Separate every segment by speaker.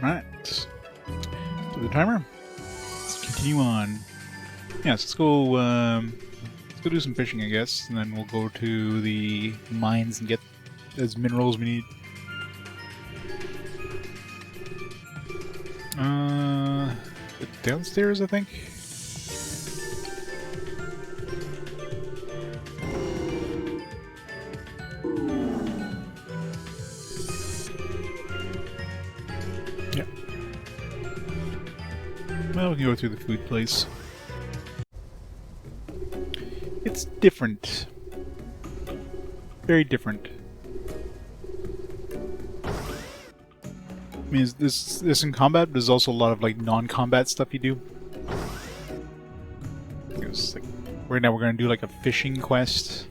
Speaker 1: Right. To the timer. Let's continue on. Yes, let's go do some fishing, I guess, and then we'll go to the mines and get as minerals we need. Downstairs, I think. Yep. Well, we can go through the food place. It's different. Very different. I mean, this in combat, but there's also a lot of like non-combat stuff you do. There's, like, right now we're gonna do like a fishing quest.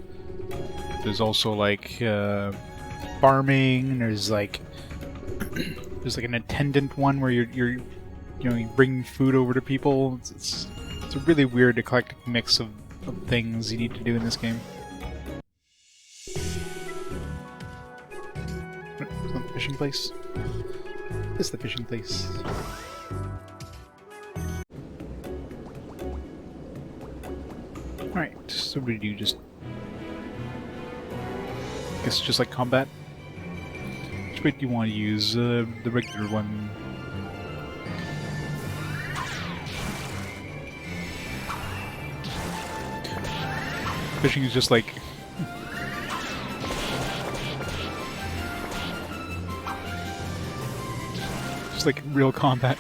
Speaker 1: There's also like farming. There's like an attendant one where you bring food over to people. It's a really weird eclectic mix of things you need to do in this game. It's not the fishing place. It's the fishing place. Alright, so what do you do? Just... I guess just like combat? Which bait do you want to use? The regular one. Fishing is just like... just like real combat.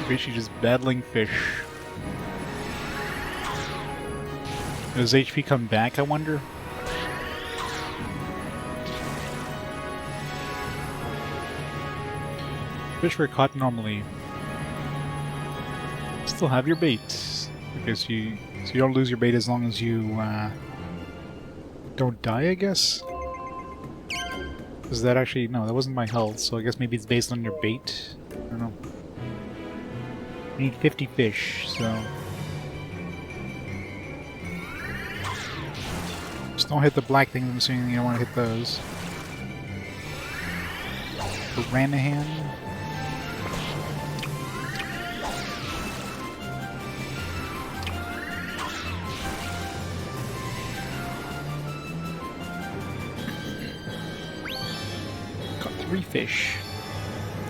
Speaker 1: Basically just battling fish. Does HP come back, I wonder? Fish were caught normally. Still have your bait. Okay, so you don't lose your bait as long as you don't die, I guess? Is that actually... no, that wasn't my health, so I guess maybe it's based on your bait? I don't know. I need 50 fish, so... just don't hit the black things, I'm assuming you don't want to hit those. Ranahan. Caught 3 fish.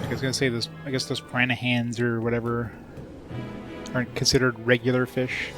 Speaker 1: I was gonna say this. I guess those Ranahans or whatever aren't considered regular fish.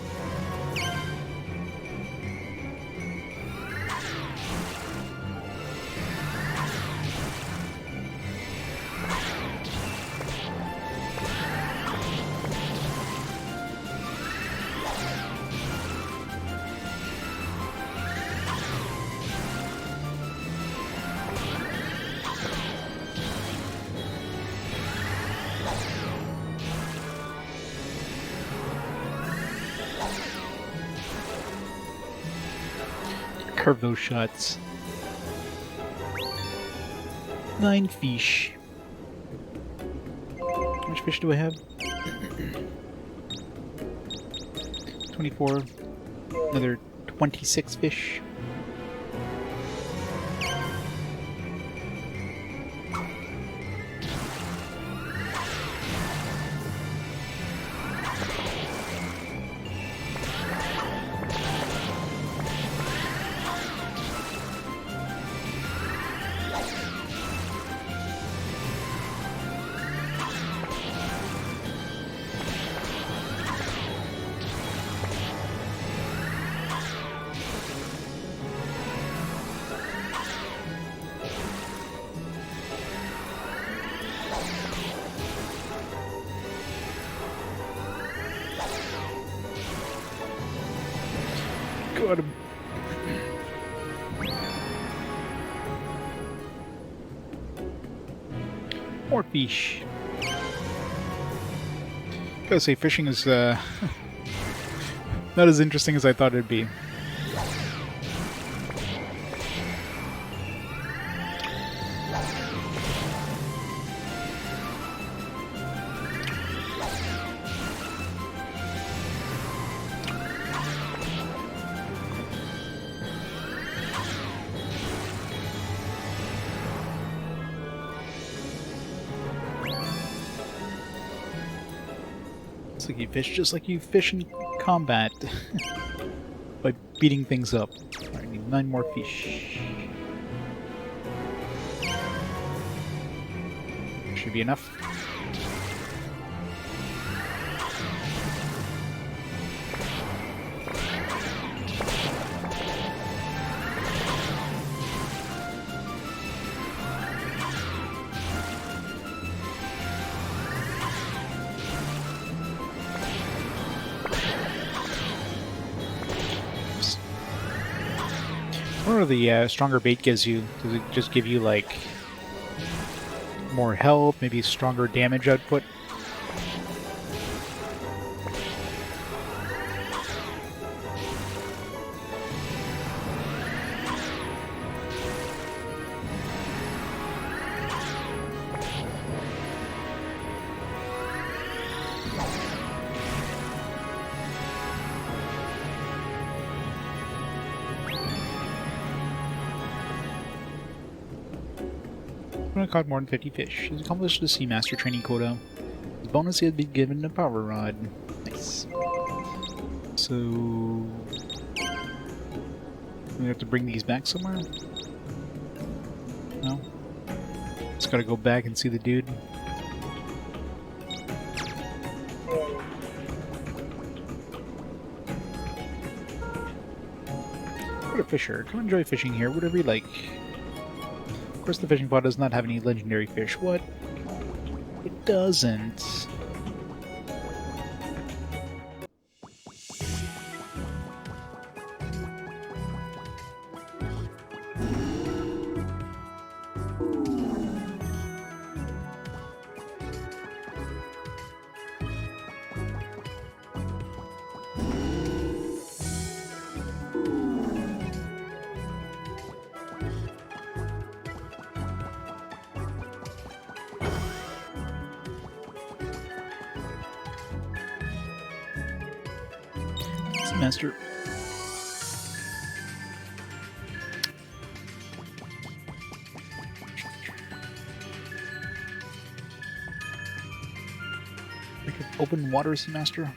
Speaker 1: Curve those shots. 9 fish. How much fish do I have? 24. Another 26 fish. Got him. More fish. Gotta say, fishing is not as interesting as I thought it'd be. like you fish just like you fish in combat. By beating things up. I need 9 more fish. Should be enough. What do the stronger bait gives you? Does it just give you like more health, maybe stronger damage output? Caught more than 50 fish. He's accomplished the Seamaster training quota. His bonus, he had been given a power rod. Nice. So... we have to bring these back somewhere? No? Just gotta go back and see the dude. What a fisher. Come enjoy fishing here, whatever you like. Of course, the fishing pod does not have any legendary fish. What? It doesn't. Master. We could open water, Seamaster.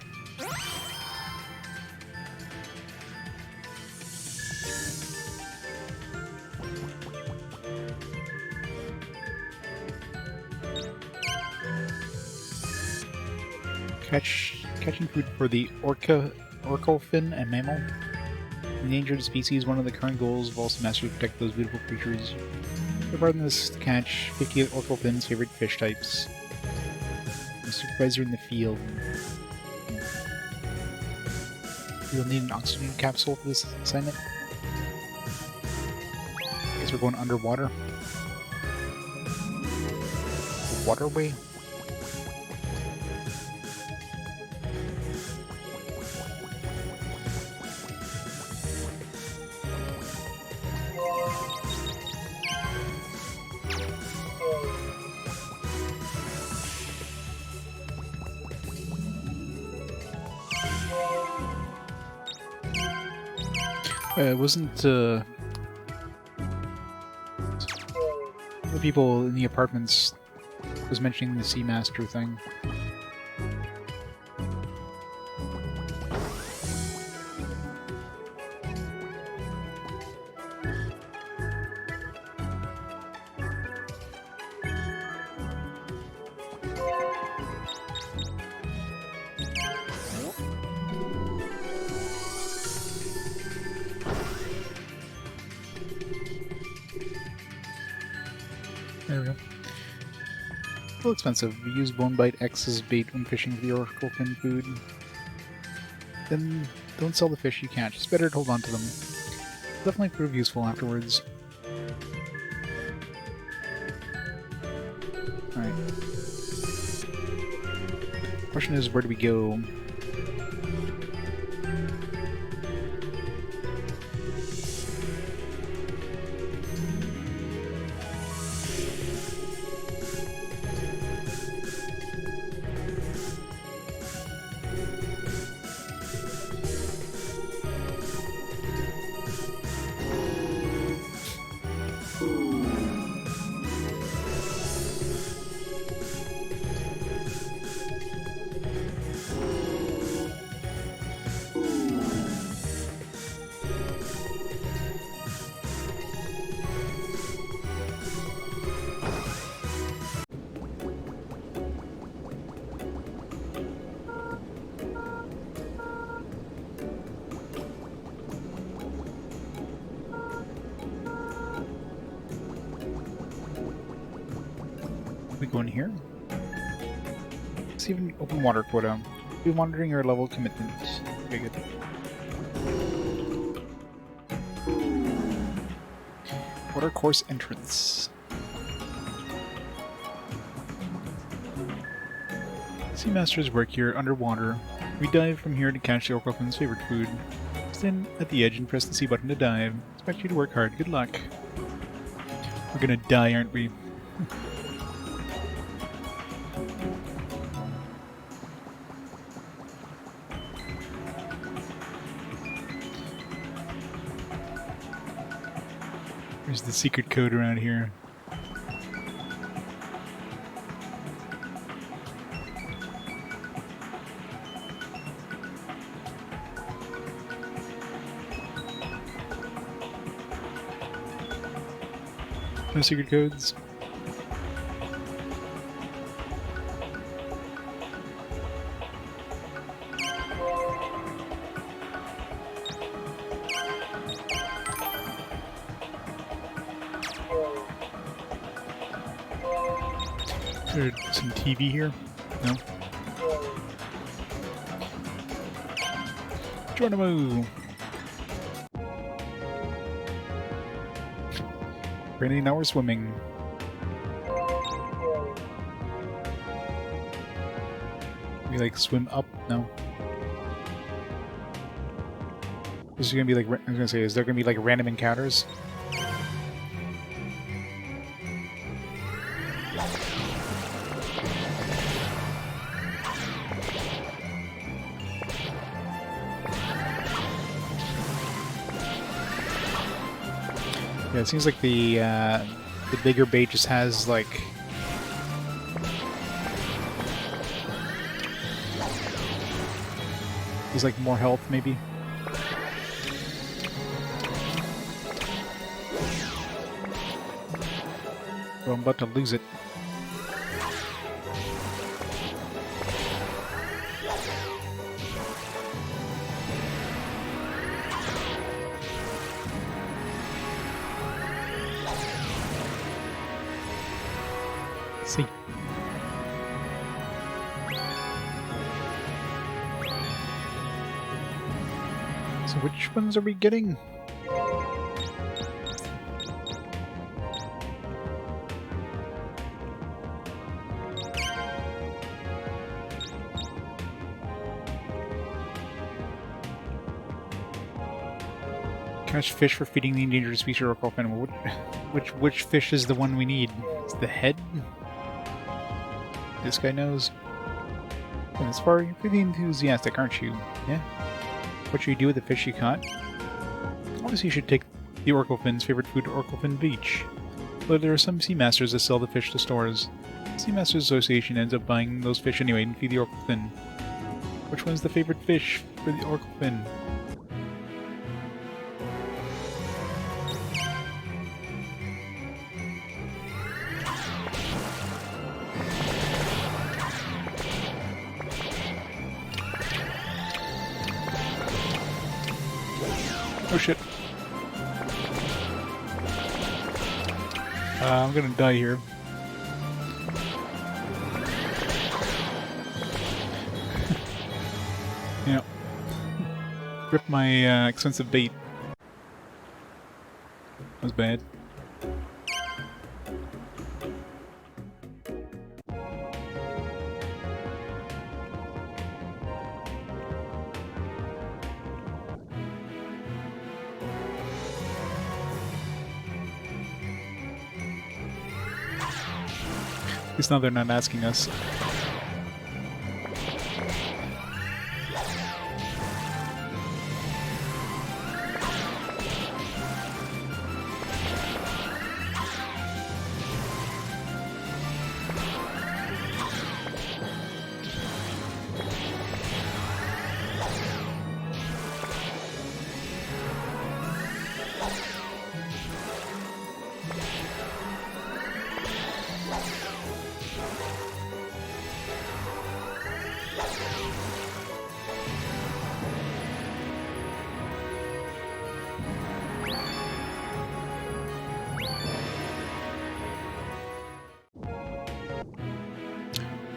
Speaker 1: Catching food for the orca fin and mammal. Endangered species, one of the current goals of all Seamaster to protect those beautiful creatures. Regarding this to catch 50 orca fin's favorite fish types. The supervisor in the field. You'll need an oxygen capsule for this assignment. I guess we're going underwater. The waterway. Wasn't the people in the apartments was mentioning the Seamaster thing? There we go. A little expensive. We use Bone Bite X as bait when fishing for the oracle fin food. Then don't sell the fish you catch. It's better to hold on to them. They'll definitely prove useful afterwards. Alright. Question is, where do we go? go in here. Let's even open water quota. Be monitoring your level of commitment. Okay, good. Water course entrance. Seamasters work here underwater. We dive from here to catch the Orcalfin's favorite food. Stand at the edge and press the C button to dive. Expect you to work hard. Good luck. We're gonna die, aren't we? There's the secret code around here. No secret codes. There's some TV here? No. Geronimo! Apparently now we're swimming. We like swim up? No. This is gonna be like, I was gonna say, is there gonna be like random encounters? Yeah, it seems like the bigger bait just has like he's like more health maybe. Oh, I'm about to lose it. See. So which ones are we getting? Catch fish for feeding the endangered species of Orcalfin. Which fish is the one we need? Is the head? This guy knows. And as far you're pretty enthusiastic, aren't you? Yeah? What should you do with the fish you caught? Obviously you should take the Orcalfin's favorite food to Orcalfin Beach. But there are some Seamasters that sell the fish to stores. The Seamasters Association ends up buying those fish anyway and feed the Orcalfin. Which one's the favorite fish for the Orcalfin? Oh shit. I'm gonna die here. Yeah. Rip my expensive bait. That was bad. At least now they're not asking us.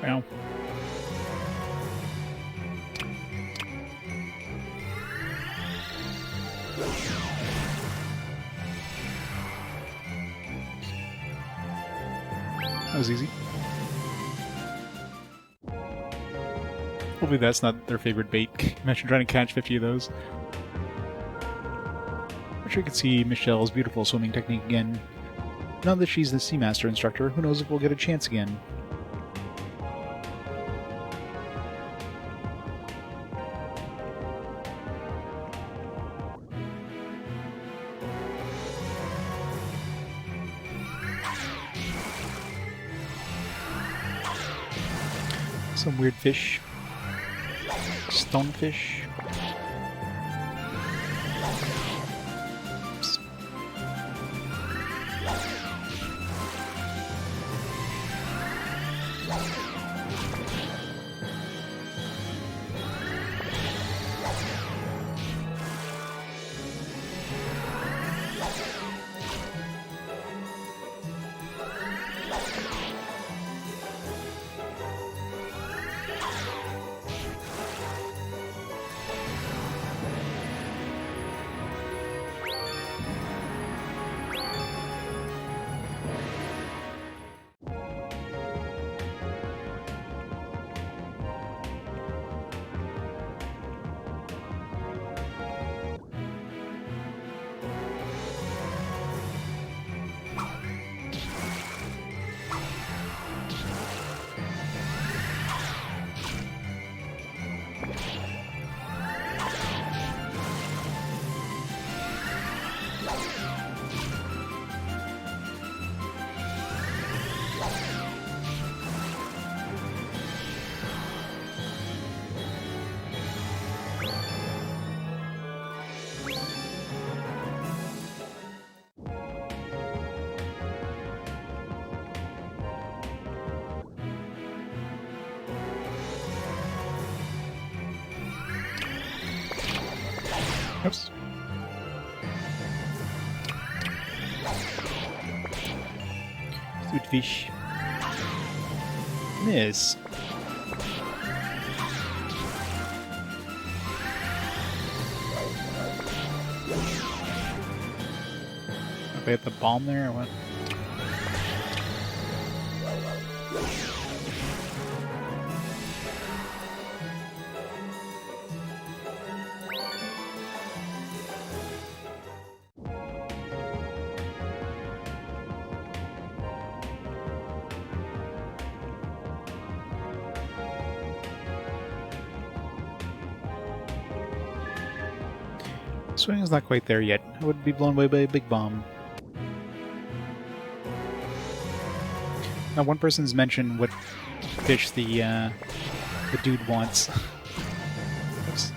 Speaker 1: Wow. That was easy. Hopefully that's not their favorite bait. Imagine trying to catch 50 of those. I'm sure you can see Michelle's beautiful swimming technique again. Now that she's the Seamaster instructor, who knows if we'll get a chance again. Some weird fish. Stonefish. Oops. Oops. Stupid fish. Miss. If I hit the bomb there or what? Swing is not quite there yet. I would be blown away by a big bomb. Now, one person's mentioned what fish the dude wants. Oops.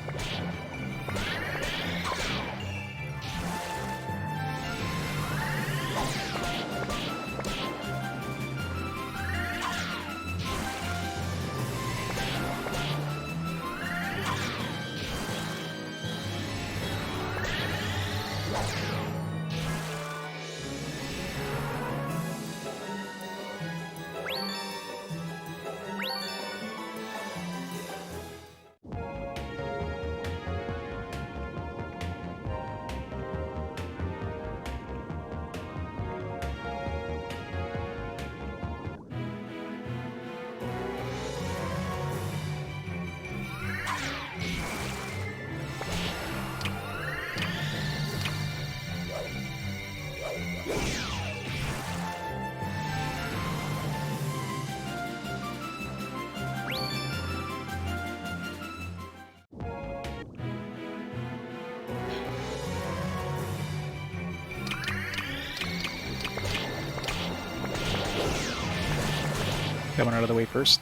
Speaker 1: That one out of the way first.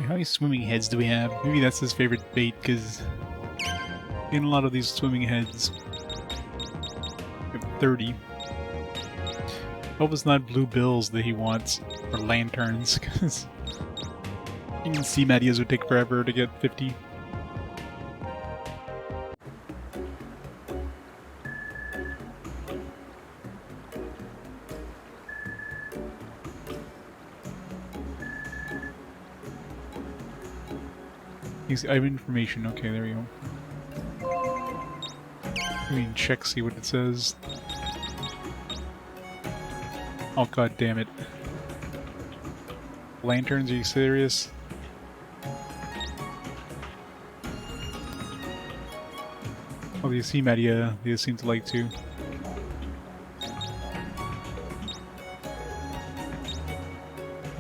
Speaker 1: How many swimming heads do we have? Maybe that's his favorite bait, because in a lot of these swimming heads, we have 30. Hope it's not blue bills that he wants, or lanterns, because even sea Mattias would take forever to get 50. I have information. Okay, there we go. I mean, check, see what it says. Oh, god damn it. Lanterns, are you serious? Oh, the sea Mattia, they seem to like to.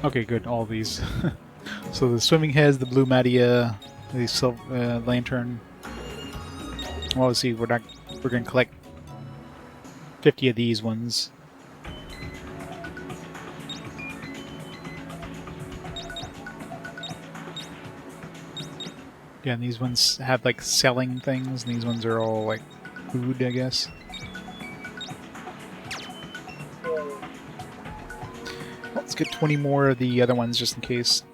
Speaker 1: Okay, good, all these. So the swimming heads, the blue Mattia, the silver lantern. Well, let's see. We're gonna collect 50 of these ones. Yeah, and these ones have like selling things, and these ones are all like food, I guess. Let's get 20 more of the other ones just in case.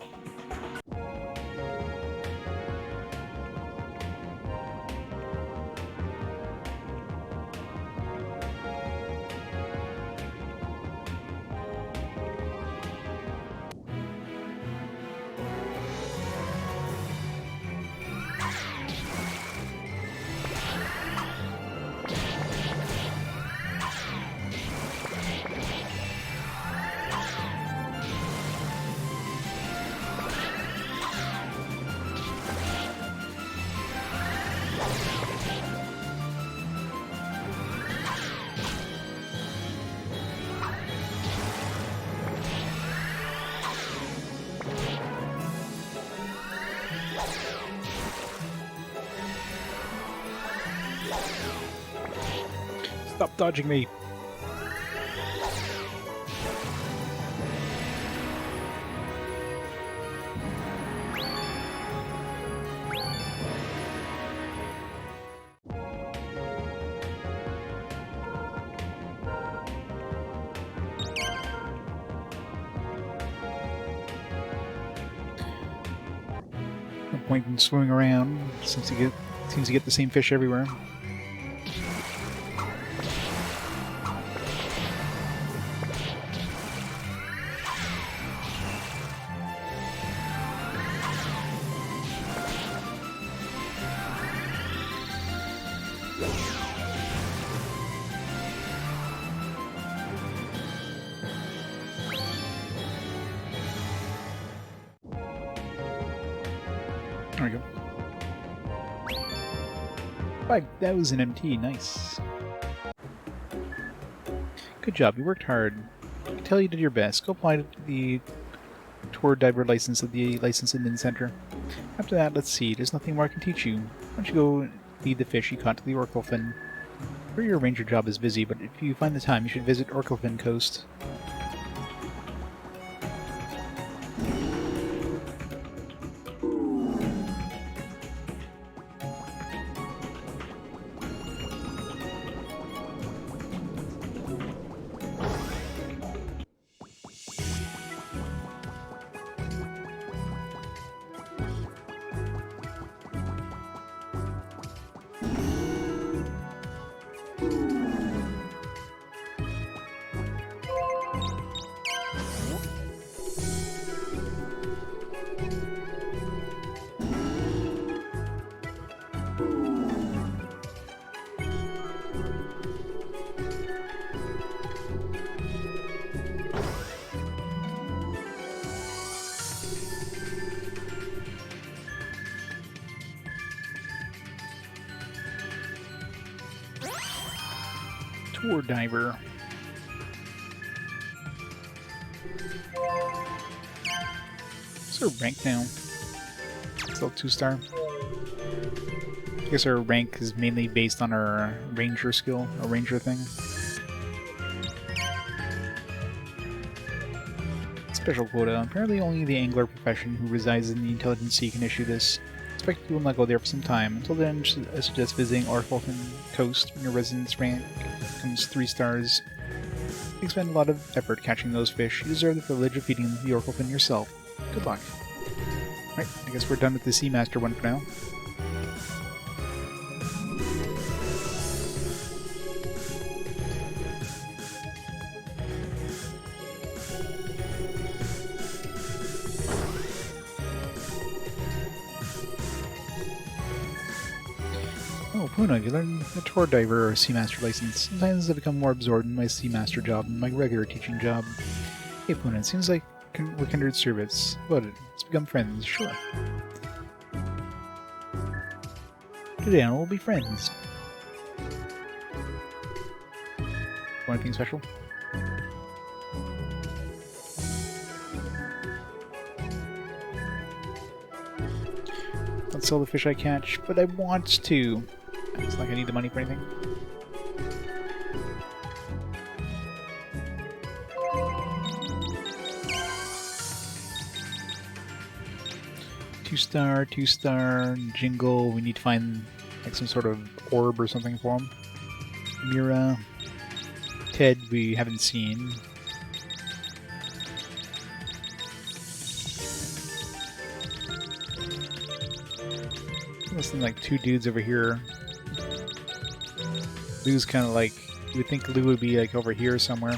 Speaker 1: Stop dodging me! No point in swimming around since you seems to get the same fish everywhere. There we go. 5,000 MT, nice. Good job, you worked hard. I can tell you did your best. Go apply to the tour diver license at the License Admin Center. After that, let's see, there's nothing more I can teach you. Why don't you go lead the fish you caught to the Orkelfin? Sure, your ranger job is busy, but if you find the time, you should visit Orkelfin Coast. Tour diver. What's our rank now? Still 2-star. I guess our rank is mainly based on our ranger skill, a ranger thing. Let's Special quota. Apparently only the angler profession who resides in the Intelligence Sea can issue this. I expect you will not go there for some time. Until then, I suggest visiting Orphan Coast when your residence rank becomes 3 stars. You expend a lot of effort catching those fish. You deserve the privilege of feeding the Orphan yourself. Good luck. Right, I guess we're done with the Seamaster one for now. Oh, Opoona, you learn a tour diver or Seamaster license. Sometimes I become more absorbed in my Seamaster job than my regular teaching job. Hey, Opoona, it seems like we're kindred spirits. What about it? Let's become friends, sure. Today on we'll be friends. Want anything special? Don't sell the fish I catch, but I want to. It's like I need the money for anything. Two star, Jingle. We need to find like some sort of orb or something for him. Mira. Ted, we haven't seen. Less than like 2 dudes over here. Lou's kind of like, you would think Lou would be like over here somewhere.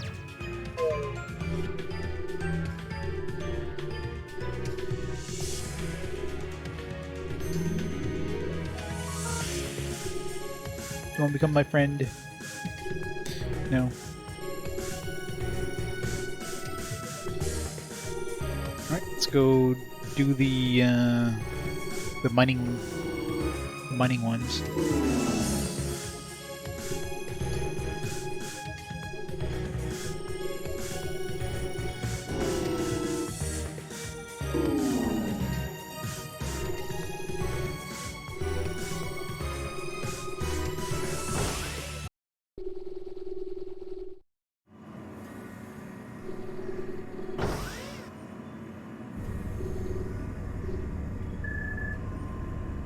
Speaker 1: You want to become my friend? No. Alright, let's go do the mining ones.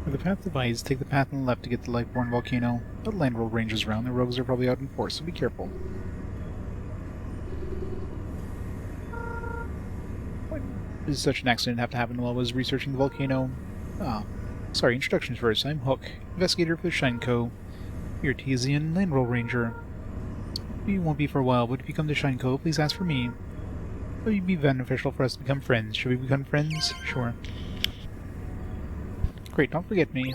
Speaker 1: Where the path divides, take the path on the left to get to the Lightborn volcano. The Landroll ranges around, the rogues are probably out in force, so be careful. Why did such an accident have to happen while I was researching the volcano? Ah, sorry, introductions first. I'm Hook, investigator for the Shine Co. You're Tizian, Landroll ranger. You won't be for a while, but if you come to Shine Co, please ask for me. It would be beneficial for us to become friends. Should we become friends? Sure. Great, don't forget me.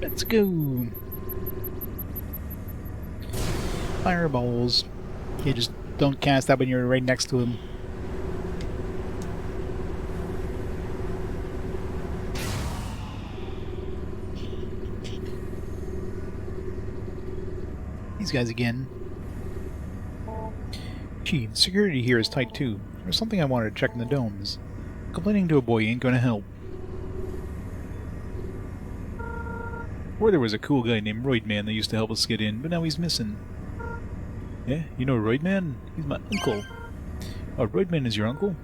Speaker 1: Let's go! Fireballs. You just don't cast that when you're right next to him. These guys again. Gee, the security here is tight too. There's something I wanted to check in the domes. Complaining to a boy ain't gonna help. Or there was a cool guy named Roidman that used to help us get in, but now he's missing. Yeah, you know Roidman? He's my uncle. Oh, Roidman is your uncle?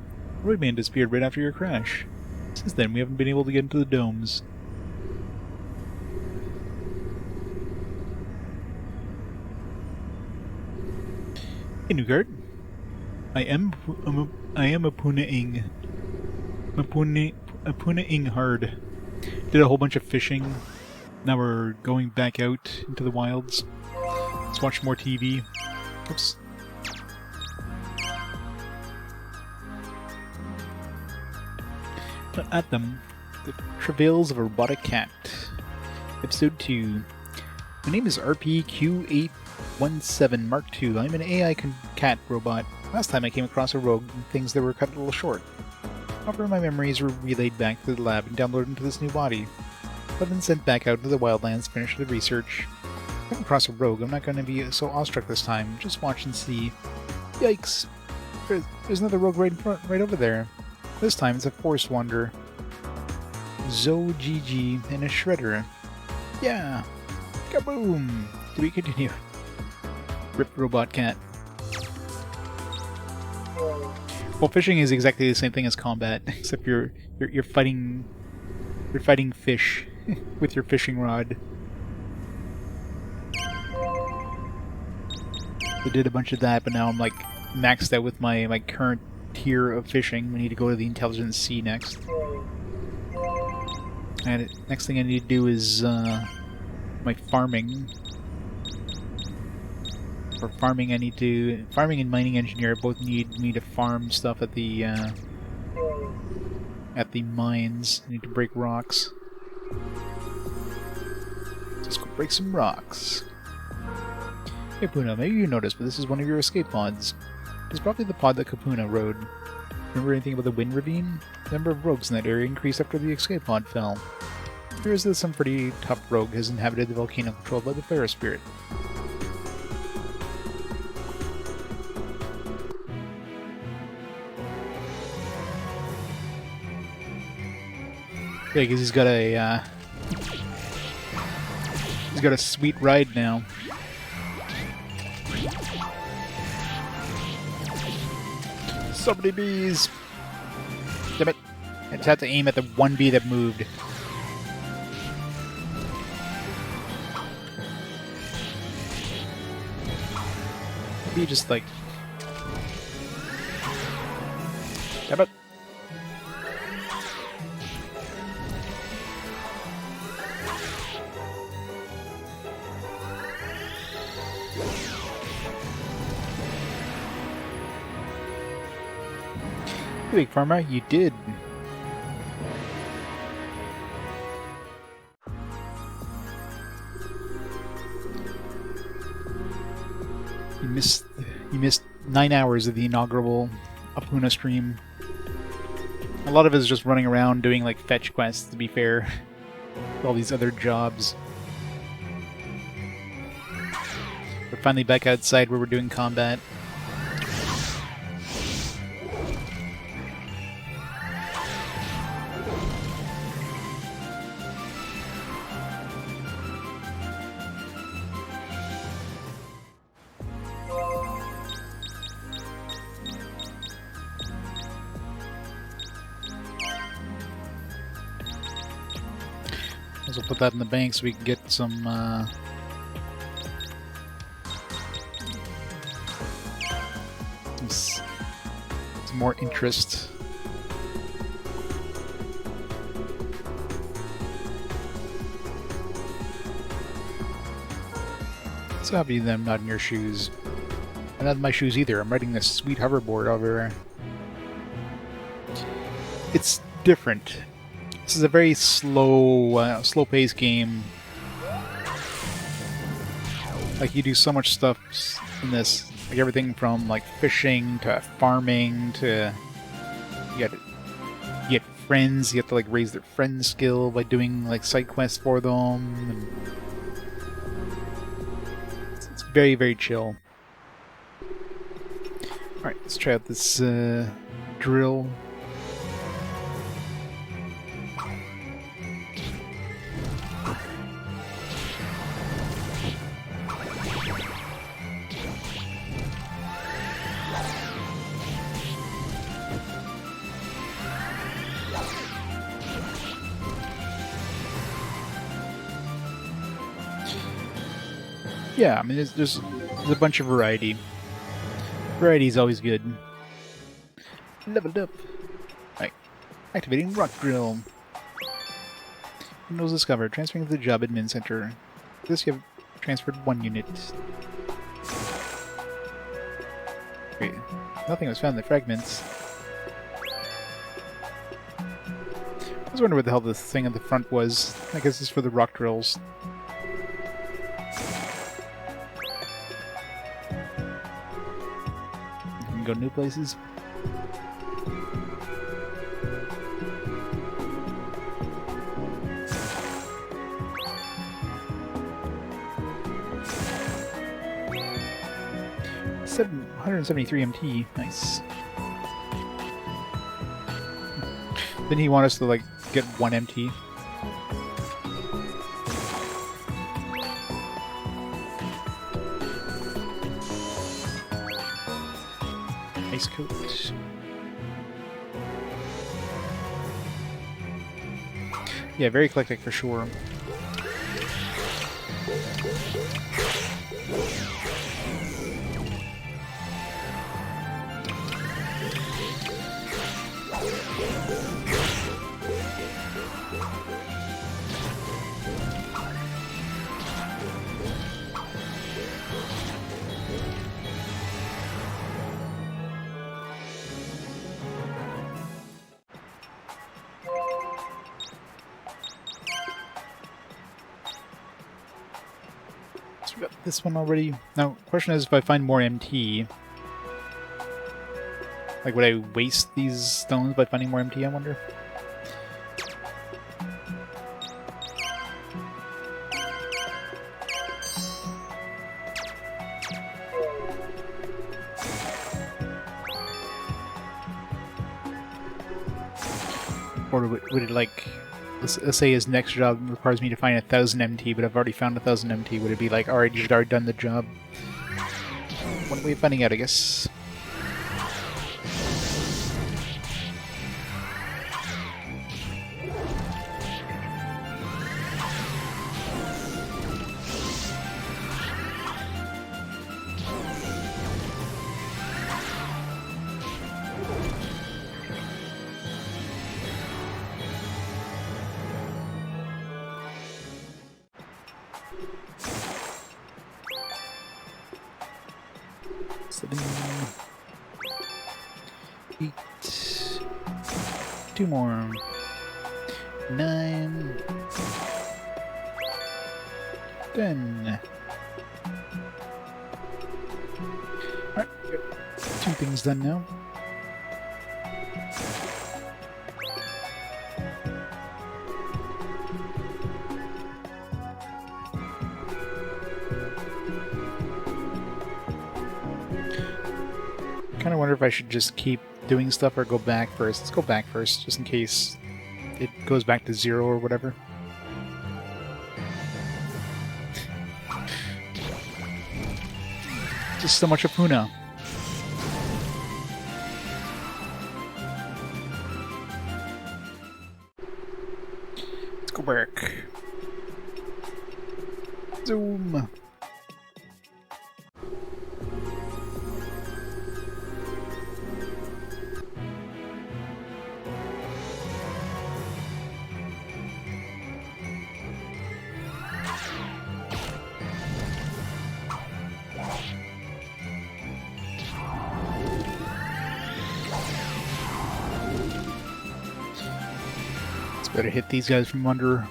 Speaker 1: Roidman disappeared right after your crash. Since then, we haven't been able to get into the domes. Hey, Newgard. I am Opoona-ing. Opoona-ing hard. Did a whole bunch of fishing. Now we're going back out into the wilds. Let's watch more TV. Oops. But at them, the travails of a robotic cat. Episode 2. My name is RPQ817 Mark II. I'm an AI cat robot. Last time I came across a rogue and things that were cut a little short. However, my memories were relayed back to the lab and downloaded into this new body. I've been sent back out into the wildlands to finish the research. Come across a rogue, I'm not going to be so awestruck this time. Just watch and see. Yikes! There's another rogue right in front, right over there. This time it's a forest wanderer. Zo GG and a shredder. Yeah! Kaboom! Do we continue? Rip robot cat. Well, fishing is exactly the same thing as combat, except you're fighting fish with your fishing rod. I did a bunch of that, but now I'm like maxed out with my current tier of fishing. We need to go to the Intelligent Sea next. And next thing I need to do is my farming. For farming, I need to... Farming and mining engineer both need me to farm stuff at the mines. I need to break rocks. Let's go break some rocks. Hey Opoona, maybe you noticed, but this is one of your escape pods. It's probably the pod that Copoona rode. Remember anything about the wind ravine? The number of rogues in that area increased after the escape pod fell. It appears that some pretty tough rogue has inhabited the volcano controlled by the Pharaoh Spirit. Yeah, because he's got a sweet ride now. So many bees! Damn it! I just had to aim at the one bee that moved. Maybe just like... Damn it! Big Farmer, you did. You missed 9 hours of the inaugural Opoona stream. A lot of it is just running around doing like fetch quests, to be fair. All these other jobs. We're finally back outside where we're doing combat. So we'll put that in the bank so we can get some more interest. So happy that I'm not in your shoes. I'm not in my shoes either. I'm riding this sweet hoverboard over. It's different. This is a very slow-paced game. Like, you do so much stuff in this. Like, everything from, like, fishing to farming to... You get friends. You have to, like, raise their friend skill by doing, like, side quests for them. And it's very, very chill. Alright, let's try out this drill. Yeah, I mean, there's a bunch of variety. Variety is always good. Leveled up. Right. Activating rock drill. Windows discovered. Transferring to the job admin center. This you have transferred 1 unit. Wait, nothing was found in the fragments. I was wondering what the hell this thing at the front was. I guess it's for the rock drills. Go new places. 173 MT. Nice. Didn't he want us to, like, get 1 MT? Ice coat. Yeah, very eclectic for sure. We got this one already. Now, question is if I find more MT, like, would I waste these stones by finding more MT, I wonder? Or would it, like... Let's say his next job requires me to find 1,000 MT, but I've already found 1,000 MT. Would it be like, alright, you've already done the job? One way of finding out, I guess. Seven, 8, 2 more, 9, 10. Alright, got 2 things done now. I wonder if I should just keep doing stuff or go back first. Let's go back first, just in case it goes back to 0 or whatever. Just so much Opoona. Let's go back. Zoom. Better hit these guys from under.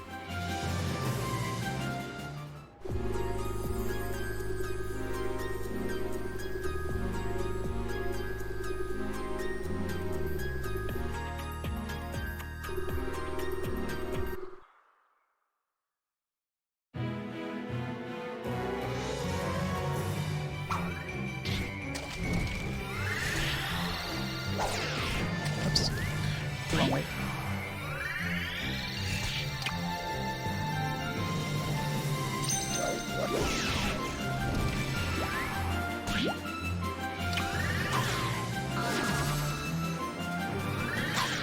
Speaker 1: Oops. The wrong way.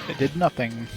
Speaker 1: It did nothing.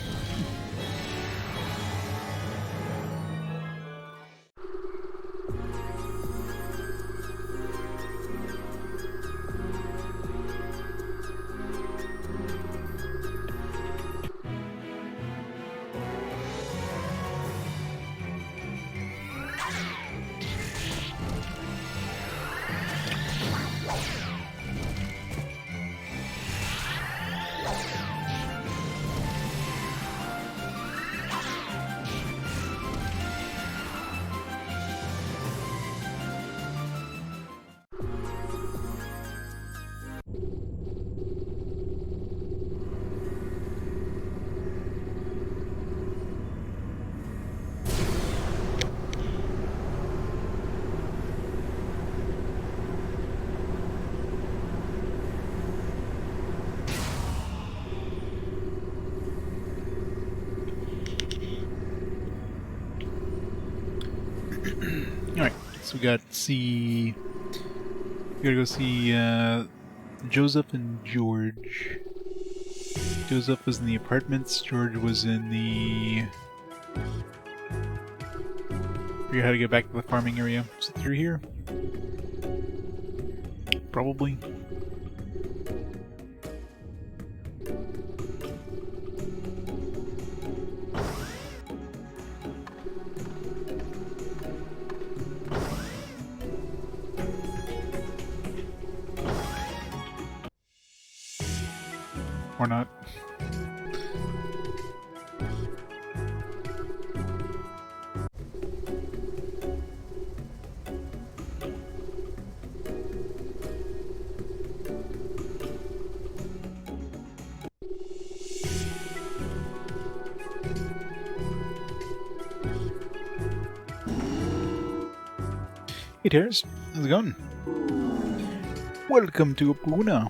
Speaker 1: we got we gotta go see Joseph and George. Joseph was in the apartments, George was in the... I forget how to get back to the farming area. Is it through here? Probably. Or not. Hey Terrace, how's it going? Welcome to Opoona.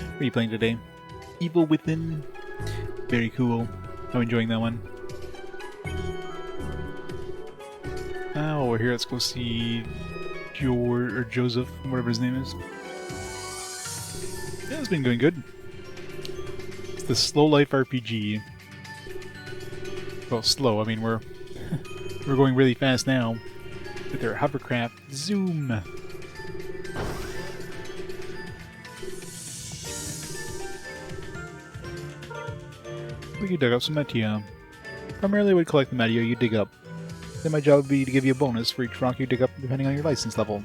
Speaker 1: What are you playing today? Evil Within. Very cool. I'm enjoying that one. Oh, we're here. Let's go see George or Joseph, whatever his name is. Yeah, it's been going good. It's the Slow Life RPG. Well, slow. I mean, we're going really fast now with our hovercraft. Zoom. You dug up some meteor. Primarily, I would collect the meteor you dig up. Then my job would be to give you a bonus for each rock you dig up, depending on your license level.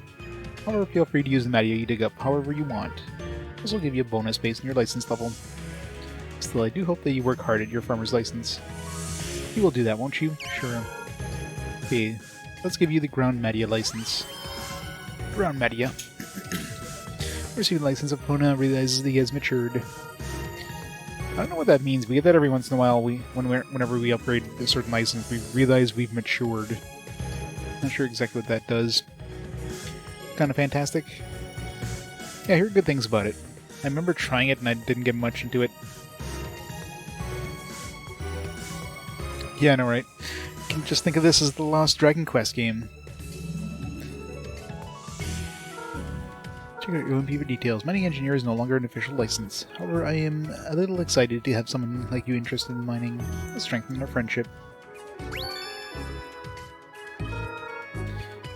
Speaker 1: However, feel free to use the meteor you dig up however you want. This will give you a bonus based on your license level. Still, I do hope that you work hard at your farmer's license. You will do that, won't you? Sure. Okay, let's give you the ground meteor license. Ground meteor. Received the license of Opoona realizes that he has matured. I don't know what that means. We get that every once in a while. Whenever we upgrade a certain license, we realize we've matured. Not sure exactly what that does. Kind of fantastic. Yeah, I heard good things about it. I remember trying it and I didn't get much into it. Yeah, I know, right? You can just think of this as the Lost Dragon Quest game. Check out your own PV details. Mining engineer is no longer an official license. However, I am a little excited to have someone like you interested in mining. Let's strengthen our friendship.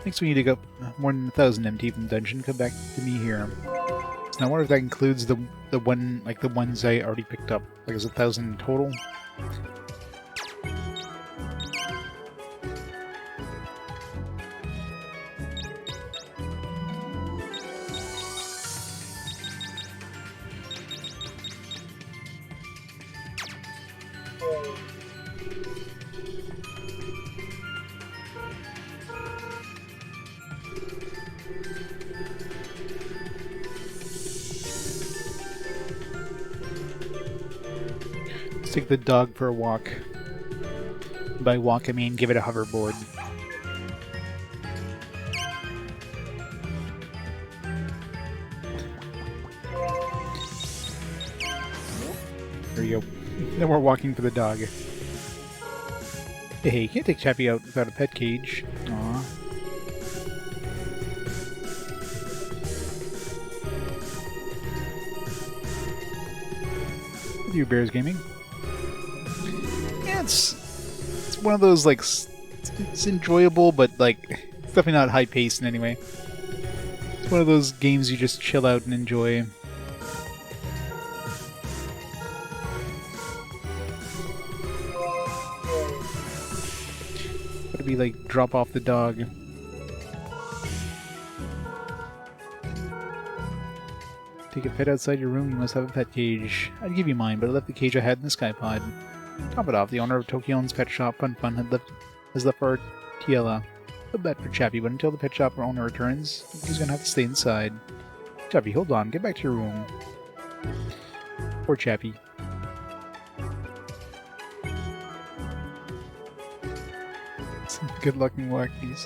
Speaker 1: Next, when you dig up more than 1,000 MT from the dungeon, come back to me here. So now I wonder if that includes the ones I already picked up. Like, it's 1,000 in total. Take the dog for a walk. By walk, I mean give it a hoverboard. There you go. Then we're walking for the dog. Hey, you can't take Chappie out without a pet cage. Aww. With you, Bears Gaming. It's one of those, like, it's enjoyable, but, like, it's definitely not high-paced in any way. It's one of those games you just chill out and enjoy. Would be like, drop off the dog. Take a pet outside your room, you must have a pet cage. I'd give you mine, but I left the cage I had in the skypod. Top it off, the owner of Tokyo's pet shop, Fun has left for Tiela. A bet for Chappie, but until the pet shop owner returns, he's gonna have to stay inside. Chappie, hold on, get back to your room. Poor Chappie. Some good luck and wackies.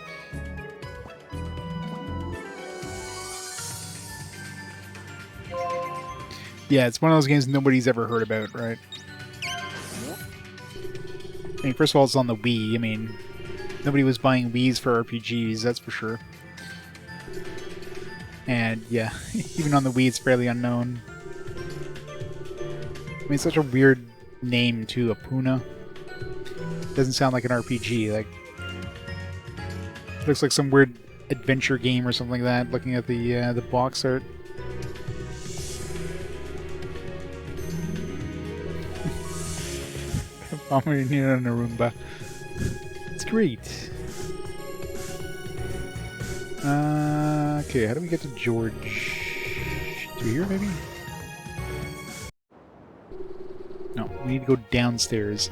Speaker 1: Yeah, it's one of those games nobody's ever heard about, right? mean, first of all, it's on the Wii. I mean, nobody was buying Wiis for RPGs, that's for sure. And yeah, even on the Wii, it's fairly unknown. I mean, it's such a weird name too, Opoona. Doesn't sound like an RPG. Like, looks like some weird adventure game or something like that. Looking at the box art. Pomeranian and a Roomba. It's great. Okay, how do we get to George? Through here, maybe? No, we need to go downstairs.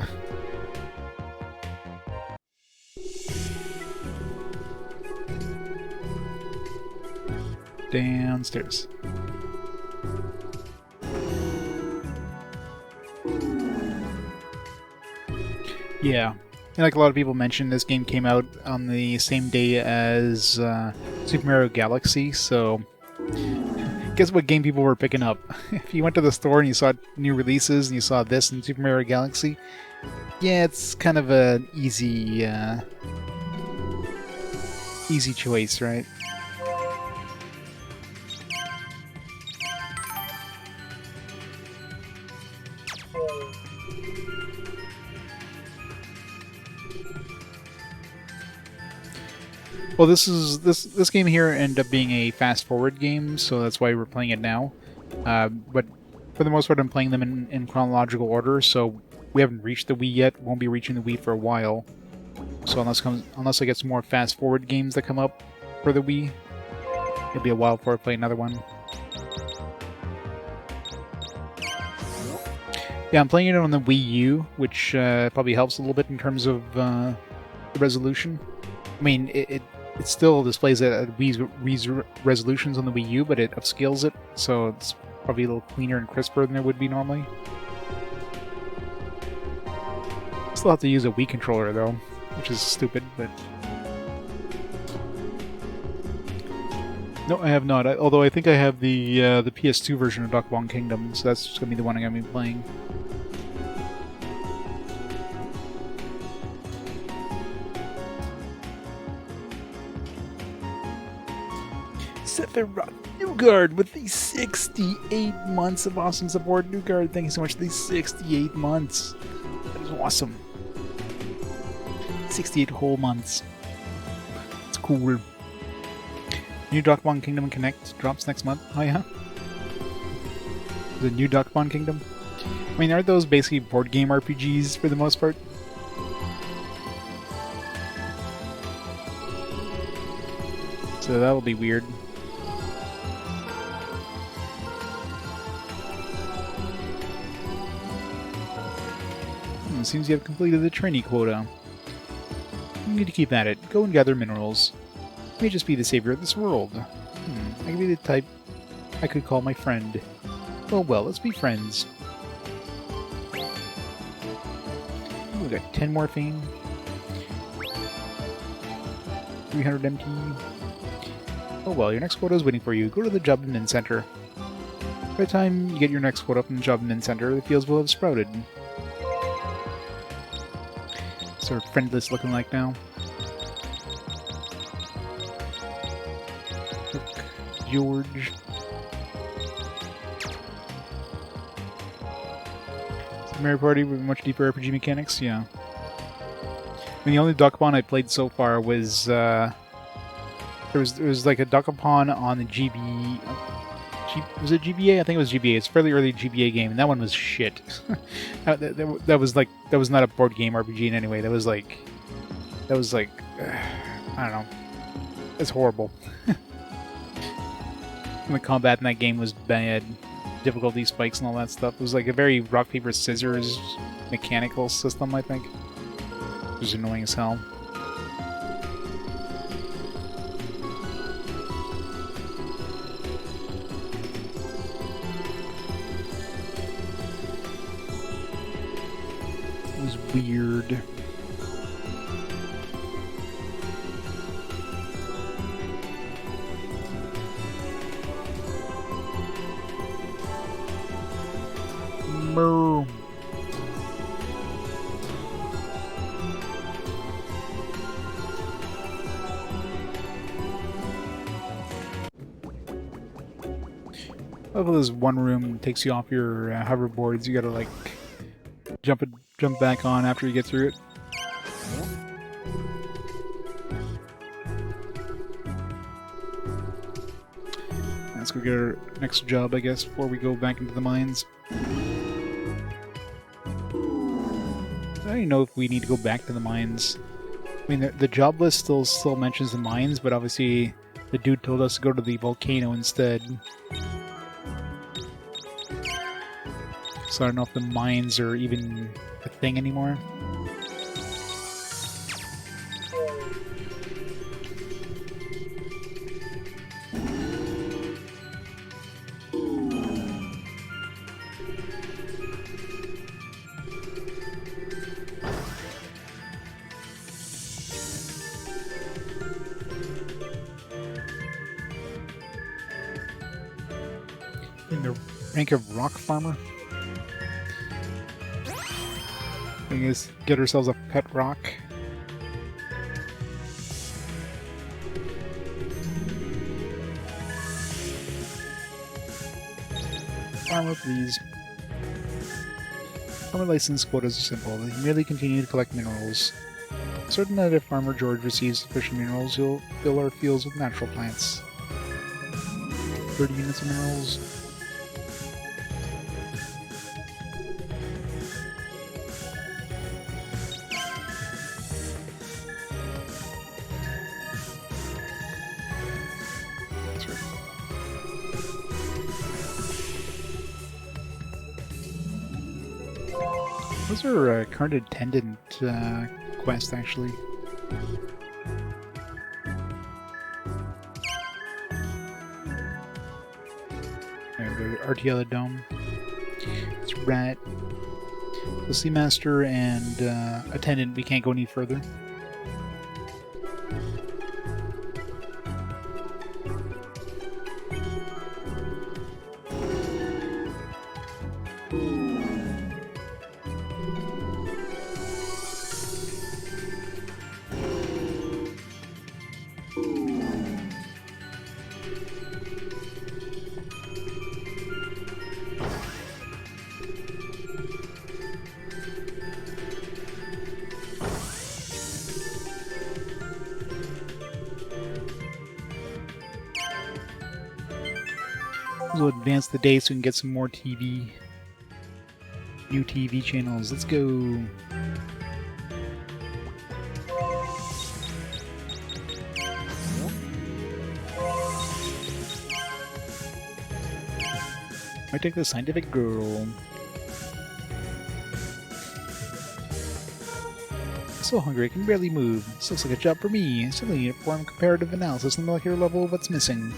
Speaker 1: Downstairs. Yeah. And like a lot of people mentioned, this game came out on the same day as Super Mario Galaxy, so guess what game people were picking up? If you went to the store and you saw new releases and you saw this in Super Mario Galaxy, yeah, it's kind of an easy choice, right? Well, this game here ended up being a fast-forward game, so that's why we're playing it now. But for the most part, I'm playing them in chronological order, so we haven't reached the Wii yet. Won't be reaching the Wii for a while. So unless I get some more fast-forward games that come up for the Wii, it'll be a while before I play another one. Yeah, I'm playing it on the Wii U, which probably helps a little bit in terms of the resolution. I mean, it still displays it at Wii's resolutions on the Wii U, but it upscales it, so it's probably a little cleaner and crisper than it would be normally. Still have to use a Wii controller, though, which is stupid, but... No, I have not, although I think I have the PS2 version of Dokapon Kingdom, so that's just going to be the one I'm going to be playing. Sephiroth Newgard with these 68 months of awesome support. Newgard, thank you so much for these 68 months. That is awesome. 68 whole months. It's cool. New Dokapon Kingdom Connect drops next month. Oh yeah? The new Dokapon Kingdom? I mean, aren't those basically board game RPGs for the most part? So that'll be weird. Seems you have completed the trainee quota. You need to keep at it. Go and gather minerals. You may just be the savior of this world. I could be the type I could call my friend. Well, let's be friends. We got 10 more fame. 300 MP. Oh well, your next quota is waiting for you. Go to the Job Admin Center. By the time you get your next quota from the Job Admin Center, the fields will have sprouted. Sort of friendless looking like now. Look, George. Mario Party with much deeper RPG mechanics, yeah. I mean, the only Dokapon I played so far was there was like a Dokapon on the GB. Was it GBA? I think it was GBA. It's a fairly early GBA game, and that one was shit. that was not a board game RPG in any way. That was like I don't know. It's horrible. And the combat in that game was bad. Difficulty spikes and all that stuff. It was like a very rock paper scissors mechanical system, I think. It was annoying as hell. It was weird. Level this one room takes you off your hoverboards. You gotta like jump back on after you get through it. Let's go get our next job, I guess, before we go back into the mines. I don't even know if we need to go back to the mines. I mean, the job list still mentions the mines, but obviously the dude told us to go to the volcano instead. So I don't know if the mines are even a thing anymore. In the rank of rock farmer. Thing is, get ourselves a pet rock. Farmer, please. Farmer license quotas are simple. They merely continue to collect minerals. Certain that if Farmer George receives sufficient minerals, he'll fill our fields with natural plants. 30 units of minerals. What's our current attendant quest, actually? The Artiella Dome. It's Rat. The Seamaster and attendant, we can't go any further. We'll advance the day so we can get some more TV. New TV channels. Let's go. I take the scientific girl. So hungry I can barely move. This looks like a job for me. I simply need to perform comparative analysis on the molecular level of what's missing.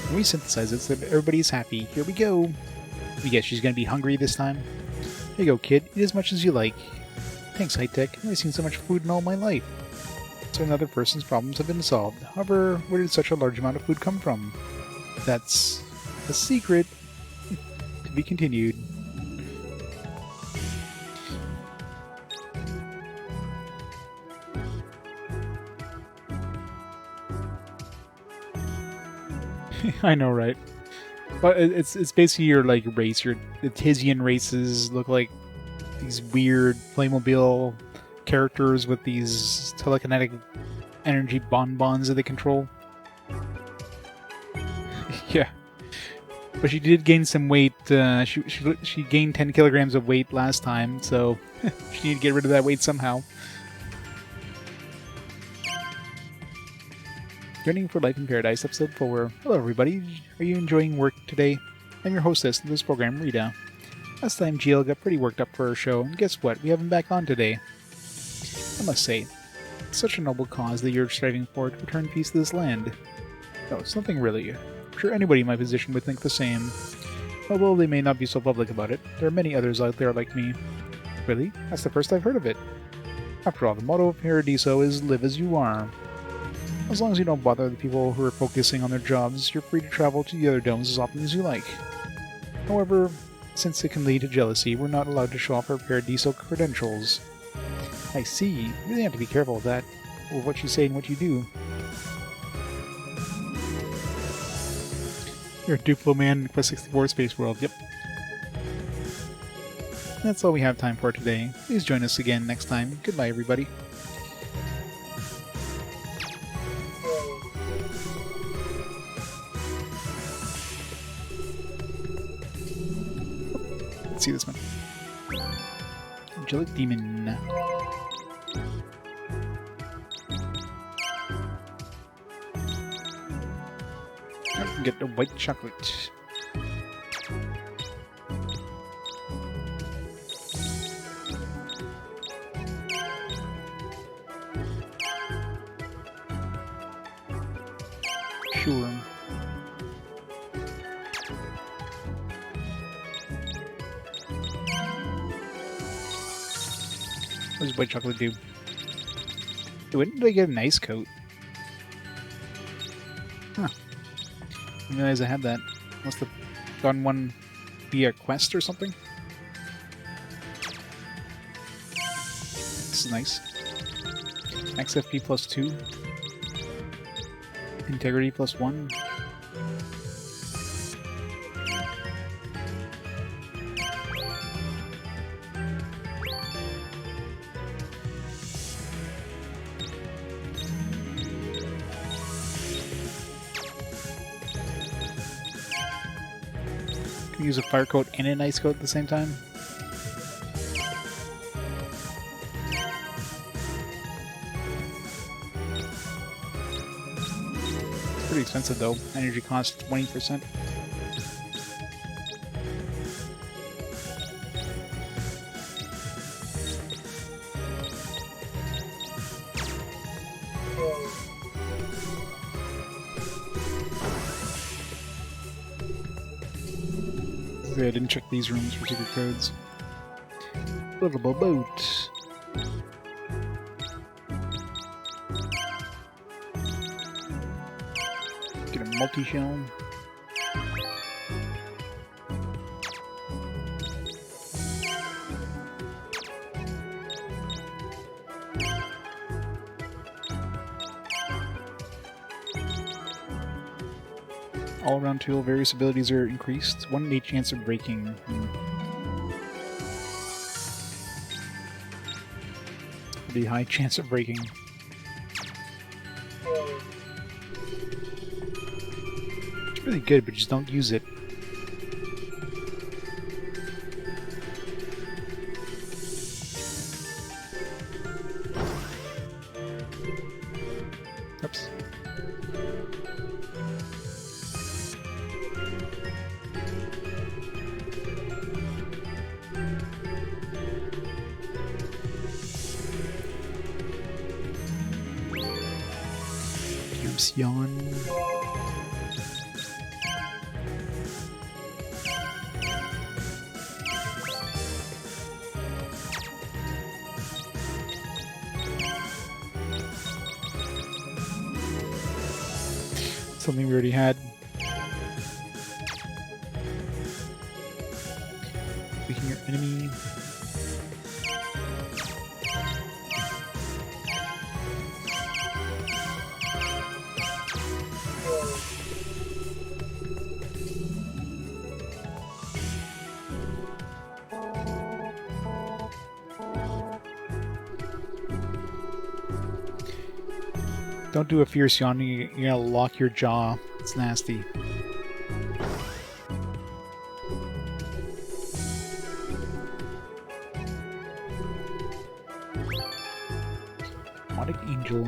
Speaker 1: When we synthesize it so that everybody's happy. Here we go. We guess she's gonna be hungry this time. Here you go, kid. Eat as much as you like. Thanks, high-tech. I've never seen so much food in all my life. So another person's problems have been solved. However, where did such a large amount of food come from? That's a secret. To be continued. I know, right? But it's basically your like race. The Tizian races look like these weird Playmobil characters with these telekinetic energy bonbons that they control. Yeah, but she did gain some weight. She gained 10 kilograms of weight last time, so she needed to get rid of that weight somehow. Joining for Life in Paradise, Episode 4. Hello everybody, are you enjoying work today? I'm your hostess of this program, Rita. Last time GL got pretty worked up for her show, and guess what? We have him back on today. I must say, it's such a noble cause that you're striving for to return peace to this land. No, it's nothing really. I'm sure anybody in my position would think the same. Although they may not be so public about it, there are many others out there like me. Really? That's the first I've heard of it. After all, the motto of Paradiso is live as you are. As long as you don't bother the people who are focusing on their jobs, you're free to travel to the other domes as often as you like. However, since it can lead to jealousy, we're not allowed to show off our Paradiso credentials. I see. You really have to be careful of that, or what you say and what you do. You're a Duplo Man, Quest 64 Space World. Yep. That's all we have time for today. Please join us again next time. Goodbye, everybody. Let's see this one. Angelic Demon. Get the white chocolate. Sure. What does white chocolate do? When did I get an ice coat? Huh. I didn't realize I had that. Must have gotten one via quest or something. This is nice. XFP plus 2. Integrity plus 1. Can use a fire coat and an ice coat at the same time. Pretty expensive though. Energy cost 20%. Okay, I didn't check these rooms for secret codes. Little boat. Get a multi-shell. All-around tool, various abilities are increased. 1 in 8 chance of breaking. Pretty high chance of breaking. It's really good, but just don't use it. Oops. Yawn. Something we already had. Weaken your enemy. Don't do a fierce yawn, you're gonna lock your jaw. It's nasty. Aquatic Angel.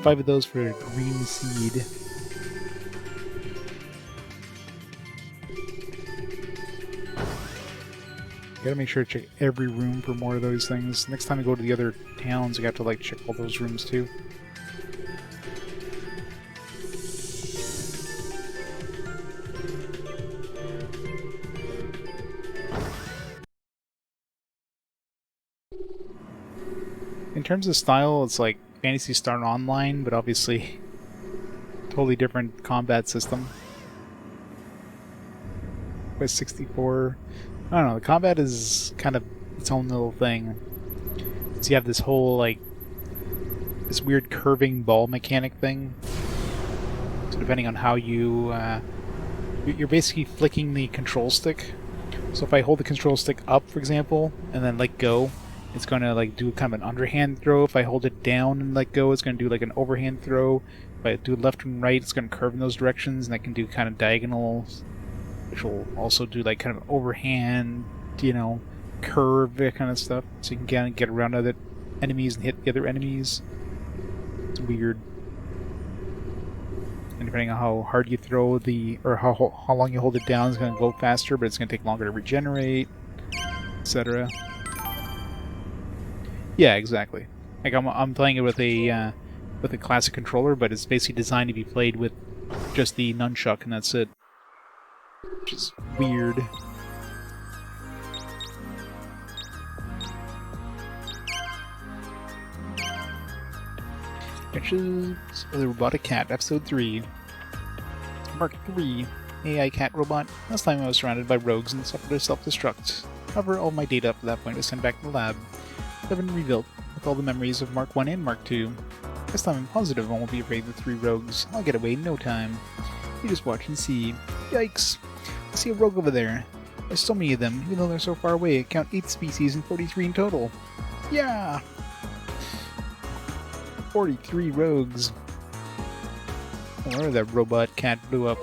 Speaker 1: Five of those for a green seed. Gotta make sure to check every room for more of those things. Next time I go to the other towns, I got to like check all those rooms too. In terms of style, it's like Phantasy Star Online, but obviously totally different combat system. Quest 64. I don't know, the combat is kind of its own little thing. So you have this whole, like, this weird curving ball mechanic thing. So depending on how you, you're basically flicking the control stick. So if I hold the control stick up, for example, and then let go, it's going to like do kind of an underhand throw. If I hold it down and let go, it's going to do like an overhand throw. If I do left and right, it's going to curve in those directions, and I can do kind of diagonals, which will also do like kind of overhand, you know, curve, that kind of stuff. So you can kind of get around other enemies and hit the other enemies. It's weird. And depending on how hard you throw the, or how long you hold it down, it's going to go faster, but it's going to take longer to regenerate, etc. Yeah, exactly. Like I'm playing it with a classic controller, but it's basically designed to be played with just the nunchuck, and that's it. Which is weird. Adventures of the Robotic Cat, Episode 3. Mark 3. AI cat robot. Last time I was surrounded by rogues and suffered a self-destruct. However, all my data up to that point was sent back to the lab. They've been rebuilt with all the memories of Mark 1 and Mark 2. This time I'm positive I won't be afraid of the 3 rogues. I'll get away in no time. You just watch and see. Yikes! I see a rogue over there. There's so many of them, even though they're so far away. I count 8 species and 43 in total. Yeah! 43 rogues. Where that robot cat blew up.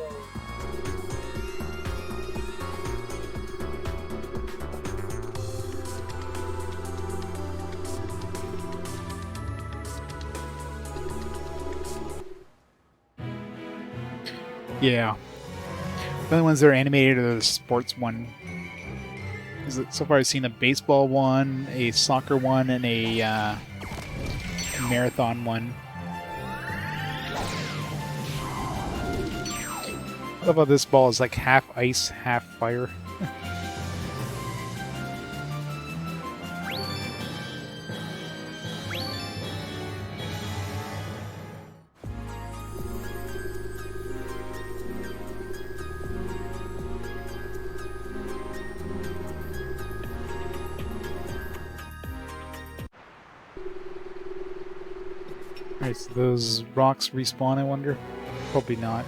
Speaker 1: Yeah. The only ones that are animated are the sports one. So far I've seen a baseball one, a soccer one, and a marathon one. I love how this ball is like half ice, half fire. Alright, so those rocks respawn, I wonder? Probably not.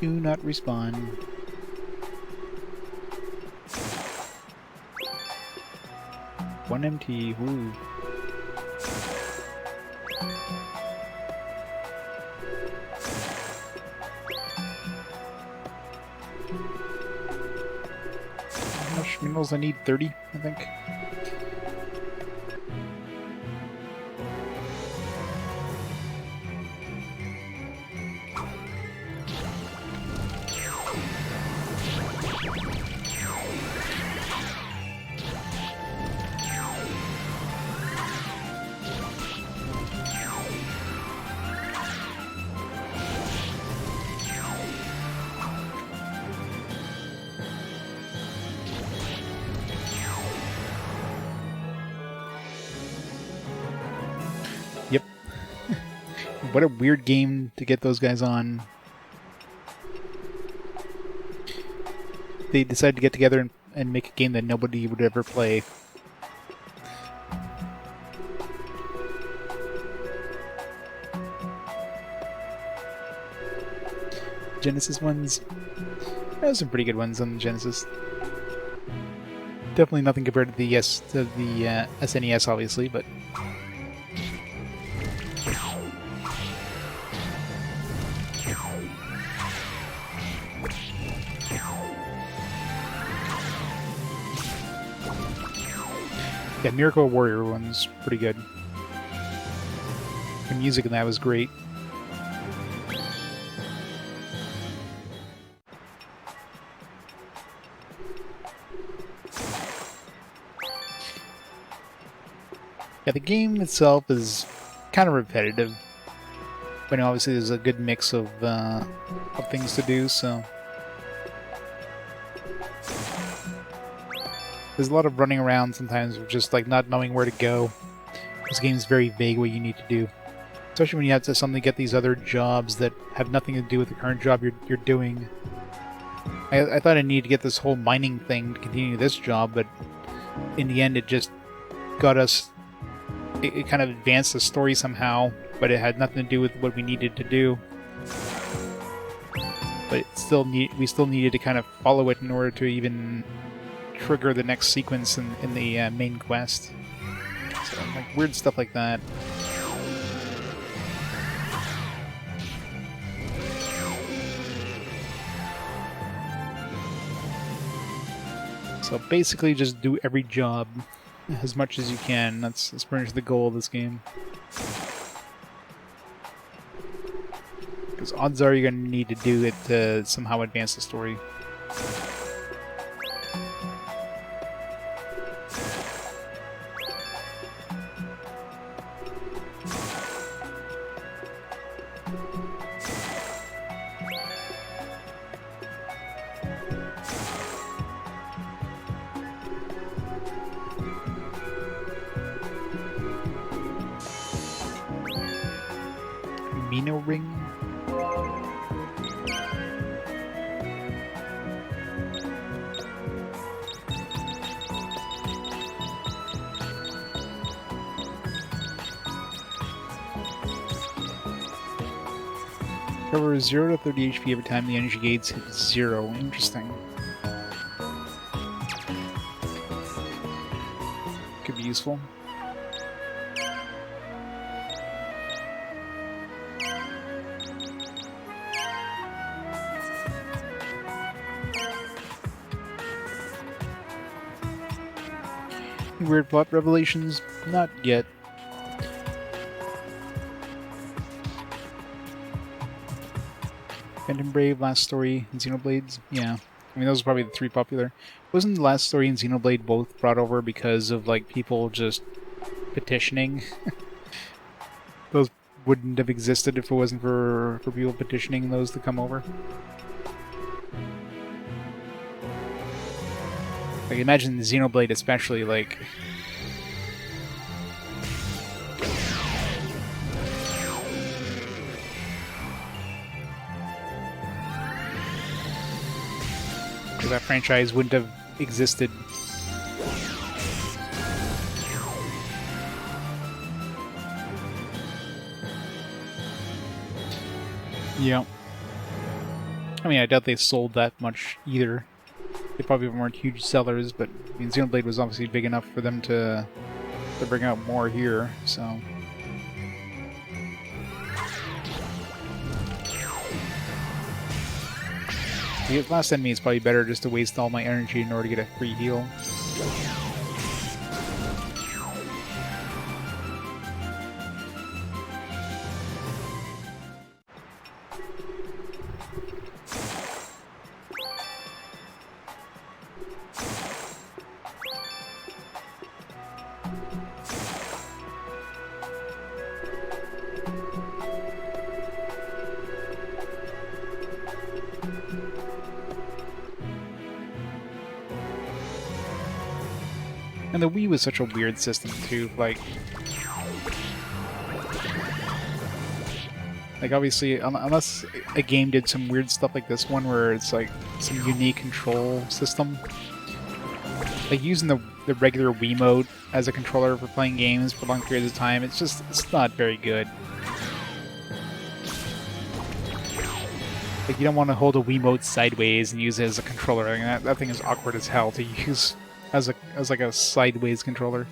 Speaker 1: Do not respawn. One MT, woo. How much minerals I need? 30, I think. Yep. What a weird game to get those guys on. They decided to get together and make a game that nobody would ever play. Genesis ones. There's some pretty good ones on the Genesis. Definitely nothing compared to the SNES, obviously, but. Yeah, Miracle Warrior one's pretty good. The music in that was great. Yeah, the game itself is kind of repetitive, but obviously there's a good mix of things to do, so. There's a lot of running around sometimes, of just like not knowing where to go. This game's very vague what you need to do. Especially when you have to suddenly get these other jobs that have nothing to do with the current job you're doing. I thought I needed to get this whole mining thing to continue this job, but in the end it just got us... It kind of advanced the story somehow, but it had nothing to do with what we needed to do. But we still needed to kind of follow it in order to even trigger the next sequence in the main quest. So, like, weird stuff like that. So basically just do every job as much as you can. That's pretty much the goal of this game. Because odds are you're going to need to do it to somehow advance the story. Ring. Recover 0 to 30 HP every time the energy gates hit 0. Interesting. Could be useful. Weird plot revelations? Not yet. Phantom Brave, Last Story, and Xenoblades? Yeah. I mean, those are probably the three popular. Wasn't the Last Story and Xenoblade both brought over because of, like, people just petitioning? Those wouldn't have existed if it wasn't for people petitioning those to come over. Like, imagine the Xenoblade especially, like... that franchise wouldn't have existed. Yeah. I mean, I doubt they sold that much either. They probably weren't huge sellers, but I mean, Xenoblade was obviously big enough for them to bring out more here, so... The last enemy is probably better just to waste all my energy in order to get a free heal. And the Wii was such a weird system too, like obviously, unless a game did some weird stuff like this one where it's like some unique control system, like using the regular Wiimote as a controller for playing games for long periods of time, it's not very good. Like, you don't want to hold a Wiimote sideways and use it as a controller. I mean, that thing is awkward as hell to use as like a sideways controller.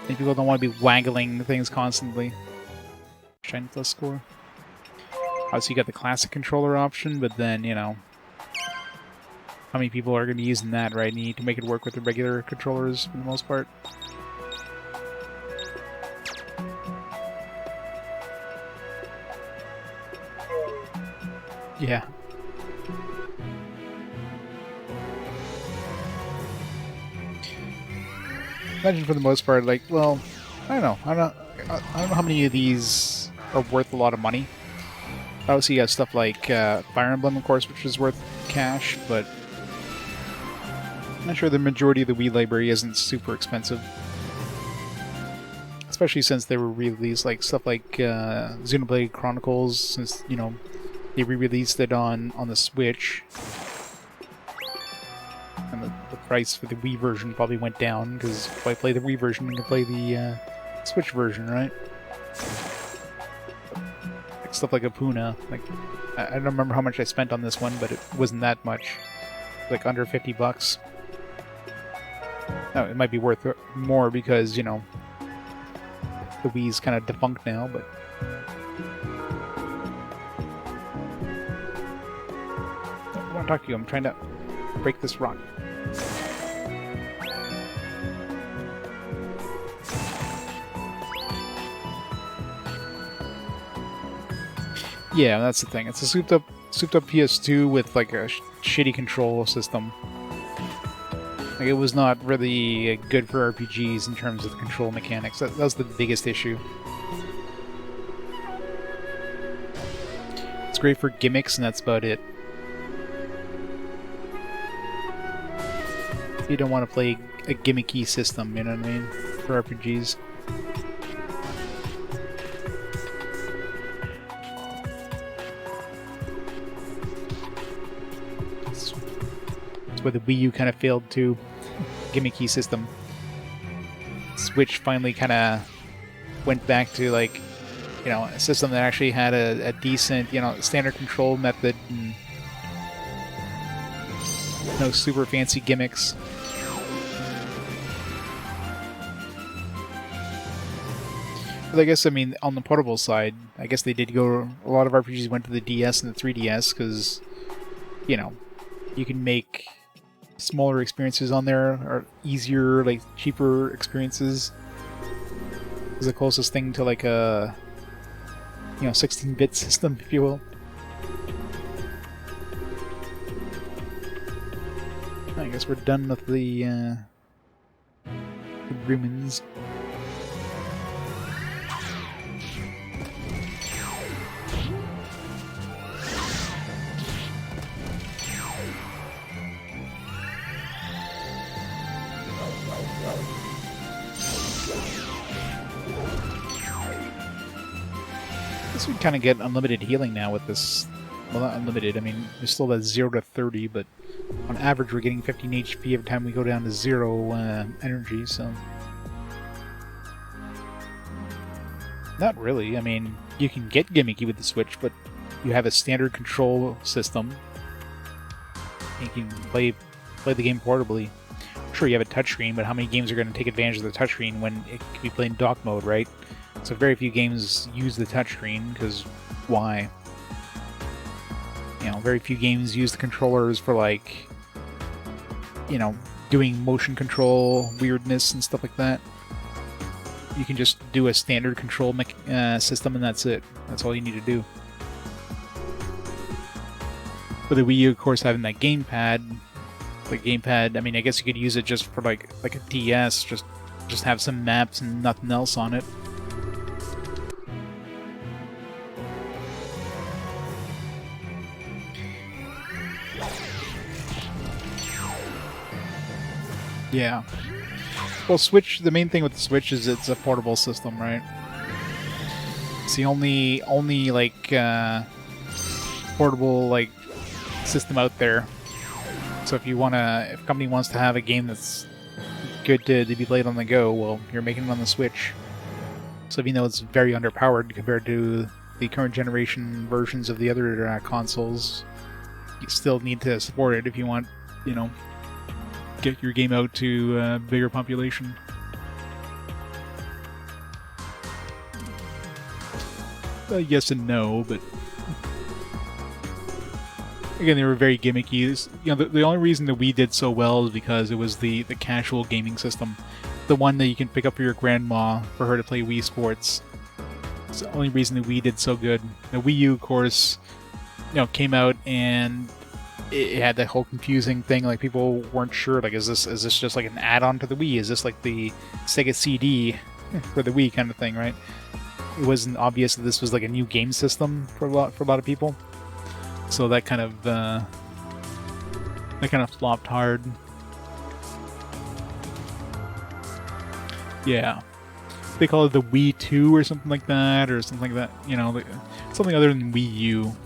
Speaker 1: And people don't want to be waggling things constantly. Shiny plus score. Obviously you got the classic controller option, but then, you know, how many people are going to be using that, right? You need to make it work with the regular controllers for the most part. Yeah. Imagine for the most part, like, well, I don't know. I don't know how many of these are worth a lot of money. Obviously, you got stuff like Fire Emblem, of course, which is worth cash, but I'm sure the majority of the Wii library isn't super expensive. Especially since they were released, like stuff like Xenoblade Chronicles, since, you know, they re-released it on the Switch. And the price for the Wii version probably went down, because if I play the Wii version, you can play the Switch version, right? Like stuff like Opoona. Like, I don't remember how much I spent on this one, but it wasn't that much. Like under $50. No, it might be worth more because, you know, the Wii's kind of defunct now, but... I want to talk to you. I'm trying to break this rock. Yeah, that's the thing. It's a souped up PS2 with like a shitty control system. Like, it was not really good for RPGs in terms of the control mechanics. That was the biggest issue. It's great for gimmicks, and that's about it. You don't want to play a gimmicky system, you know what I mean? For RPGs. That's where the Wii U kind of failed too. Gimmicky system. Switch finally kind of went back to, like, you know, a system that actually had a decent, you know, standard control method and no super fancy gimmicks. But I guess, I mean, on the portable side, I guess they did go, a lot of RPGs went to the DS and the 3DS because, you know, you can make smaller experiences on there, or easier, like, cheaper experiences. Is the closest thing to, like, a, you know, 16-bit system, if you will. I guess we're done with the ruins. I guess we kind of get unlimited healing now with this. Well, not unlimited, I mean, there's still that 0 to 30, but on average we're getting 15 HP every time we go down to 0 energy, so... Not really, I mean, you can get gimmicky with the Switch, but you have a standard control system. You can play the game portably. Sure, you have a touchscreen, but how many games are going to take advantage of the touchscreen when it can be played in dock mode, right? So very few games use the touchscreen, because why? You know, very few games use the controllers for, like, you know, doing motion control weirdness and stuff like that. You can just do a standard control system and that's it. That's all you need to do. With the Wii U, of course, having that gamepad, the gamepad, I mean, I guess you could use it just for like a DS, just have some maps and nothing else on it. Yeah. Well, Switch, the main thing with the Switch is it's a portable system, right? It's the only like portable like system out there. So if a company wants to have a game that's good to be played on the go, well, you're making it on the Switch. So even though it's very underpowered compared to the current generation versions of the other consoles, you still need to support it if you want, you know, get your game out to a bigger population. Yes and no, but again, they were very gimmicky. You know, the only reason the Wii did so well is because it was the casual gaming system, the one that you can pick up for your grandma for her to play Wii Sports. It's the only reason the Wii did so good. The Wii U, of course, you know, came out and it had that whole confusing thing, like people weren't sure, like, is this just like an add-on to the Wii? Is this like the Sega CD for the Wii kind of thing, right? It wasn't obvious that this was like a new game system for a lot of people. So that kind of flopped hard. Yeah. They call it the Wii 2 or something like that, or something like that. You know, like, something other than Wii U.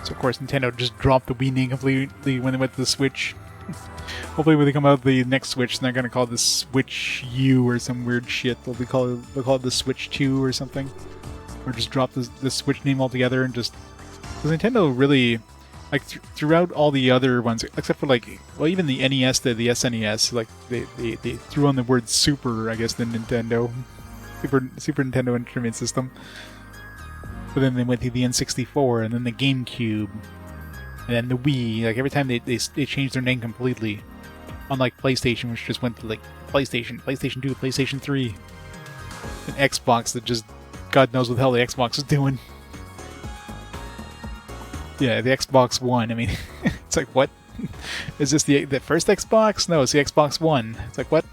Speaker 1: So of course Nintendo just dropped the Wii name completely when they went to the Switch. Hopefully when they come out with the next Switch, they're gonna call it the Switch U or some weird shit. They'll call it the Switch 2 or something, or just drop the Switch name altogether and just. Because Nintendo really, like throughout all the other ones, except for like, well, even the NES, the SNES, like they threw on the word Super, I guess, the Nintendo Super Nintendo Entertainment System. But then they went through the N64 and then the GameCube, and then the Wii. Like every time they changed their name completely. Unlike PlayStation, which just went to like PlayStation 2, PlayStation 3, and Xbox that just God knows what the hell the Xbox is doing. Yeah, the Xbox One. I mean, it's like, what? Is this the first Xbox? No, it's the Xbox One. It's like, what?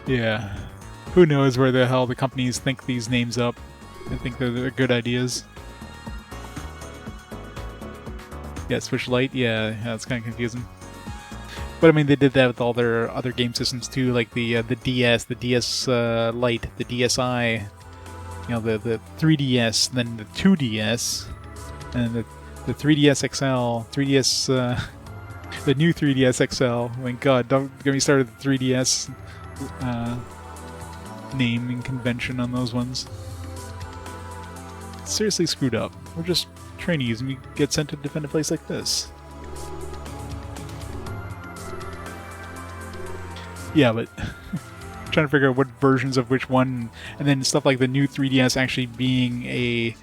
Speaker 1: Yeah. Who knows where the hell the companies think these names up and think they're good ideas. Yeah, Switch Lite, yeah, it's kind of confusing. But I mean, they did that with all their other game systems too, like the DS, the DS Lite, the DSi, you know, the 3DS, then the 2DS, and the 3DS XL, 3DS, the new 3DS XL. I mean, God, don't get me started with the 3DS naming convention on those ones. Seriously screwed up. We're just trainees and we get sent to defend a place like this. Yeah, but trying to figure out what versions of which one, and then stuff like the new 3DS actually being a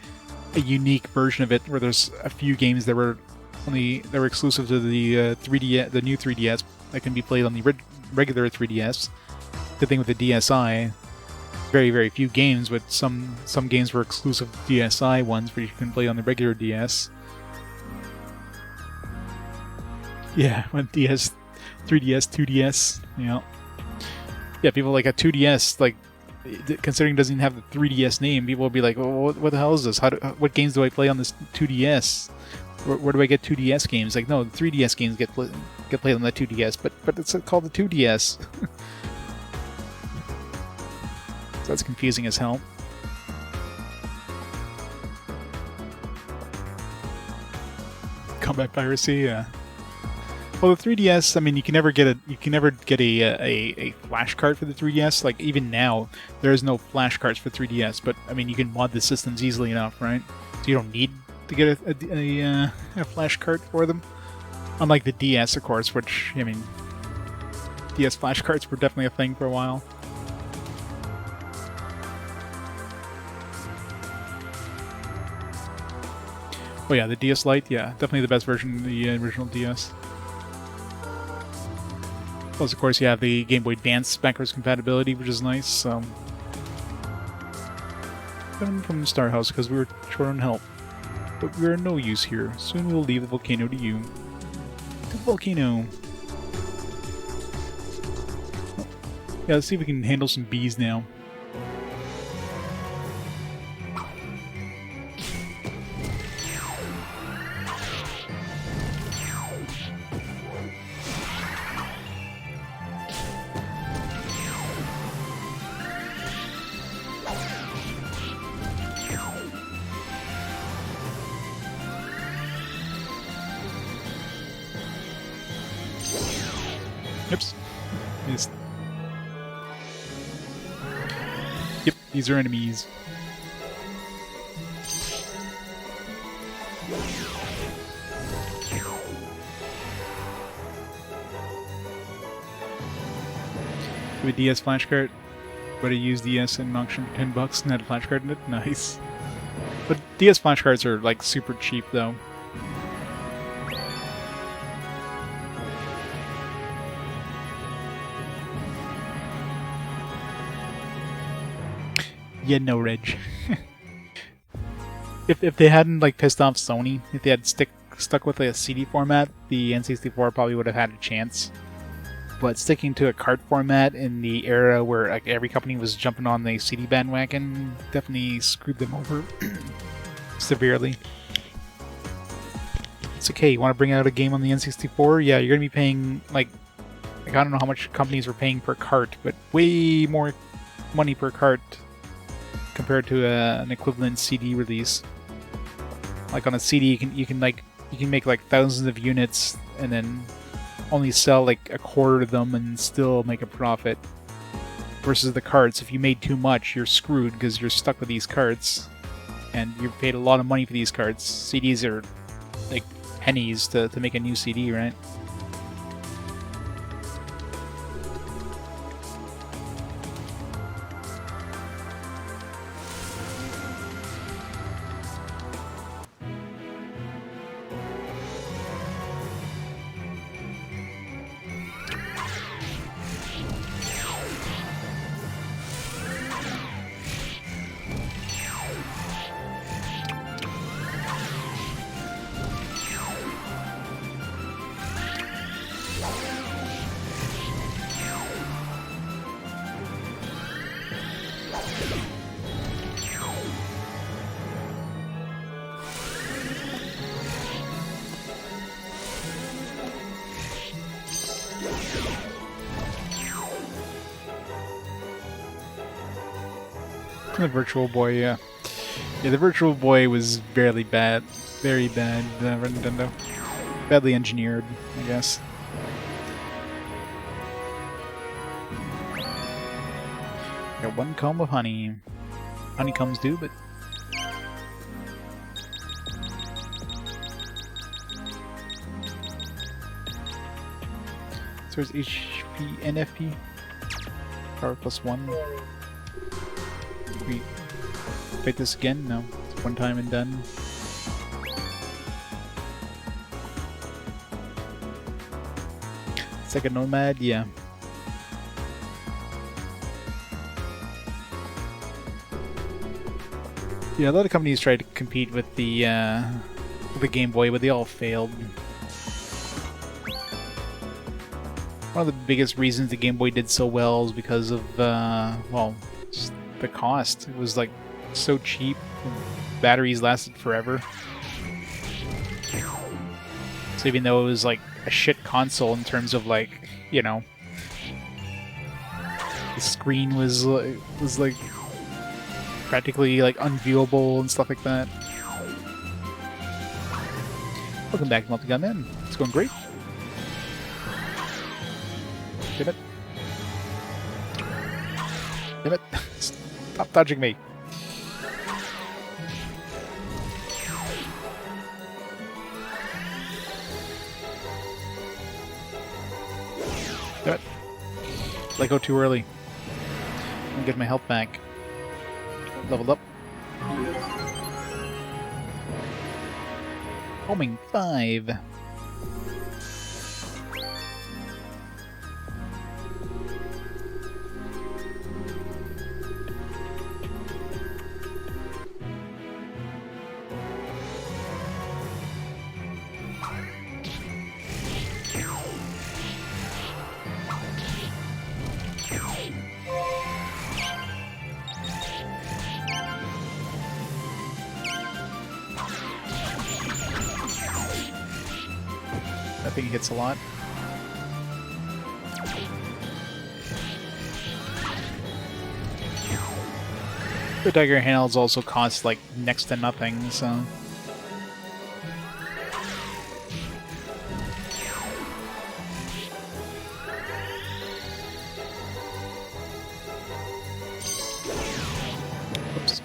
Speaker 1: unique version of it, where there's a few games that were exclusive to the 3D, the new 3DS, that can be played on the regular 3DS. The thing with the DSi, very, very few games, but some games were exclusive DSi ones where you can play on the regular DS. Yeah, when DS, 3DS, 2DS, you know. Yeah, people like a 2DS, like, considering it doesn't have the 3DS name, people will be like, well, what the hell is this? What games do I play on this 2DS? Where do I get 2DS games? Like, no, the 3DS games get played on the 2DS, but it's called the 2DS. So that's confusing as hell. Combat piracy, yeah. Well, the 3DS, I mean, you can never get a flash card for the 3DS. Like, even now, there is no flash cards for 3DS, but I mean, you can mod the systems easily enough, right? So you don't need to get a flash card for them. Unlike the DS, of course, which, I mean, DS flash cards were definitely a thing for a while. Oh yeah, the DS Lite, yeah, definitely the best version of the original DS. Plus, of course, you have the Game Boy Advance backwards compatibility, which is nice. So, coming from the Star House because we were short on help, but we are no use here. Soon we'll leave the volcano to you. The volcano. Yeah, let's see if we can handle some bees now. Oops. Missed. Yep, these are enemies. With a DS flash card, but I used DS in an auction for $10 and had a flash card in it. Nice. But DS flash cards are like super cheap though. Yeah, no, Reg. if they hadn't like pissed off Sony, if they had stuck with a CD format, the N64 probably would have had a chance. But sticking to a cart format in the era where like every company was jumping on the CD bandwagon definitely screwed them over. severely. It's okay. You want to bring out a game on the N64? Yeah, you're gonna be paying like I don't know how much companies were paying per cart, but way more money per cart compared to an equivalent CD release. Like on a CD, you can make like thousands of units and then only sell like a quarter of them and still make a profit. Versus the carts, if you made too much, you're screwed because you're stuck with these carts, and you paid a lot of money for these carts. CDs are like pennies to make a new CD, right? The Virtual Boy, yeah. Yeah, the Virtual Boy was barely bad. Very bad, Nintendo. Badly engineered, I guess. Got one comb of honey. Honeycombs do, but... So there's HP, NFP. Power plus 1. We fight this again? No. It's one time and done. It's like a nomad? Yeah. Yeah, a lot of companies tried to compete with the Game Boy, but they all failed. One of the biggest reasons the Game Boy did so well is because of, well, just the cost. It was like so cheap. Batteries lasted forever. So even though it was like a shit console in terms of like, you know, the screen was like practically like unviewable and stuff like that. Welcome back to Multi-Gun Man. It's going great. Damn it. Damn it. Stop dodging me. Damn it. Let go too early. I'm get my health back. Leveled up. Homing 5. I think it hits a lot. The dagger handles also cost like next to nothing, so... Oops.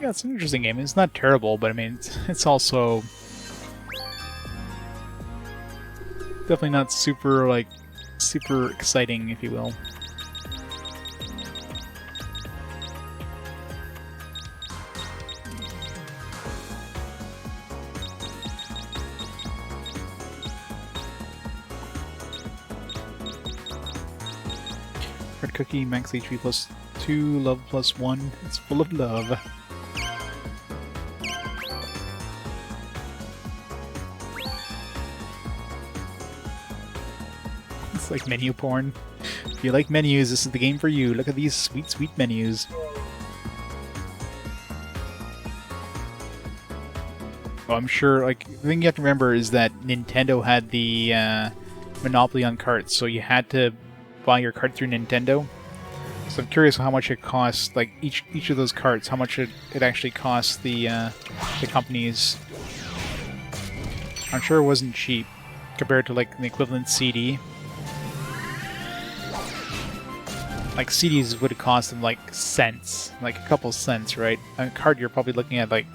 Speaker 1: Yeah, it's an interesting game. It's not terrible, but I mean, it's also definitely not super, like, super exciting, if you will. Red cookie, max HP plus 2, love plus 1. It's full of love. It's like menu porn. If you like menus, this is the game for you. Look at these sweet, sweet menus. Well, I'm sure, like, the thing you have to remember is that Nintendo had the monopoly on carts, so you had to buy your cart through Nintendo. So I'm curious how much it costs, like, each of those carts, how much it actually costs the companies. I'm sure it wasn't cheap compared to, like, the equivalent CD. Like, CDs would have cost them, like, cents. Like, a couple cents, right? On a cart, you're probably looking at, like,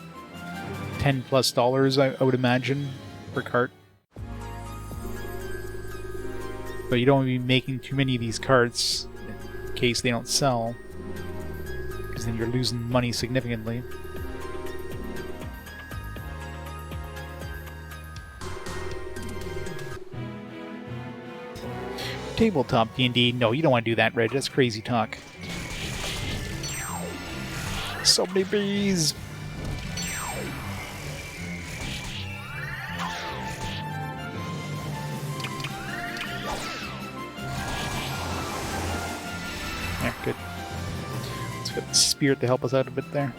Speaker 1: $10+, I would imagine, per cart. But you don't want to be making too many of these carts in case they don't sell, because then you're losing money significantly. Tabletop D&D. No, you don't want to do that, Reg. That's crazy talk. So many bees! Yeah, good. Let's get the spirit to help us out a bit there.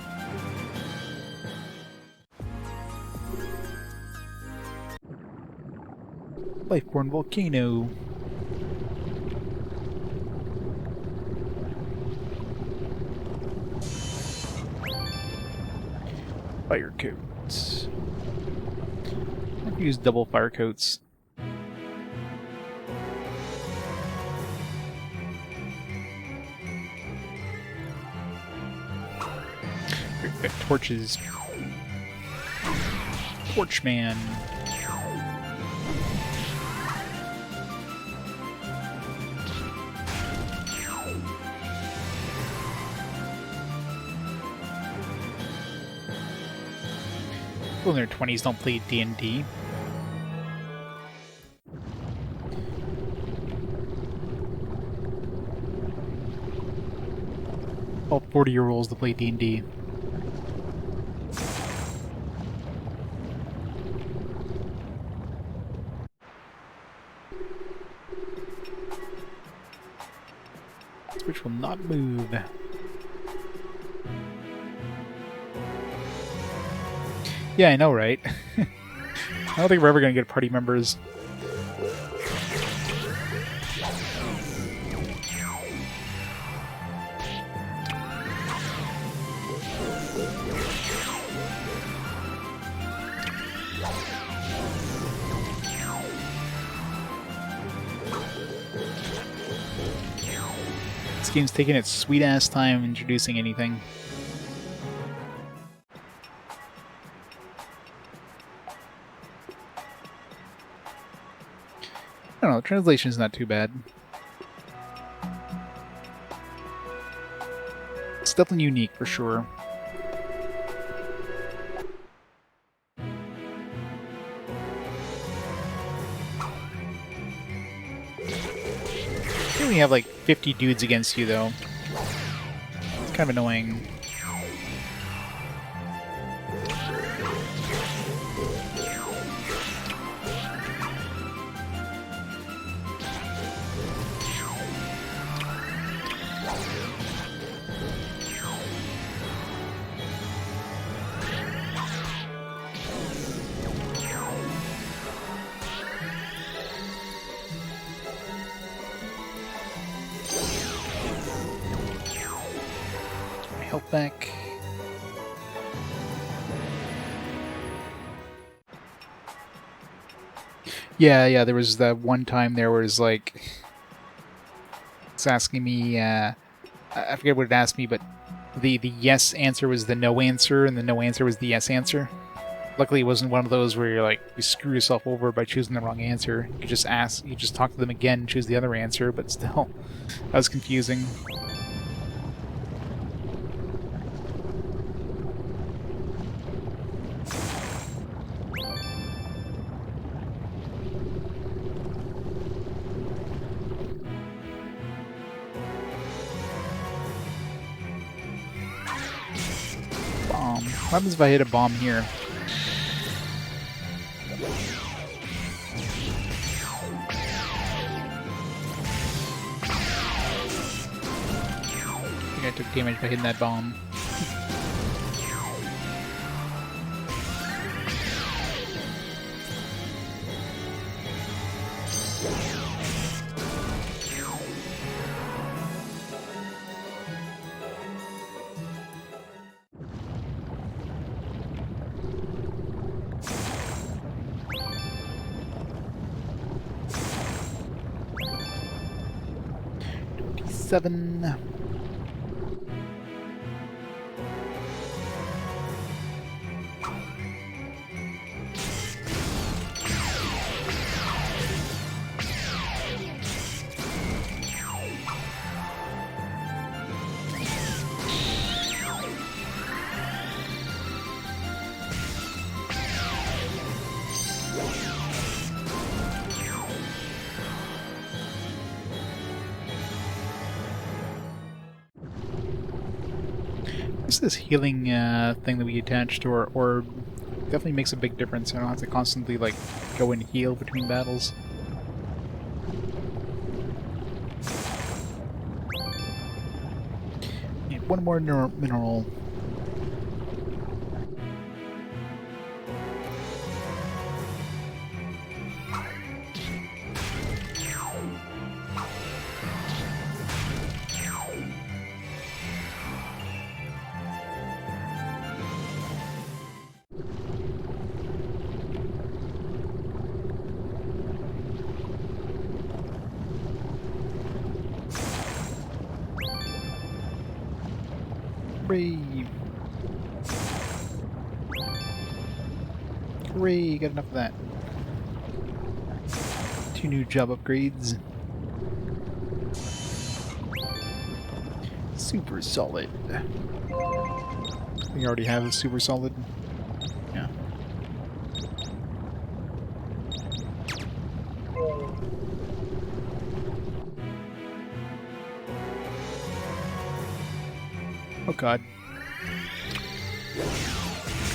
Speaker 1: Lifeborn volcano. Fire coats. I can use double fire coats. We've got torches. Torchman. People in their 20s don't play D&D. All 40-year-olds that play D&D. Which will not move. Yeah, I know, right? I don't think we're ever gonna get party members. This game's taking its sweet-ass time introducing anything. I don't know, the translation's not too bad. It's definitely unique, for sure. You only have like 50 dudes against you, though. It's kind of annoying. Health back. Yeah, there was that one time there was like it's asking me I forget what it asked me, but the yes answer was the no answer and the no answer was the yes answer. Luckily it wasn't one of those where you're like you screw yourself over by choosing the wrong answer. You just talk to them again and choose the other answer, but still that was confusing. What happens if I hit a bomb here? took damage by hitting that bomb. Seven. This healing thing that we attached to our orb definitely makes a big difference. I don't have to constantly like go and heal between battles. Need one more mineral. Hooray, got enough of that. 2 new job upgrades. Super solid. We already have a super solid. Yeah. Oh god.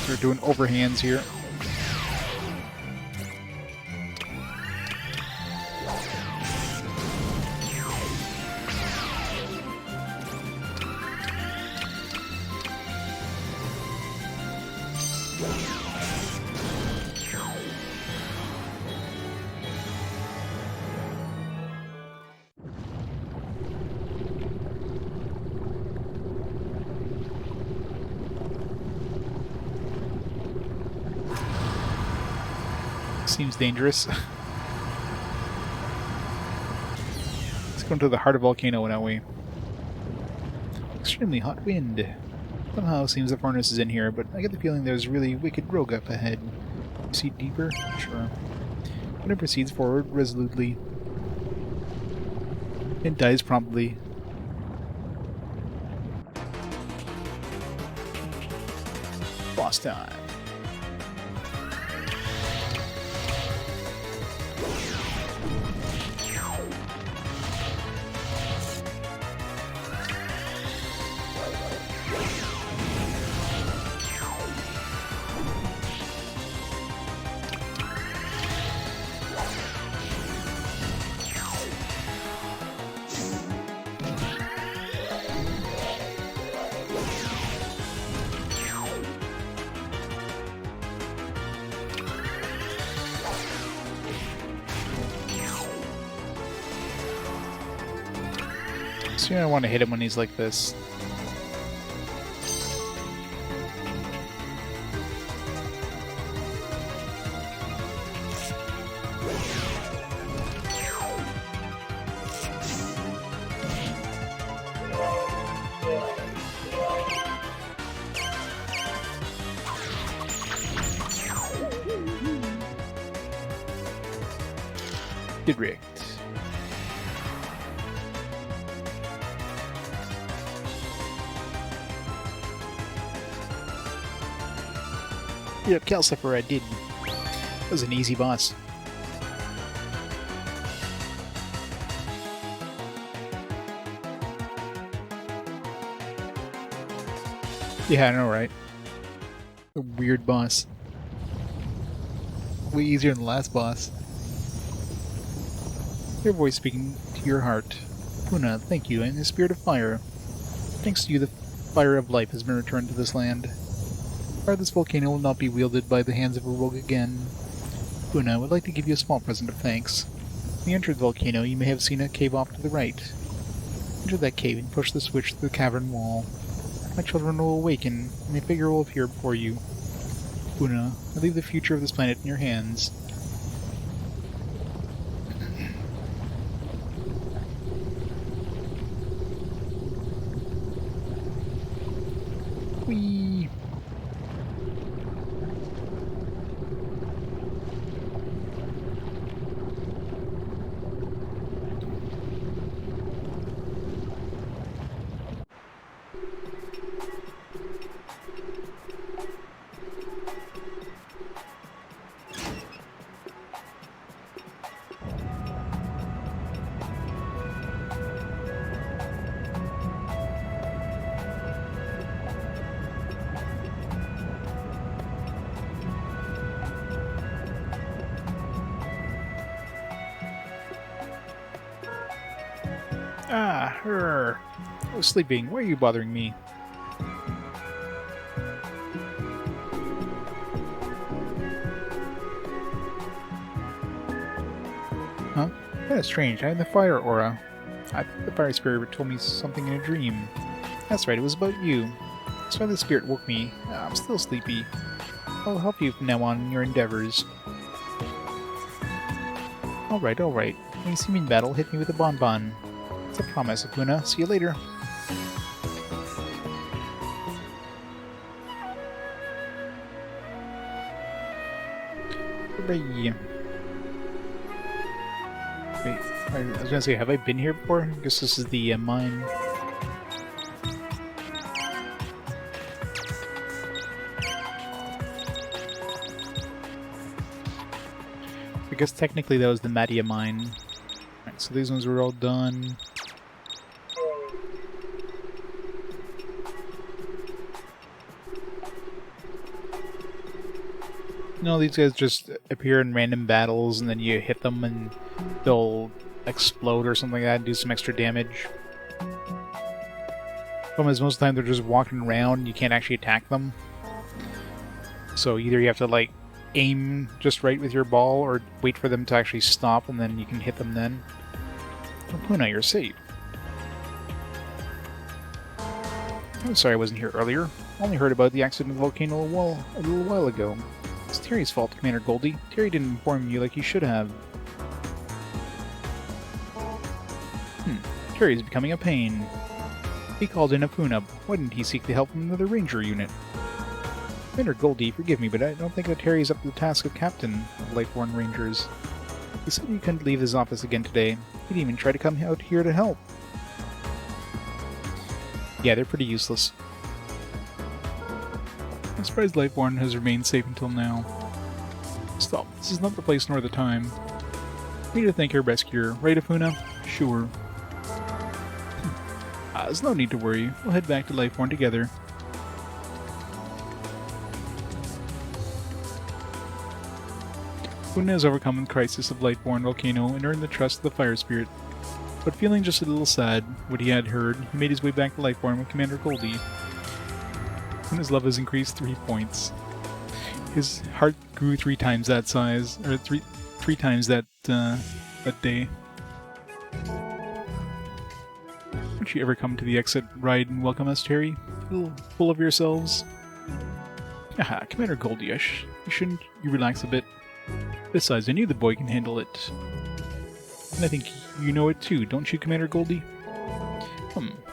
Speaker 1: We're doing overhands here. Seems dangerous. Let's go into the heart of the volcano now. We extremely hot wind. Somehow it seems the furnace is in here, but I get the feeling there's really wicked rogue up ahead. See deeper? Sure. But it proceeds forward resolutely. It dies promptly. Boss time. So I want to hit him when he's like this. Direct. Yep, Calcifer, I did. That was an easy boss. Yeah, I know, right? A weird boss. Way easier than the last boss. Your voice speaking to your heart. Opoona, thank you, and the spirit of fire. Thanks to you, the fire of life has been returned to this land. The fire of this volcano will not be wielded by the hands of a rogue again. Opoona, I would like to give you a small present of thanks. When you enter the volcano, you may have seen a cave off to the right. Enter that cave and push the switch to the cavern wall. My children will awaken, and a figure will appear before you. Opoona, I leave the future of this planet in your hands. Whee! Ah, her. I was sleeping. Why are you bothering me? Huh? That's strange. I had the fire aura. I think the fire spirit told me something in a dream. That's right, it was about you. That's why the spirit woke me. I'm still sleepy. I'll help you from now on in your endeavors. Alright, alright. When you see me in battle, hit me with a bonbon. It's a promise, Opoona. See you later. Hooray. Wait, I was gonna say, have I been here before? I guess this is the mine. I guess technically that was the Madia mine. Alright, so these ones were all done. No, these guys just appear in random battles and then you hit them and they'll explode or something like that and do some extra damage. Problem is, most of the time they're just walking around and you can't actually attack them. So either you have to like aim just right with your ball or wait for them to actually stop and then you can hit them then. Opoona, you're safe. I'm sorry I wasn't here earlier. I only heard about the accident of the volcano a little while ago. It's Terry's fault, Commander Goldie. Terry didn't inform you like he should have. Terry is becoming a pain. He called in Opoona. Why didn't he seek the help from another ranger unit? Commander Goldie, forgive me, but I don't think that Terry is up to the task of captain of Lightborn Rangers. He said he couldn't leave his office again today. He didn't even try to come out here to help. Yeah, they're pretty useless. I'm surprised Lightborn has remained safe until now. Stop. This is not the place nor the time. We need to thank our rescuer, right, Opoona? Sure. There's no need to worry. We'll head back to Lightborn together. Opoona has overcome the crisis of Lightborn Volcano and earned the trust of the Fire Spirit. But feeling just a little sad what he had heard, he made his way back to Lightborn with Commander Goldie. His love has increased 3 points. His heart grew 3 times that size, or three times that day. Won't you ever come to the exit ride and welcome us, Terry? Feel full of yourselves? Aha, Commander Goldie, shouldn't you relax a bit? Besides, I knew the boy can handle it. And I think you know it too, don't you, Commander Goldie?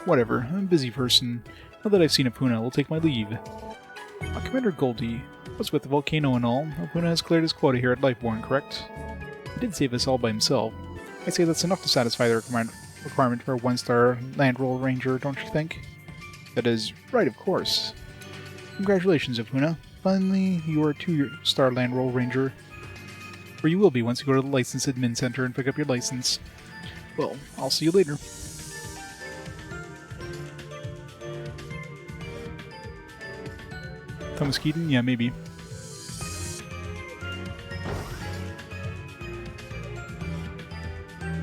Speaker 1: Whatever, I'm a busy person. Now that I've seen Opoona, we'll take my leave. Commander Goldie, what's with the volcano and all? Opoona has cleared his quota here at Lightborn, correct? He did save us all by himself. I'd say that's enough to satisfy the requirement for a 1-star Landroll Ranger, don't you think? That is right, of course. Congratulations, Opoona. Finally, you are a 2-star Landroll Ranger. Or you will be once you go to the License Admin Center and pick up your license. Well, I'll see you later. Thomas Keaton? Yeah, maybe.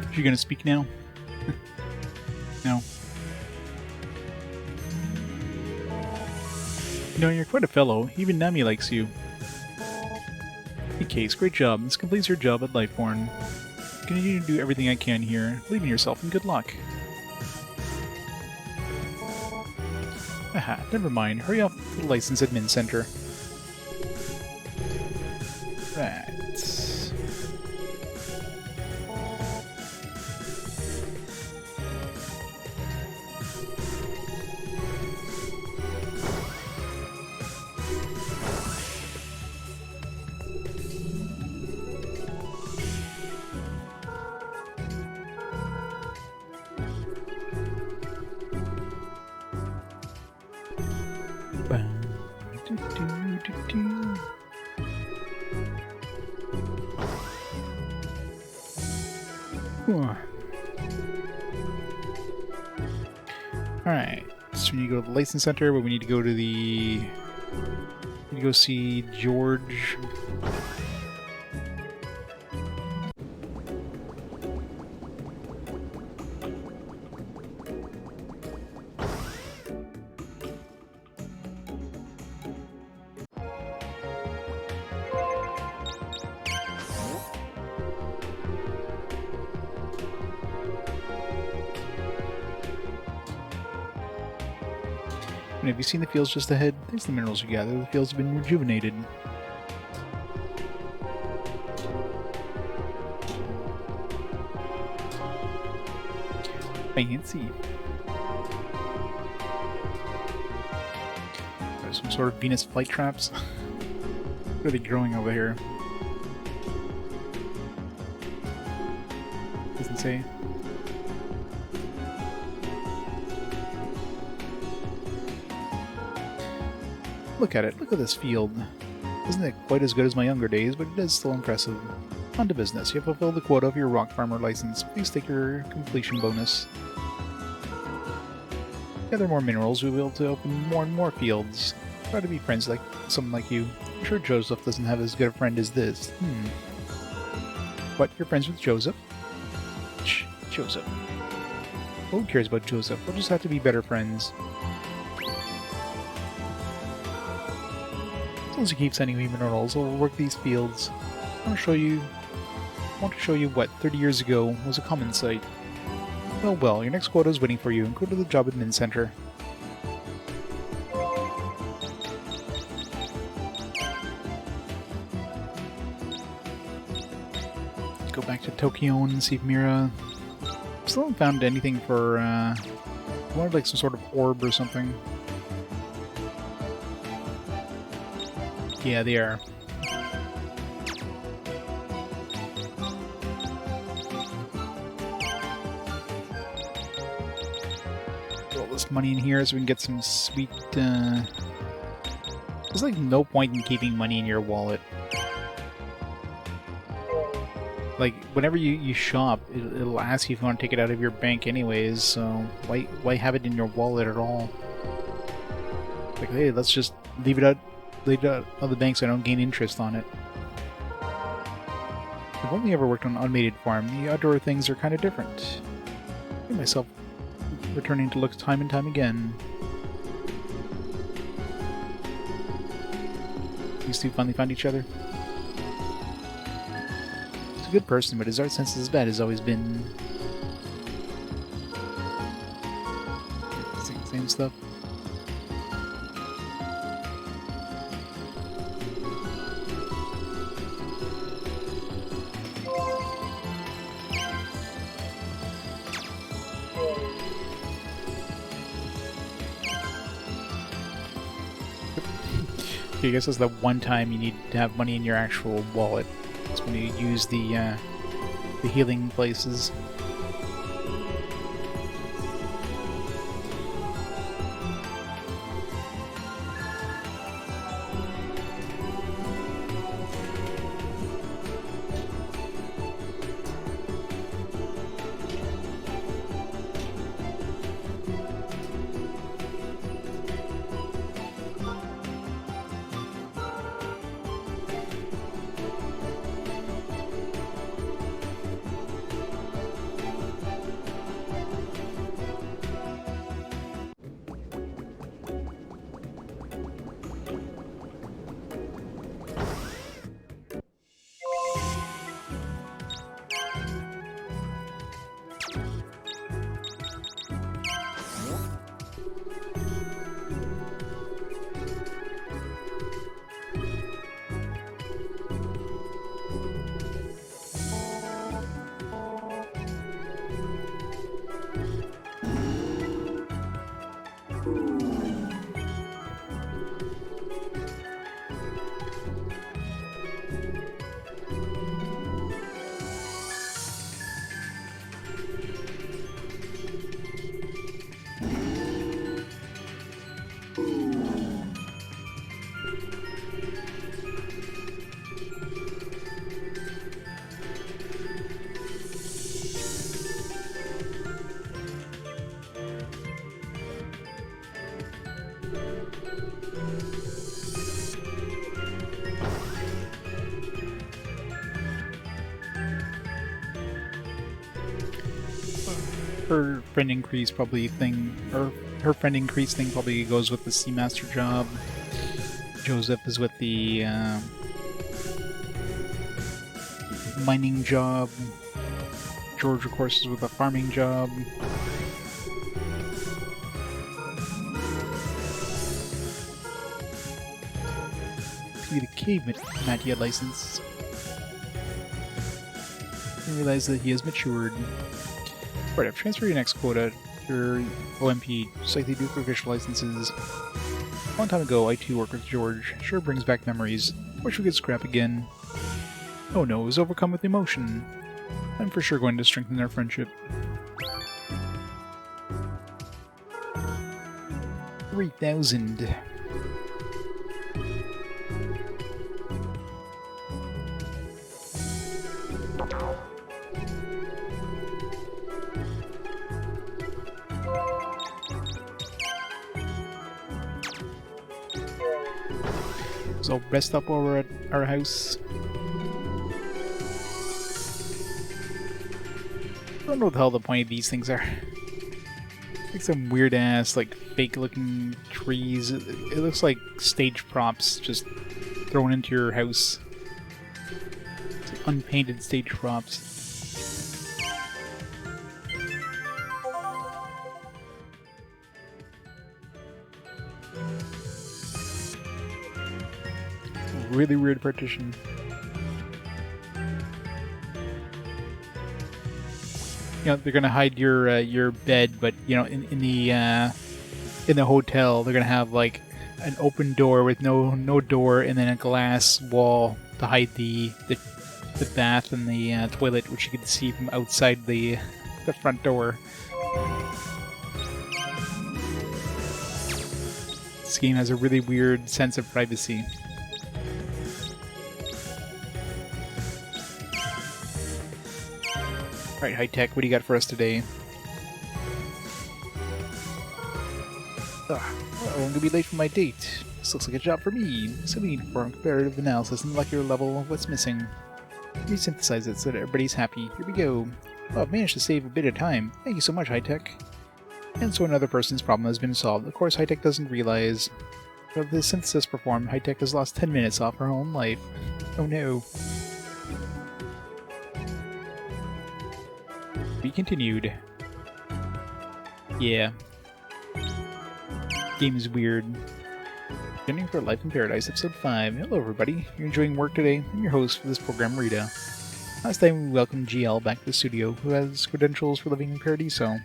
Speaker 1: Is she gonna speak now? No. No, you're quite a fellow. Even Nami likes you. Hey, Case, great job. This completes your job at Lifeborn. Continue to do everything I can here. Believe in yourself and good luck. Aha, never mind. Hurry off to the License Admin Center. Right. Alright, so we need to go to the License Center, but we need to go to the... We need to go see George... And have you seen the fields just ahead? There's the minerals you gather. The fields have been rejuvenated. Fancy. There's some sort of Venus flight traps. What are they growing over here? Doesn't say. Look at it. Look at this field. Isn't it quite as good as my younger days, but it is still impressive. On to business. You have fulfilled the quota of your rock farmer license. Please take your completion bonus. Gather more minerals. We will be able to open more and more fields. Try to be friends like someone like you. I'm sure Joseph doesn't have as good a friend as this. What? You're friends with Joseph? Shh, Joseph. Who cares about Joseph? We'll just have to be better friends. As long as you keep sending me minerals, we'll work these fields. I want to show you what 30 years ago was a common sight. Well, your next quota is waiting for you. Go to the job admin center. Go back to Tokyo and see if Mira... Still haven't found anything for, I wanted like some sort of orb or something. Yeah, they are. Put all this money in here so we can get some sweet, There's like no point in keeping money in your wallet. Like, whenever you shop, it'll ask you if you want to take it out of your bank anyways, so why have it in your wallet at all? Like, hey, let's just leave it out of the bank so I don't gain interest on it. I've only ever worked on an automated farm. The outdoor things are kind of different. I find myself returning to look time and time again. These two finally found each other. He's a good person, but his art sense is as bad as always been. Same stuff. I guess that's the one time you need to have money in your actual wallet. That's when you use the healing places. Her friend increase probably thing, or her friend increase thing probably goes with the Seamaster job. Joseph is with the mining job. George, of course, is with a farming job. See the cave Mattia license. I realize that he has matured. Right, I've transferred your next quota to your OMP, just like they do for official licenses. A long time ago, I too worked with George. Sure brings back memories. Wish we could scrap again. Oh no, I was overcome with emotion. I'm for sure going to strengthen our friendship. 3,000. So rest up over at our house. I don't know what the hell the point of these things are. Like some weird ass, like fake looking trees. It looks like stage props just thrown into your house. It's like unpainted stage props. Really weird partition. You know, they're gonna hide your bed, but you know, in the hotel, they're gonna have like an open door with no door, and then a glass wall to hide the bath and the toilet, which you can see from outside the front door. This game has a really weird sense of privacy. Alright, High Tech, what do you got for us today? I'm going to be late for my date. This looks like a job for me. So we need to perform comparative analysis on the molecular level of what's missing. Resynthesize it so that everybody's happy. Here we go. Well, I've managed to save a bit of time. Thank you so much, High Tech. And so another person's problem has been solved. Of course, High Tech doesn't realize. With the synthesis performed, High Tech has lost 10 minutes off her own life. Oh no. Be continued. Yeah. Game is weird. Beginning for Life in Paradise, Episode 5. Hello everybody. You're enjoying work today? I'm your host for this program, Rita. Last time we welcomed GL back to the studio, who has credentials for living in Paradiso.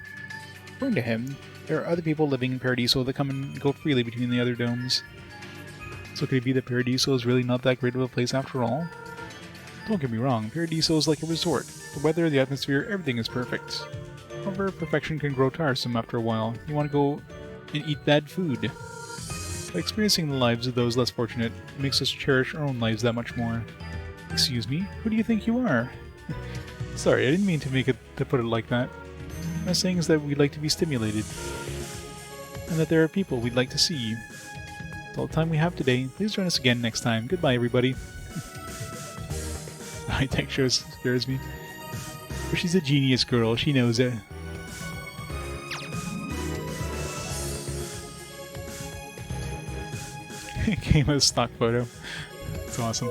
Speaker 1: According to him, there are other people living in Paradiso that come and go freely between the other domes. So could it be that Paradiso is really not that great of a place after all? Don't get me wrong, Paradiso is like a resort. The weather, the atmosphere, everything is perfect. However, perfection can grow tiresome after a while. You want to go and eat bad food. By experiencing the lives of those less fortunate, it makes us cherish our own lives that much more. Excuse me? Who do you think you are? Sorry, I didn't mean to put it like that. What I'm saying is that we'd like to be stimulated. And that there are people we'd like to see. That's all the time we have today. Please join us again next time. Goodbye, everybody. High Tech show scares me. But she's a genius girl, she knows it. It came with a stock photo. It's awesome.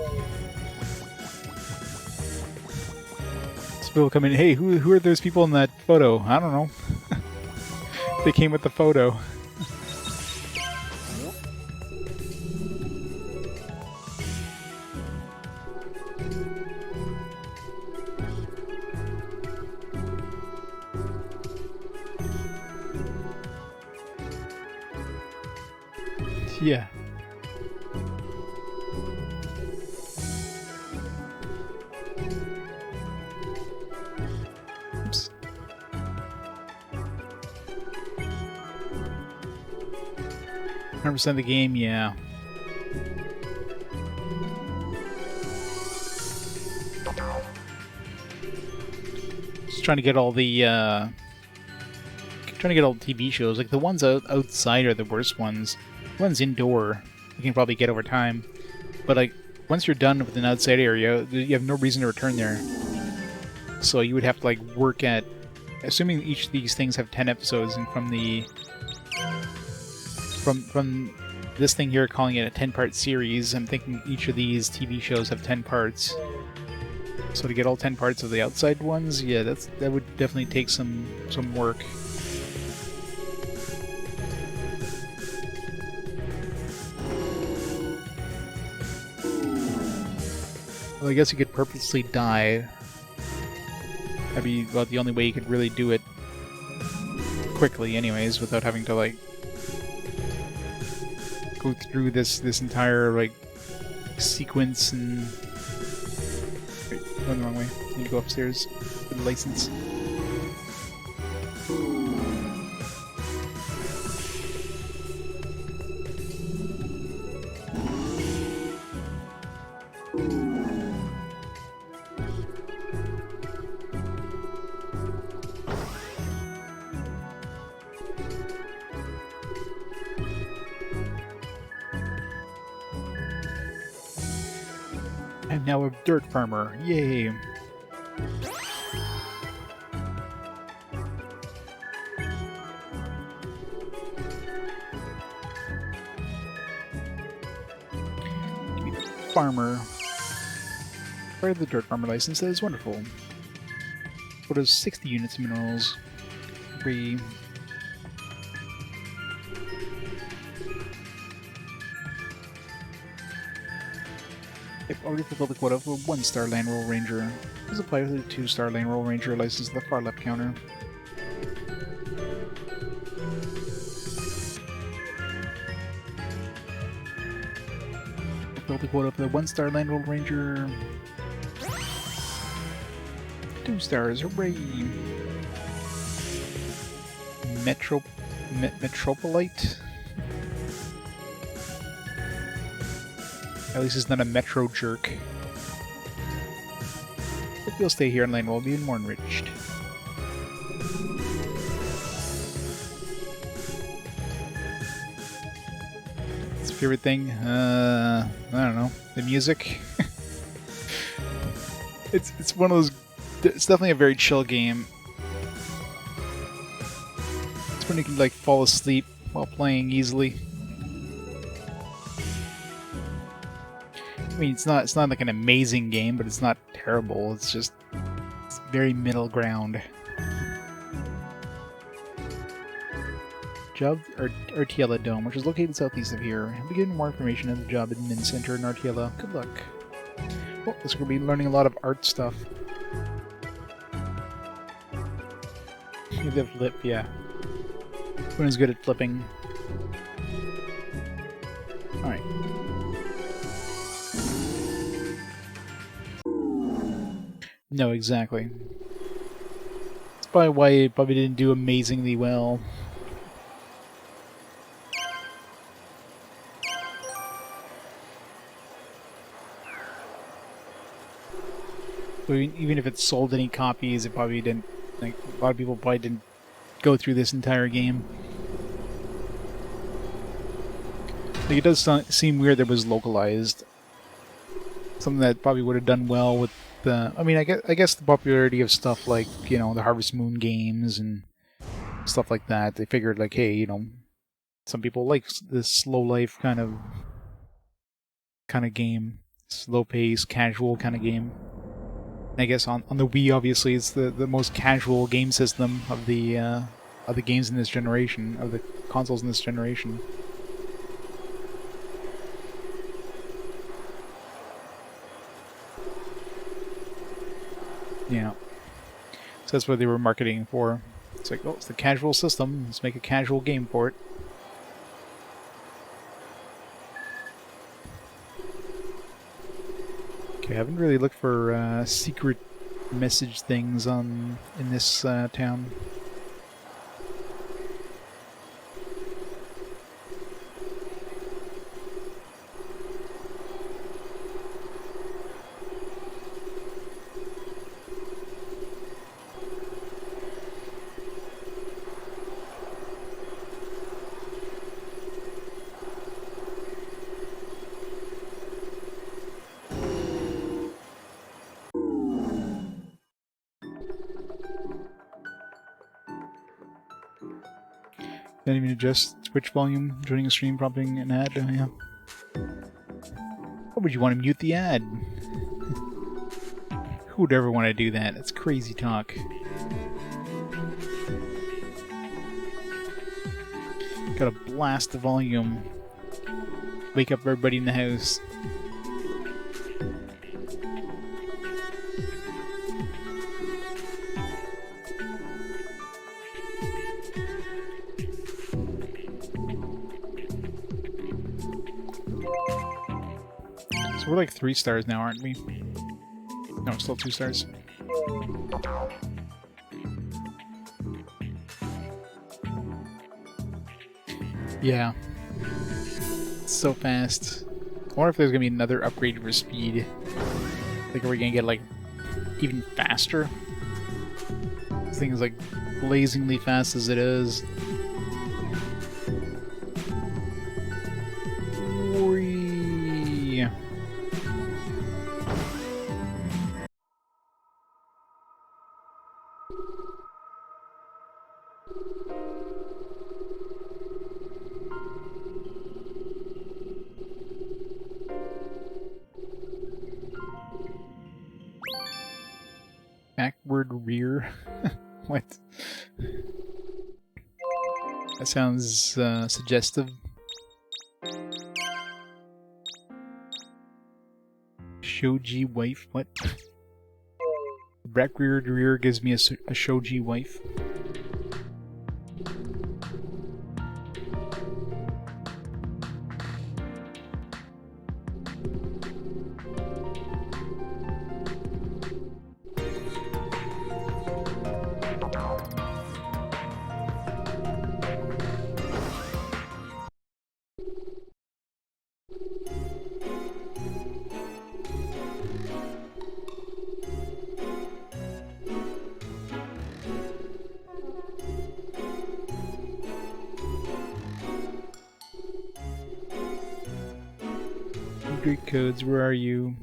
Speaker 1: So people come in, hey, who are those people in that photo? I don't know. They came with the photo. Yeah. 100% of the game, yeah. Just trying to get all the TV shows. Like the ones outside are the worst ones. The ones indoor, you can probably get over time. But like once you're done with an outside area, you have no reason to return there. So you would have to like work at, assuming each of these things have 10 episodes, and from this thing here calling it a 10-part series, I'm thinking each of these TV shows have 10 parts. So to get all 10 parts of the outside ones, yeah, that would definitely take some work. Well, I guess you could purposely die. That'd be about the only way you could really do it quickly anyways, without having to like go through this entire like sequence and... Wait, going the wrong way. I need to go upstairs for the license. I'm now a dirt farmer. Yay! Give me the farmer. Acquire the dirt farmer license. That is wonderful. What is 60 units of minerals? 3. I've already fulfilled the quota for 1-star Landroll Ranger. Please apply for the 2-star Landroll Ranger license at the far left counter. Fulfilled the quota for the 1-star Landroll Ranger. 2 stars, hooray! Metropolite? At least it's not a metro jerk. Hope you'll stay here and Landroll will be even more enriched. What's your favorite thing? I don't know. The music? It's one of those... It's definitely a very chill game. It's when you can like fall asleep while playing easily. I mean, it's not like an amazing game, but it's not terrible. It's just very middle ground. Job Artiella Dome, which is located southeast of here. I'll be getting more information at the job admin center in Artiella. Good luck. Oh, this will be learning a lot of art stuff. You have flip, yeah. Everyone's good at flipping. Alright. No, exactly. That's probably why it probably didn't do amazingly well. So even if it sold any copies, it probably didn't. Like, a lot of people probably didn't go through this entire game. Like, it does seem weird that it was localized. Something that probably would have done well with the... I mean, I guess the popularity of stuff like, you know, the Harvest Moon games and stuff like that. They figured, like, hey, you know, some people like this slow life kind of game. Slow pace, casual kind of game. I guess on the Wii, obviously, it's the most casual game system of the games in this generation, of the consoles in this generation. Yeah. So that's what they were marketing for. It's like, oh, it's the casual system. Let's make a casual game for it. Okay, I haven't really looked for secret message things in this town. Didn't even adjust Twitch volume, joining a stream, prompting an ad. Yeah. Why would you want to mute the ad? Who would ever want to do that? That's crazy talk. Gotta blast the volume. Wake up everybody in the house. So we're like 3 stars now, aren't we? No, still 2 stars. Yeah. It's so fast. I wonder if there's gonna be another upgrade for speed. Like, are we gonna get, like, even faster? This thing is, like, blazingly fast as it is. Whee! Backward rear? What? That sounds suggestive. Shoji wife? What? Backward rear gives me a shoji wife. Greek codes, where are you?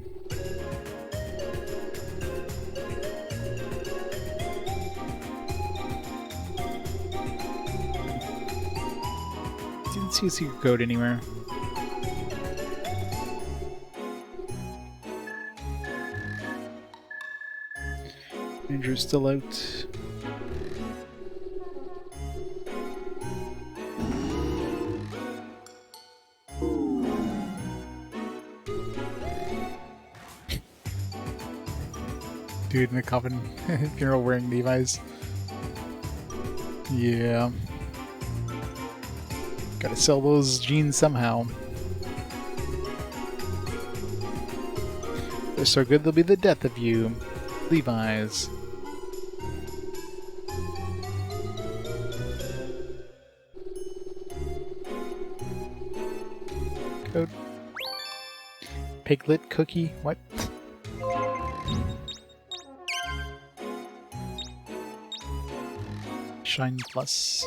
Speaker 1: Didn't see a secret code anywhere. Andrew's still out. Dude in the coffin, girl wearing Levi's. Yeah. Gotta sell those jeans somehow. They're so good they'll be the death of you. Levi's. Code. Piglet cookie? What? Shine Plus.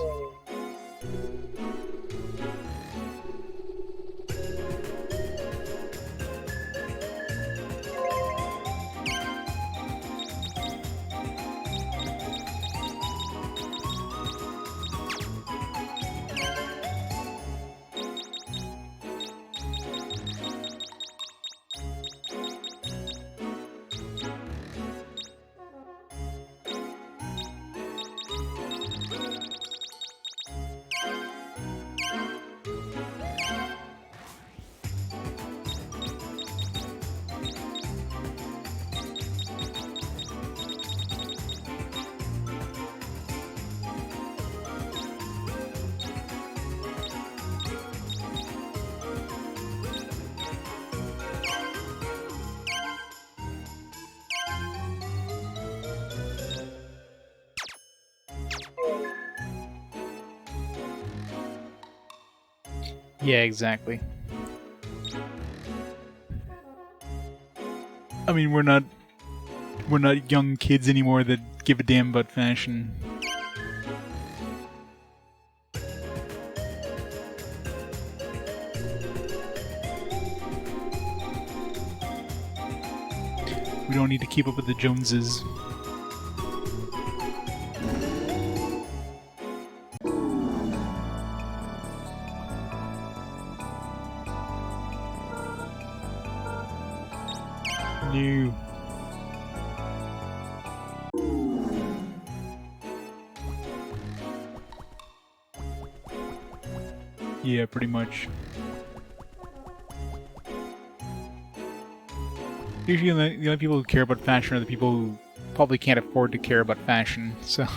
Speaker 1: Yeah, exactly. I mean, we're not young kids anymore that give a damn about fashion. We don't need to keep up with the Joneses. New. Yeah, pretty much. Usually the only people who care about fashion are the people who probably can't afford to care about fashion, so...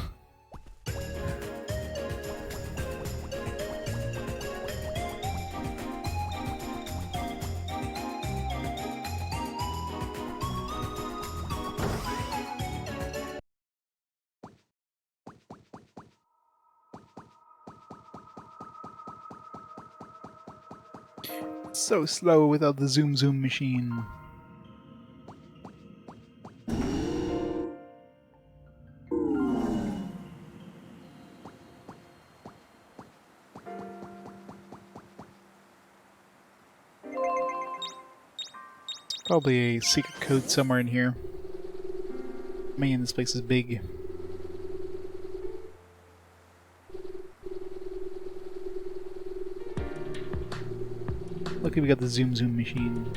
Speaker 1: So slow without the zoom machine. Probably a secret code somewhere in here. Man, this place is big. Lucky we got the zoom machine.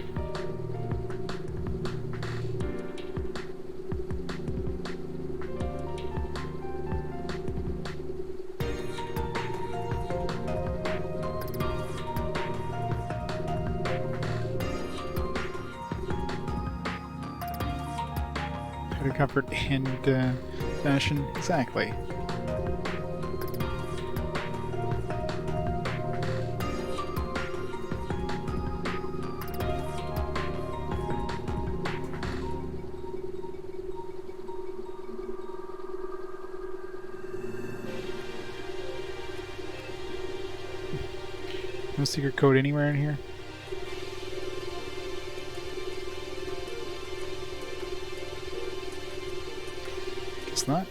Speaker 1: Better comfort and fashion, exactly. No secret code anywhere in here? Guess not.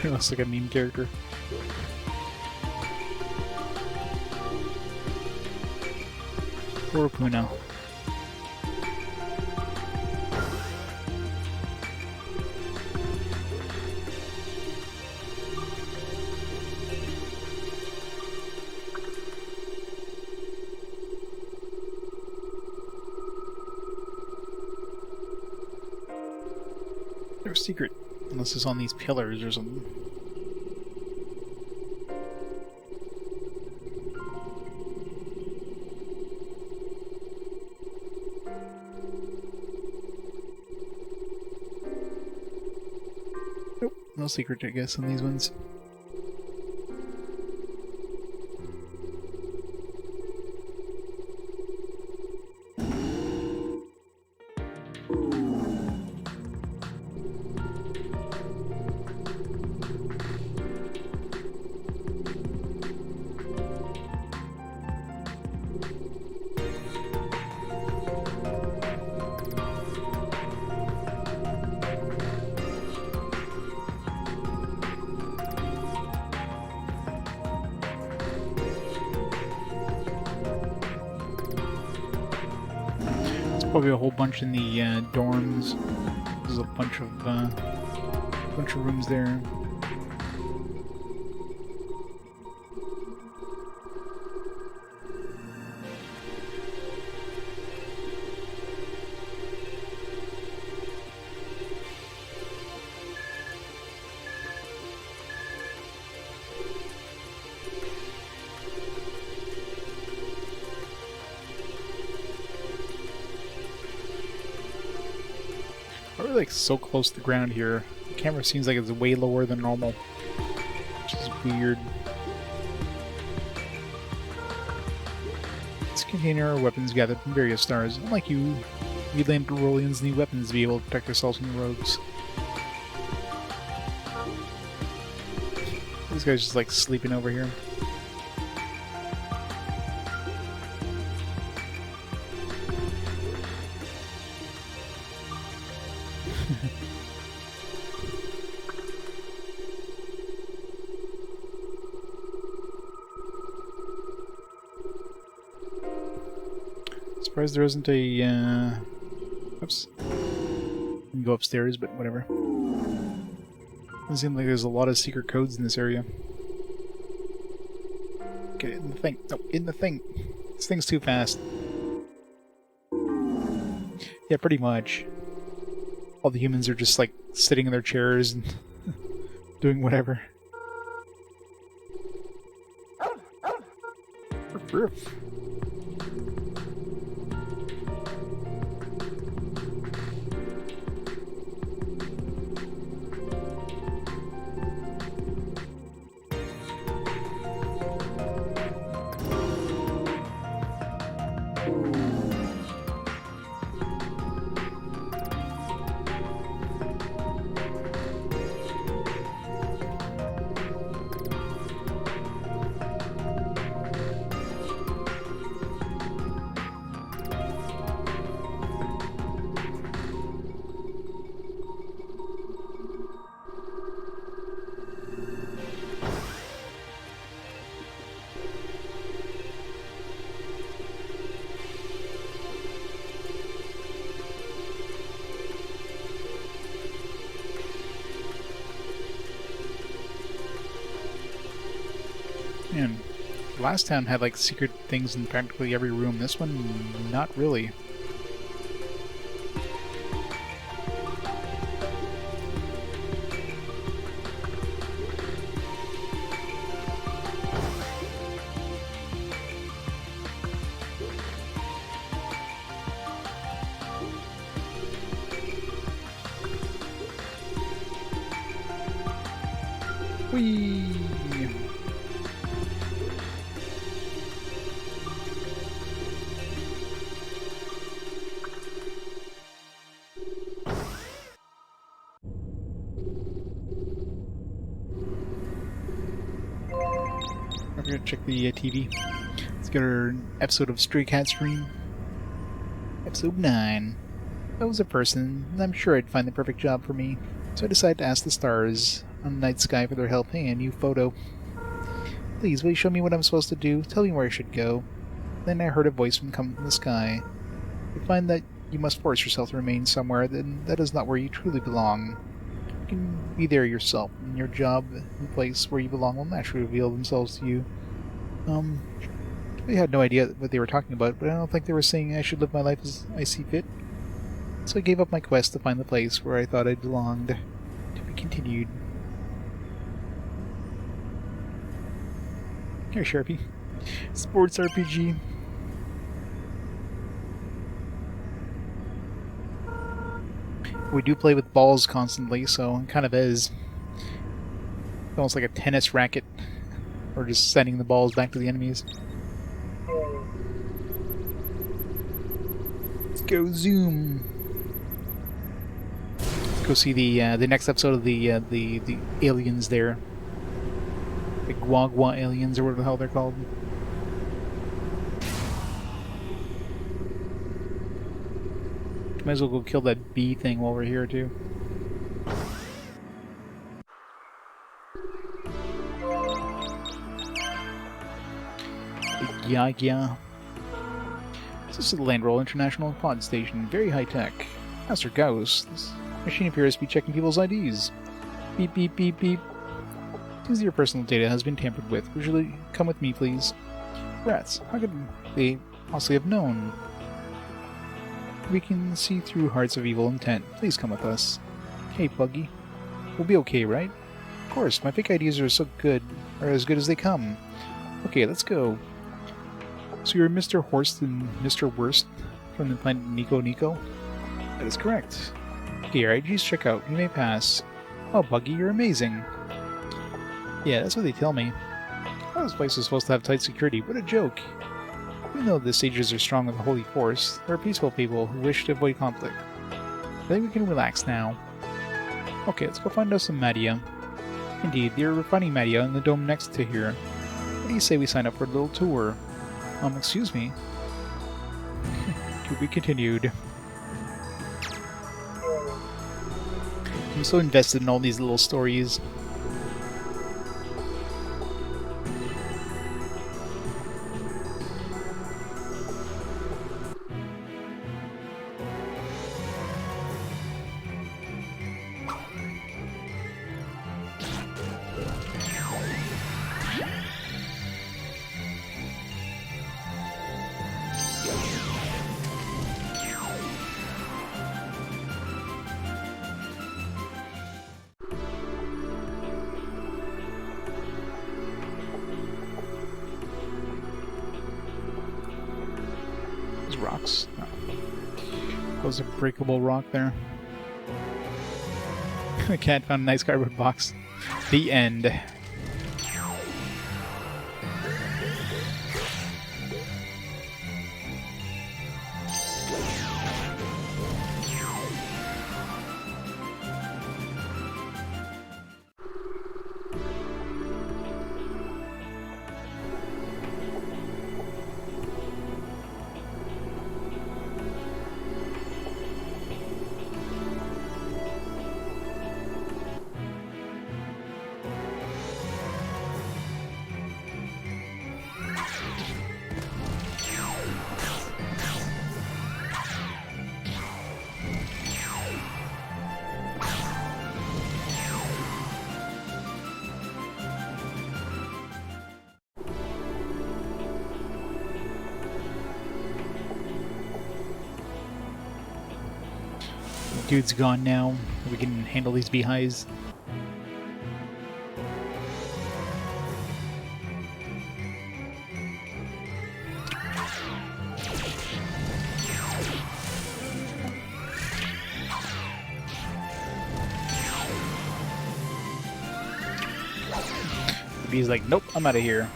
Speaker 1: He looks like a meme character. Opoona. They're secret, unless it's on these pillars or something. Nope, no secret, I guess, on these ones. Probably a whole bunch in the dorms. There's a bunch of rooms there. We're like so close to the ground here. The camera seems like it's way lower than normal, which is weird. This container are weapons gathered from various stars. Unlike you, we Landrollians need weapons to be able to protect ourselves from the rogues. This guy's just like sleeping over here. Surprised there isn't a, oops. You can go upstairs, but whatever. It seems like there's a lot of secret codes in this area. Get it in the thing. No, in the thing. This thing's too fast. Yeah, pretty much. All the humans are just, like, sitting in their chairs and doing whatever. Ruff, ruff. Man, last town had like secret things in practically every room. This one, not really. Whee! We're gonna check the TV. Let's get our episode of Stray Cat Stream. Episode 9. If I was a person, I'm sure I'd find the perfect job for me. So I decided to ask the stars on the night sky for their help. Hey, a new photo. Please, will you show me what I'm supposed to do? Tell me where I should go. Then I heard a voice come from the sky. You find that you must force yourself to remain somewhere, then that is not where you truly belong. You can be there yourself, and your job and the place where you belong will naturally reveal themselves to you. I had no idea what they were talking about, but I don't think they were saying I should live my life as I see fit. So I gave up my quest to find the place where I thought I belonged. To be continued. Here, Sharpie. Sports RPG. We do play with balls constantly, so it kind of is. It's almost like a tennis racket. Or just sending the balls back to the enemies. Let's go zoom. Let's go see the next episode of the aliens there. The Guagua aliens, or whatever the hell they're called. Might as well go kill that bee thing while we're here, too. Yeah. This is the Landroll International Pod Station. Very high-tech. Master Gauss, this machine appears to be checking people's IDs. Beep, beep, beep, beep. Seems your personal data has been tampered with. Would you come with me, please? Rats, how could they possibly have known? We can see through hearts of evil intent. Please come with us. Hey, Buggy. We'll be okay, right? Of course, my fake IDs are so good, or as good as they come. Okay, let's go. So you're Mr. Horst and Mr. Worst from the planet Nico Nico? That is correct. Okay, your IDs check out. You may pass. Oh, Buggy, you're amazing. Yeah, that's what they tell me. Oh, this place is supposed to have tight security. What a joke. Even though the sages are strong with the holy force, they're peaceful people who wish to avoid conflict. I think we can relax now. Okay, let's go find us some Madia. Indeed, they're refining Madia in the dome next to here. What do you say we sign up for a little tour? Excuse me. To be continued. I'm so invested in all these little stories. those rocks? No. That was a breakable rock there. The cat found a nice cardboard box. The end. Dude's gone now. We can handle these beehives. The bee's like, nope, I'm out of here.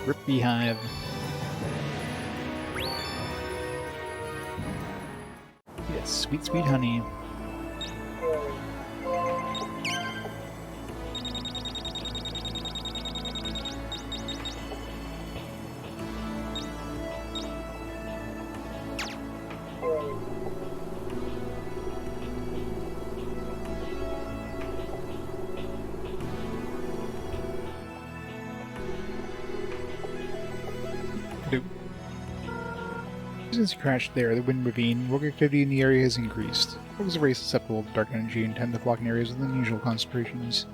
Speaker 1: Rip beehive. Yes, sweet, sweet honey. Since you crashed there, the wind ravine, rogue activity in the area has increased. Rogues are very susceptible to dark energy and tend to flock in areas with unusual concentrations.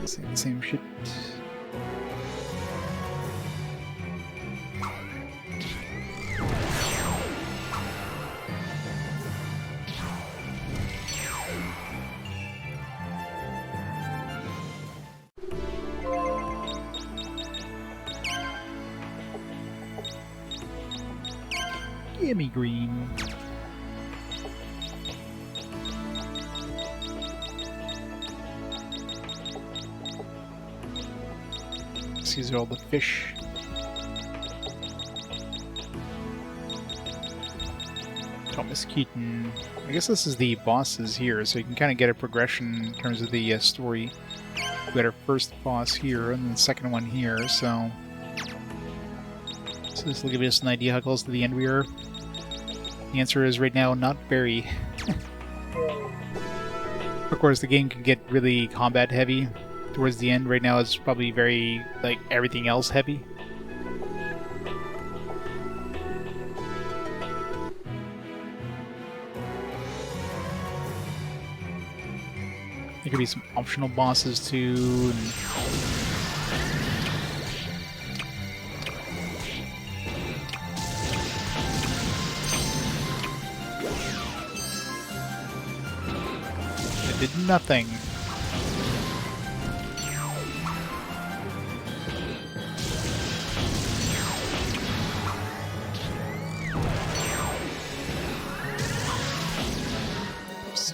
Speaker 1: Same shit. Gimme green. These are all the fish. Thomas Keaton. I guess this is the bosses here, so you can kind of get a progression in terms of the story. We got our first boss here, and then the second one here, so this will give us an idea how close to the end we are. The answer is right now, not very. Of course, the game can get really combat heavy towards the end. Right now, it's probably very, like, everything else heavy. There could be some optional bosses too. Did nothing. Oops.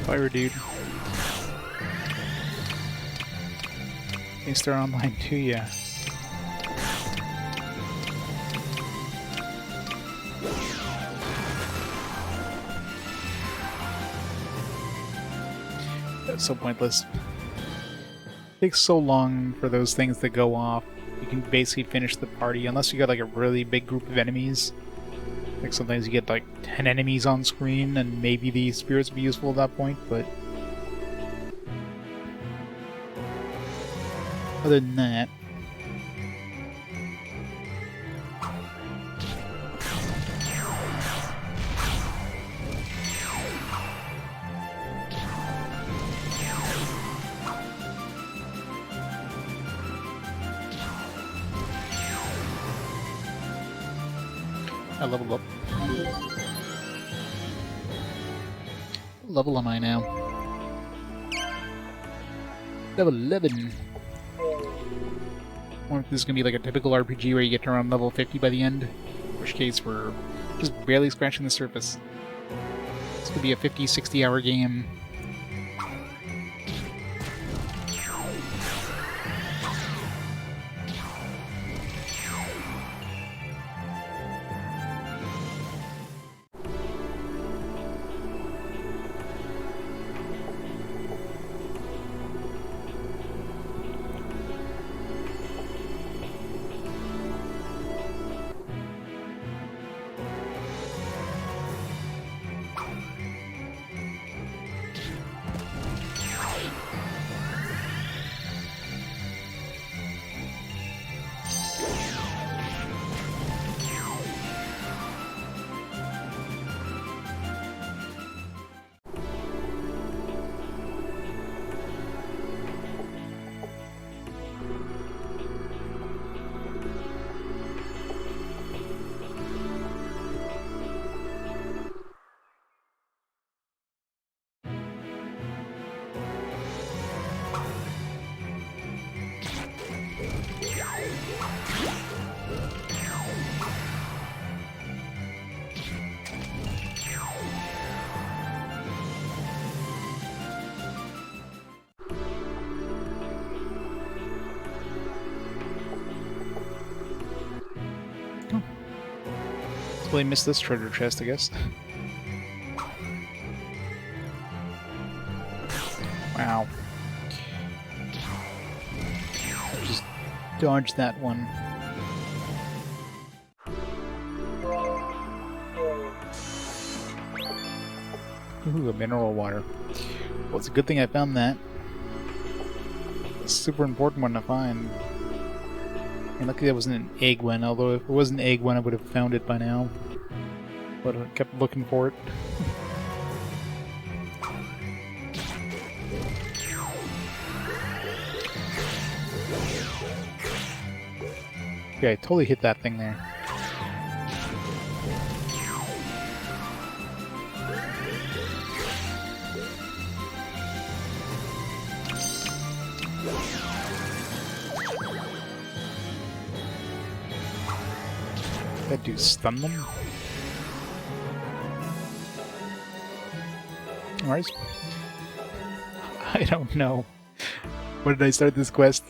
Speaker 1: Fire dude. Thanks, they're online too, yeah. That's so pointless. It takes so long for those things to go off. You can basically finish the party unless you got like a really big group of enemies. Like sometimes you get like 10 enemies on screen and maybe the spirits will be useful at that point, but Other than that, I leveled up. What level am I now? Level 11. I wonder if this is going to be like a typical RPG where you get to around level 50 by the end. In which case we're just barely scratching the surface. This could be a 50, 60 hour game. Totally missed this treasure chest, I guess. Wow. Just dodged that one. Ooh, a mineral water. Well, it's a good thing I found that. It's a super important one to find. And luckily that wasn't an egg one, although if it was an egg one I would have found it by now. But I kept looking for it. Yeah, I totally hit that thing there. That dude stun them? Alright. I don't know. When did I start this quest?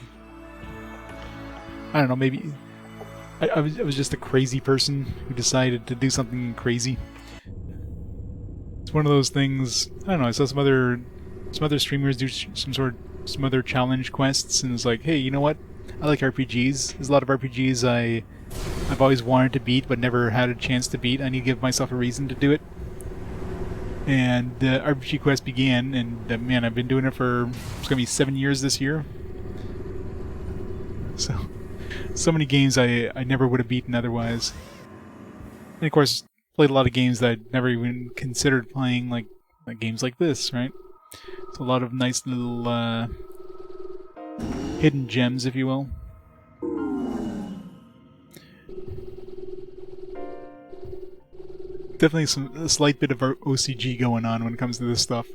Speaker 1: I don't know, maybe... I was just a crazy person who decided to do something crazy. It's one of those things... I don't know, I saw some other streamers do some other challenge quests, and it's like, hey, you know what? I like RPGs. There's a lot of RPGs I've always wanted to beat, but never had a chance to beat. I need to give myself a reason to do it. And RPG Quest began, and man, I've been doing it for... It's gonna be 7 years this year. So many games I never would have beaten otherwise. And of course, played a lot of games that I'd never even considered playing, like games like this, right? It's a lot of nice little hidden gems, if you will. Definitely a slight bit of OCG going on when it comes to this stuff.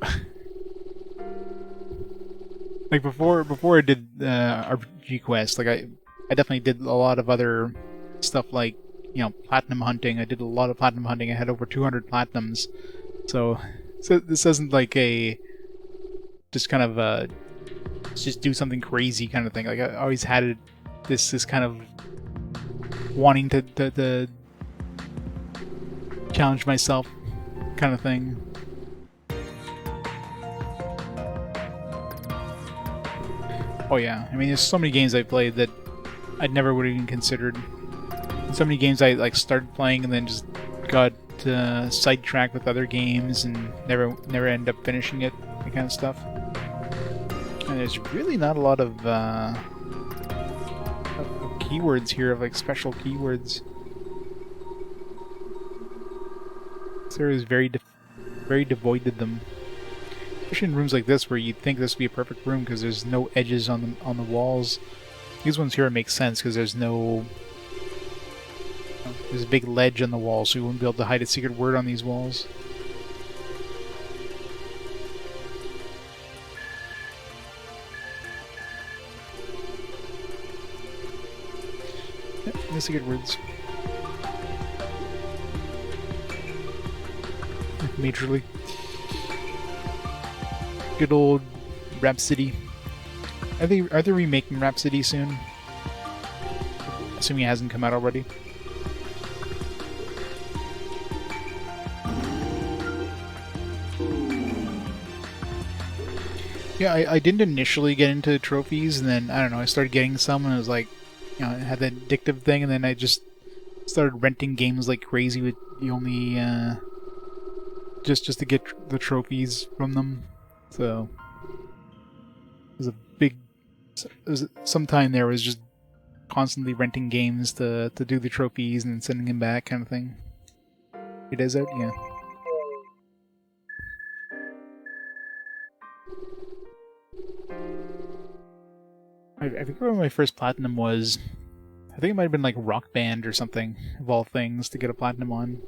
Speaker 1: Like before I did RPG Quest, like I definitely did a lot of other stuff, like, you know, platinum hunting. I did a lot of platinum hunting. I had over 200 platinums. So this isn't like a just kind of just do something crazy kind of thing. Like I always had this kind of wanting to challenge myself kind of thing. Oh yeah, I mean, there's so many games I played that I never would have even considered. So many games I like started playing and then just got sidetracked with other games and never end up finishing it, that kind of stuff. And there's really not a lot of keywords here of like special keywords. This area is very devoid of them. Especially in rooms like this where you'd think this would be a perfect room because there's no edges on the walls. These ones here make sense because there's no... There's a big ledge on the wall, so you wouldn't be able to hide a secret word on these walls. Yep, no secret words. Majorly. Good old Rhapsody. Are they remaking Rhapsody soon? Assuming it hasn't come out already. Yeah, I didn't initially get into trophies, and then, I don't know, I started getting some, and it was like, you know, it had that addictive thing, and then I just started renting games like crazy with the only, just to get the trophies from them. So, it was a big, sometime there was just constantly renting games to do the trophies and then sending them back kind of thing. It is out, yeah. I think where my first platinum was, I think it might have been like Rock Band or something, of all things, to get a platinum on.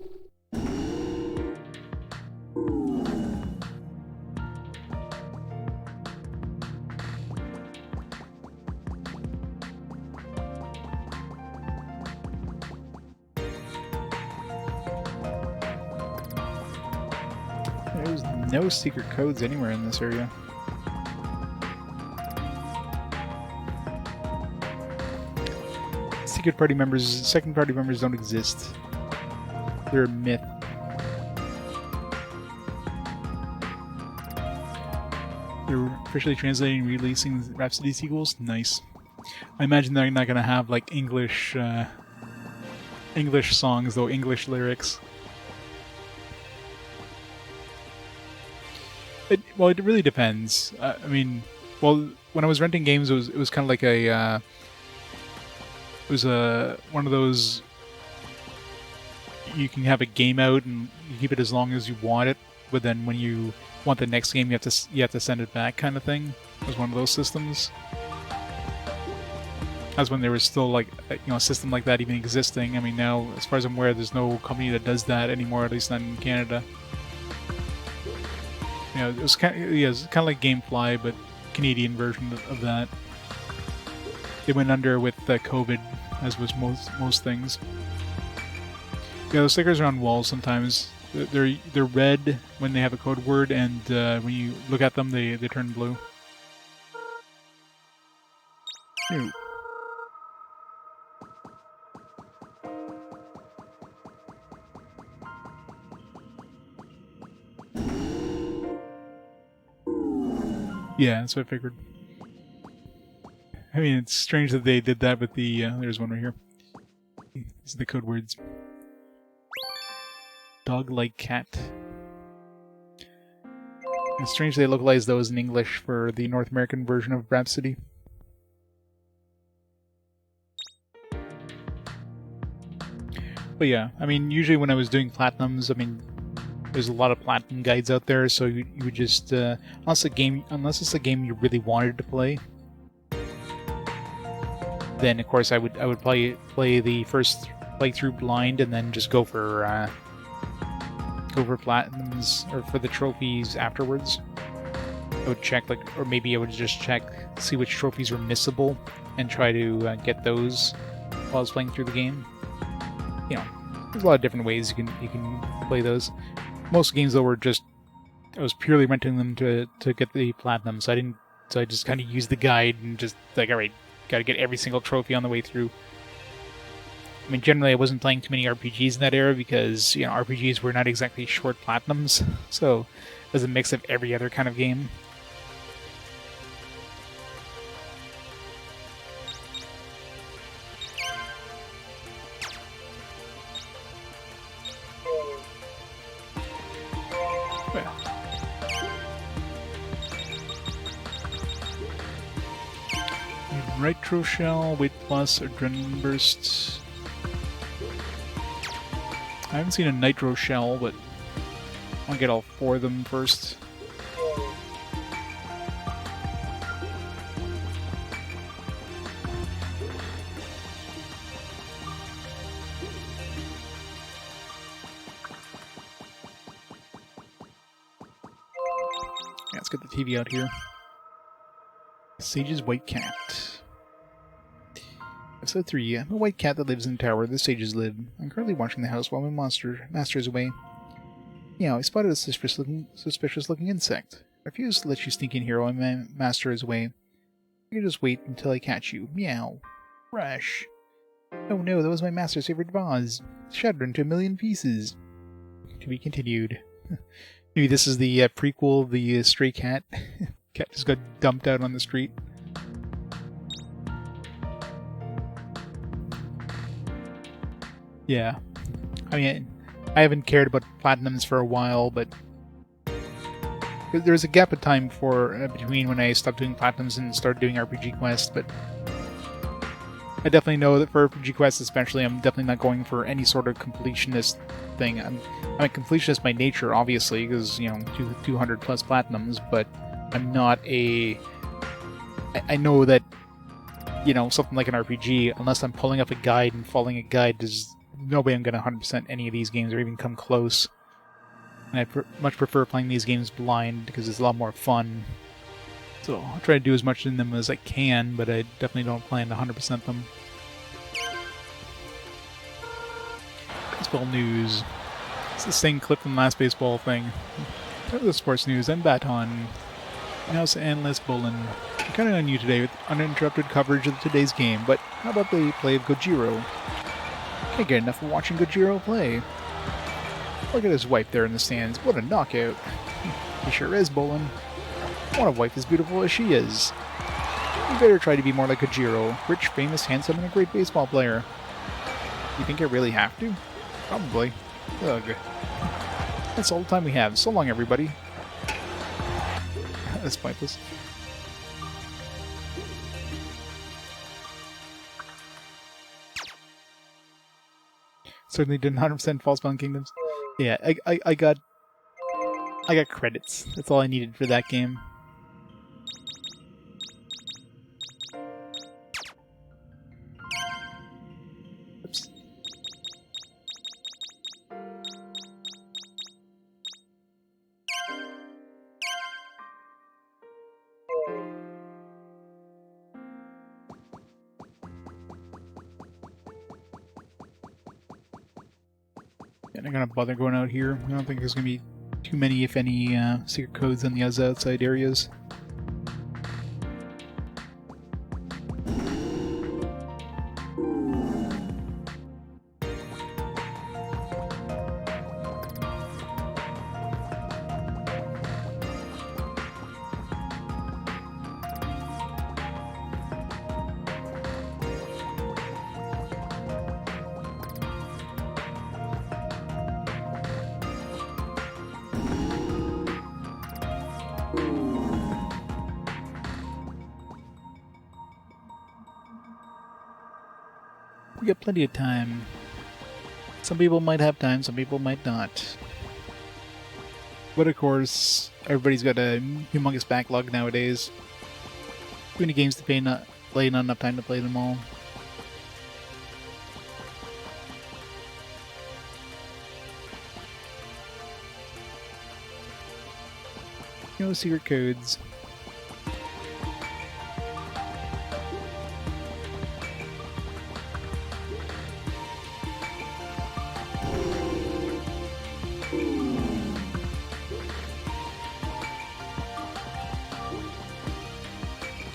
Speaker 1: There's no secret codes anywhere in this area. Secret party members, second party members don't exist. They're a myth. They're officially translating and releasing Rhapsody sequels? Nice. I imagine they're not gonna have like English songs though, English lyrics. It really depends. I mean, well, when I was renting games, it was kind of like a it was one of those, you can have a game out and you keep it as long as you want it, but then when you want the next game, you have to send it back, kind of thing. It was one of those systems. That's when there was still like a system like that even existing. I mean, now as far as I'm aware, there's no company that does that anymore, at least not in Canada. You know, it was kind of like GameFly, but Canadian version of that. It went under with COVID, as was most things. Yeah, those stickers are on walls sometimes. They're red when they have a code word, and when you look at them, they turn blue. Ew. Yeah, that's what I figured. I mean, it's strange that they did that with the... there's one right here. These are the code words. Dog like cat. It's strange they localized those in English for the North American version of Rhapsody. But yeah, I mean, usually when I was doing platinums, I mean, there's a lot of platinum guides out there, so you would just unless it's a game you really wanted to play, then of course I would play the first playthrough blind and then just go for platinums or for the trophies afterwards. I would check or maybe I would just check, see which trophies were missable, and try to get those while I was playing through the game. You know, there's a lot of different ways you can play those. Most games though were just, I was purely renting them to get the platinum, so I just kind of used the guide and just like, alright, gotta get every single trophy on the way through. I mean, generally I wasn't playing too many RPGs in that era because, you know, RPGs were not exactly short platinums, so it was a mix of every other kind of game. Nitro Shell, Weight Plus, Adrenaline Burst. I haven't seen a Nitro Shell, but I'll get all 4 of them first. Yeah, let's get the TV out here. Sage's White Cat. Episode 3. I'm a white cat that lives in a tower where the sages live. I'm currently watching the house while my master is away. Meow, I spotted a suspicious looking insect. I refuse to let you sneak in here while my master is away. You can just wait until I catch you. Meow. Rush. Oh no, that was my master's favorite vase. Shattered into a million pieces. To be continued. Maybe this is the prequel, the stray cat. Cat just got dumped out on the street. Yeah. I mean, I haven't cared about platinums for a while, but there was a gap of time between when I stopped doing platinums and started doing RPG quests, but I definitely know that for RPG quests especially, I'm definitely not going for any sort of completionist thing. I'm a completionist by nature, obviously, because, 200 plus platinums, but I'm not a... I know that, something like an RPG, unless I'm pulling up a guide and following a guide, there's no way I'm going to 100% any of these games or even come close. And I much prefer playing these games blind because it's a lot more fun. So I'll try to do as much in them as I can, but I definitely don't plan to 100% them. Baseball news. It's the same clip from the last baseball thing. Start with the sports news. I'm Baton. House Analyst Bolin. I'm counting on you today with uninterrupted coverage of today's game, but how about the play of Gojiro? Can't get enough of watching Gojiro play. Look at his wife there in the stands. What a knockout. He sure is, Bolin. I want a wife as beautiful as she is. You better try to be more like Gojiro. Rich, famous, handsome, and a great baseball player. You think I really have to? Probably. Ugh. That's all the time we have. So long, everybody. That's pointless. Certainly did 100% False Bound Kingdoms. Yeah, I got credits. That's all I needed for that game. Oops. I'm not gonna bother going out here. I don't think there's gonna be too many, if any, secret codes on the outside areas. We got plenty of time. Some people might have time, some people might not. But of course, everybody's got a humongous backlog nowadays. Too many games to play, not enough time to play them all. No secret codes.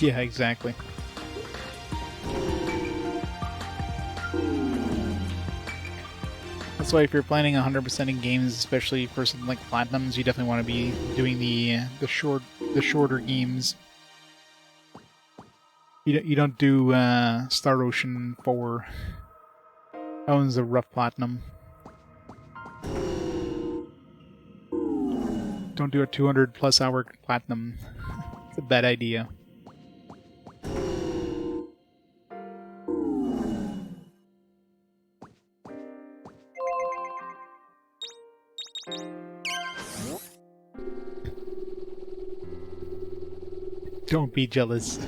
Speaker 1: Yeah, exactly. That's why if you're planning 100% in games, especially for something like Platinums, you definitely want to be doing the shorter games. You don't do Star Ocean 4. That one's a rough Platinum. Don't do a 200+ hour Platinum. It's a bad idea. Don't be jealous.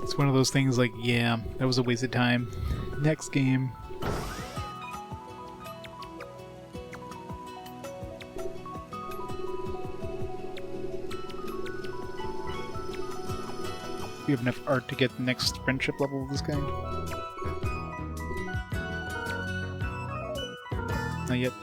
Speaker 1: It's one of those things like, yeah, that was a waste of time. Next game. Do you have enough art to get the next friendship level of this guy? Not yet.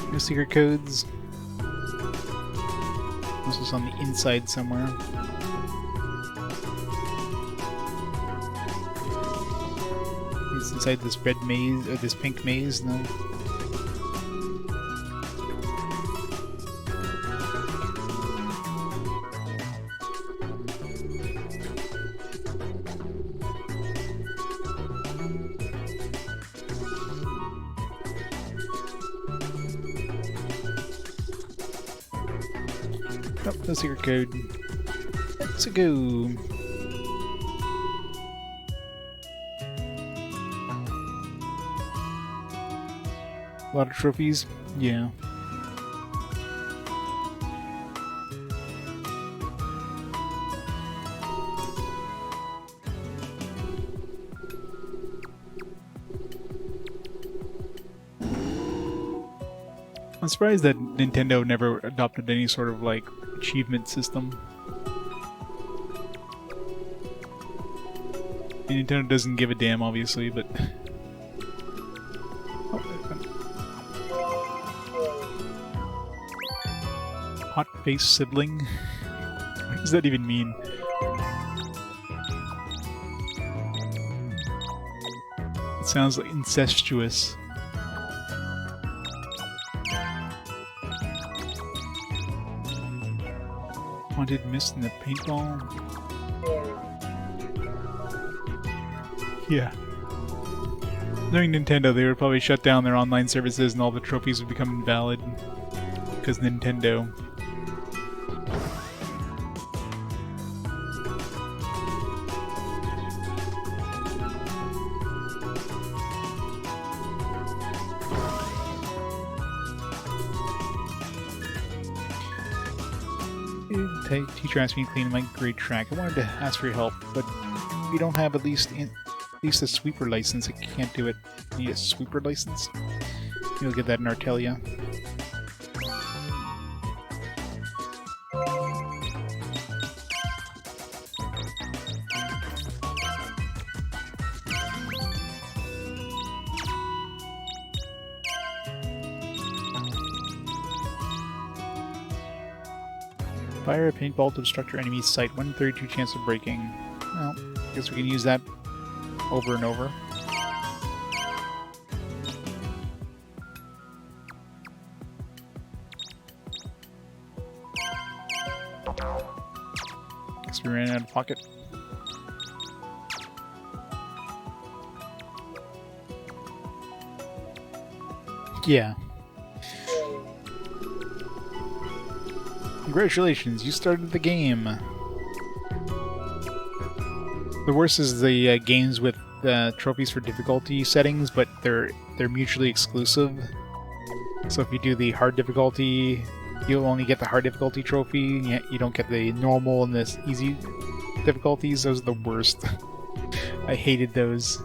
Speaker 1: No secret codes. This is on the inside somewhere. It's inside this red maze, or this pink maze, no? Oh, no secret code. Let's go. A lot of trophies? Yeah. I'm surprised that Nintendo never adopted any sort of, like, achievement system. Nintendo doesn't give a damn, obviously, but... Hot-faced sibling? What does that even mean? It sounds like incestuous. Haunted mist in the paintball? Yeah. Knowing Nintendo, they would probably shut down their online services and all the trophies would become invalid. Because Nintendo. Teacher asked me to clean my grade track. I wanted to ask for your help, but if you don't have at least a sweeper license, I can't do it. You need a sweeper license? You'll get that in Artelia. Fire a paintball to obstruct your enemy's sight. 132 chance of breaking. Well, I guess we can use that over and over. Guess we ran out of pocket. Yeah. Congratulations, you started the game. The worst is the games with trophies for difficulty settings, but they're mutually exclusive. So if you do the hard difficulty, you'll only get the hard difficulty trophy. You don't get the normal and the easy difficulties. Those are the worst. I hated those.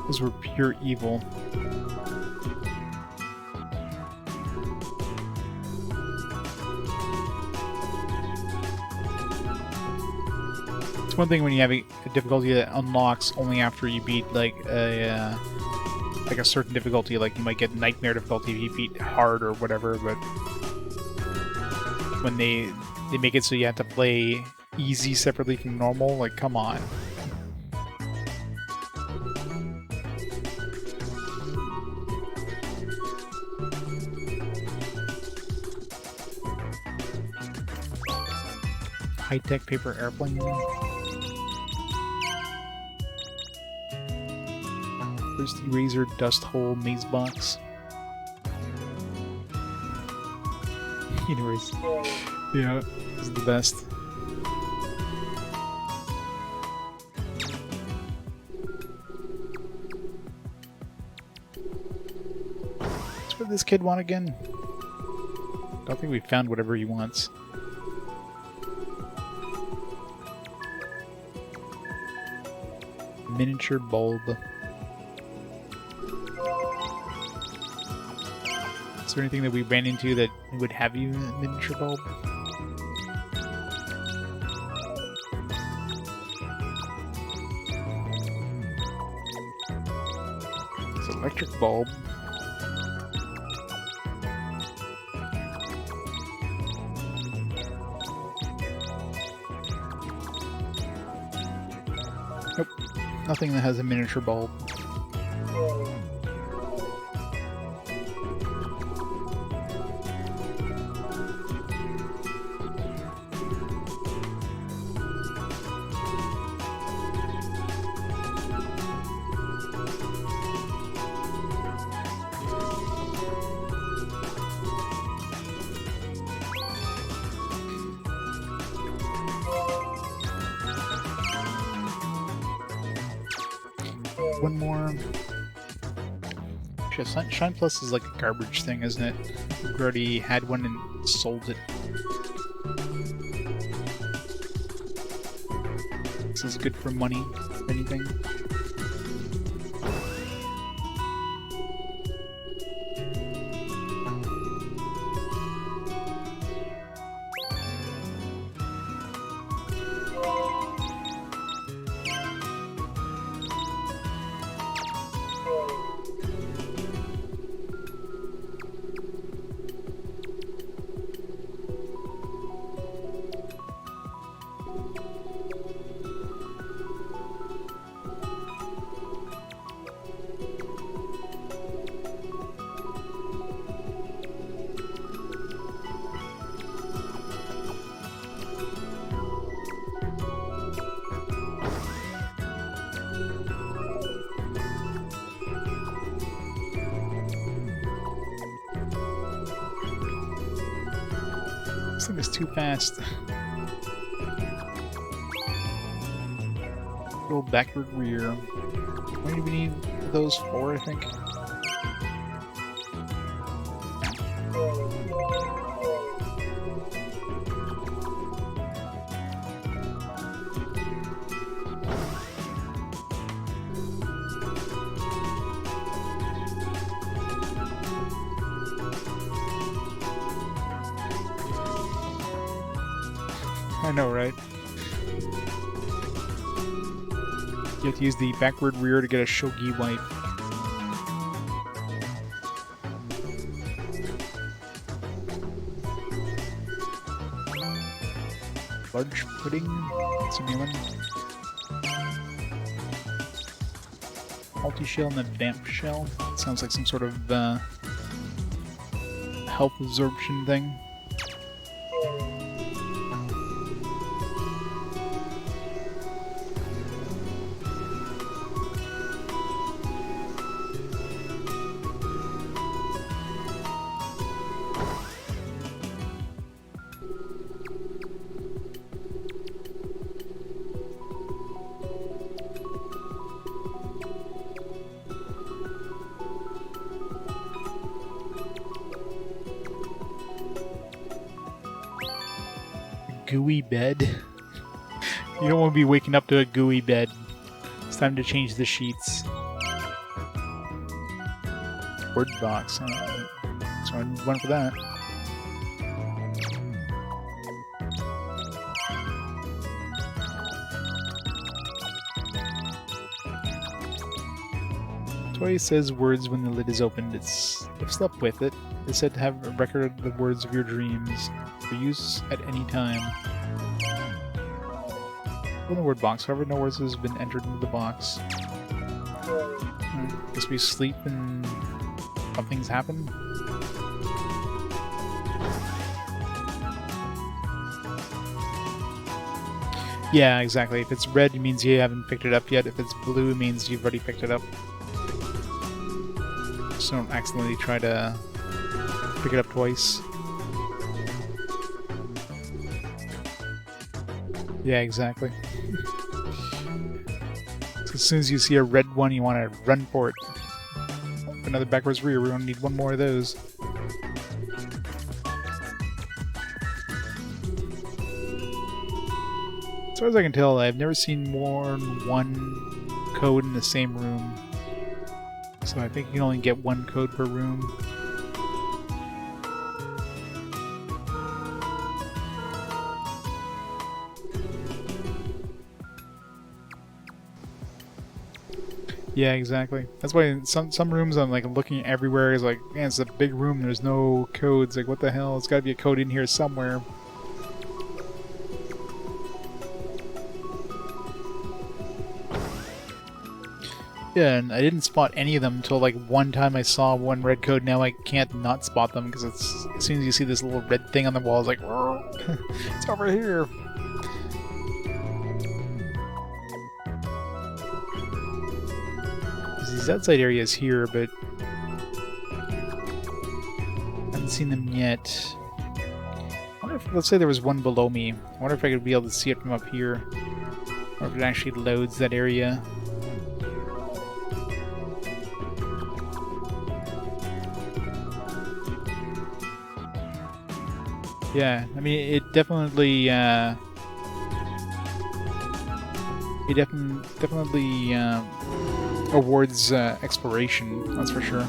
Speaker 1: Those were pure evil. It's one thing when you have a difficulty that unlocks only after you beat like a certain difficulty, like you might get nightmare difficulty if you beat hard or whatever, but when they make it so you have to play easy separately from normal, like come on. High-tech paper airplane. Thirsty razor dust hole maze box. Anyways, yeah, this is the best. What did this kid want again? I don't think we found whatever he wants. Miniature bulb. Is there anything that we ran into that would have you a miniature bulb? It's an electric bulb. Nope. Nothing that has a miniature bulb. One more. Shine Plus is like a garbage thing, isn't it? We already had one and sold it. This is good for money, if anything. This thing is too fast. Go backward rear. What do we need those for, I think? I know, right? You have to use the backward rear to get a shogi wipe. Large pudding? That's a new one. Multi-shell and a vamp shell. Sounds like some sort of health absorption thing. Gooey bed. You don't want to be waking up to a gooey bed. It's time to change the sheets. Word box. So I went for that. Toy says words when the lid is opened. I've slept with it. It's said to have a record of the words of your dreams for use at any time. In the word box, however, no words has been entered into the box. Guess we sleep and something's happened. Yeah, exactly. If it's red, it means you haven't picked it up yet. If it's blue, it means you've already picked it up. Just don't accidentally try to pick it up twice. Yeah, exactly. So as soon as you see a red one, you want to run for it. Another backwards rear, we're going to need one more of those. As far as I can tell, I've never seen more than one code in the same room. So I think you can only get one code per room. Yeah, exactly. That's why in some rooms I'm like looking everywhere. It's like, man, it's a big room. There's no codes. Like, what the hell? It's got to be a code in here somewhere. Yeah, and I didn't spot any of them until like one time I saw one red code. Now I can't not spot them because it's as soon as you see this little red thing on the wall, it's like, it's over here. These outside areas here, but I haven't seen them yet. I wonder if, let's say there was one below me. I wonder if I could be able to see it from up here, or if it actually loads that area. Yeah, I mean, it definitely, definitely awards exploration, that's for sure.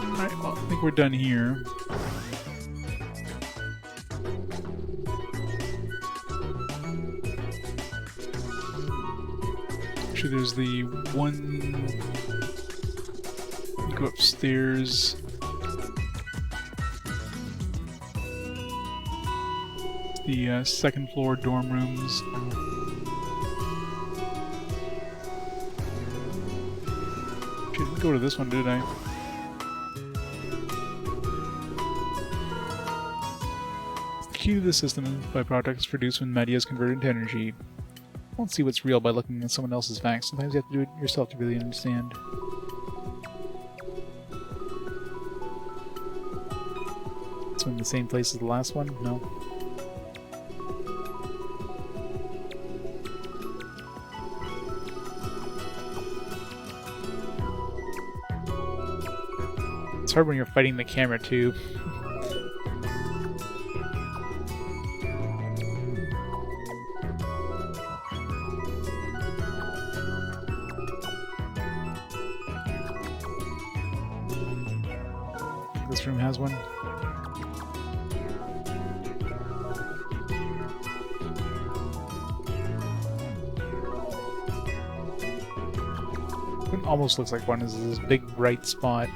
Speaker 1: Alright, well, I think we're done here. Actually, there's the one... Go upstairs. The second floor dorm rooms. Didn't go to this one, did I? The key to the system is byproducts produced when media is converted into energy. You won't see what's real by looking at someone else's facts. Sometimes you have to do it yourself to really understand. This one in the same place as the last one? No. It's hard when you're fighting the camera, too. This room has one. It almost looks like one is this big bright spot.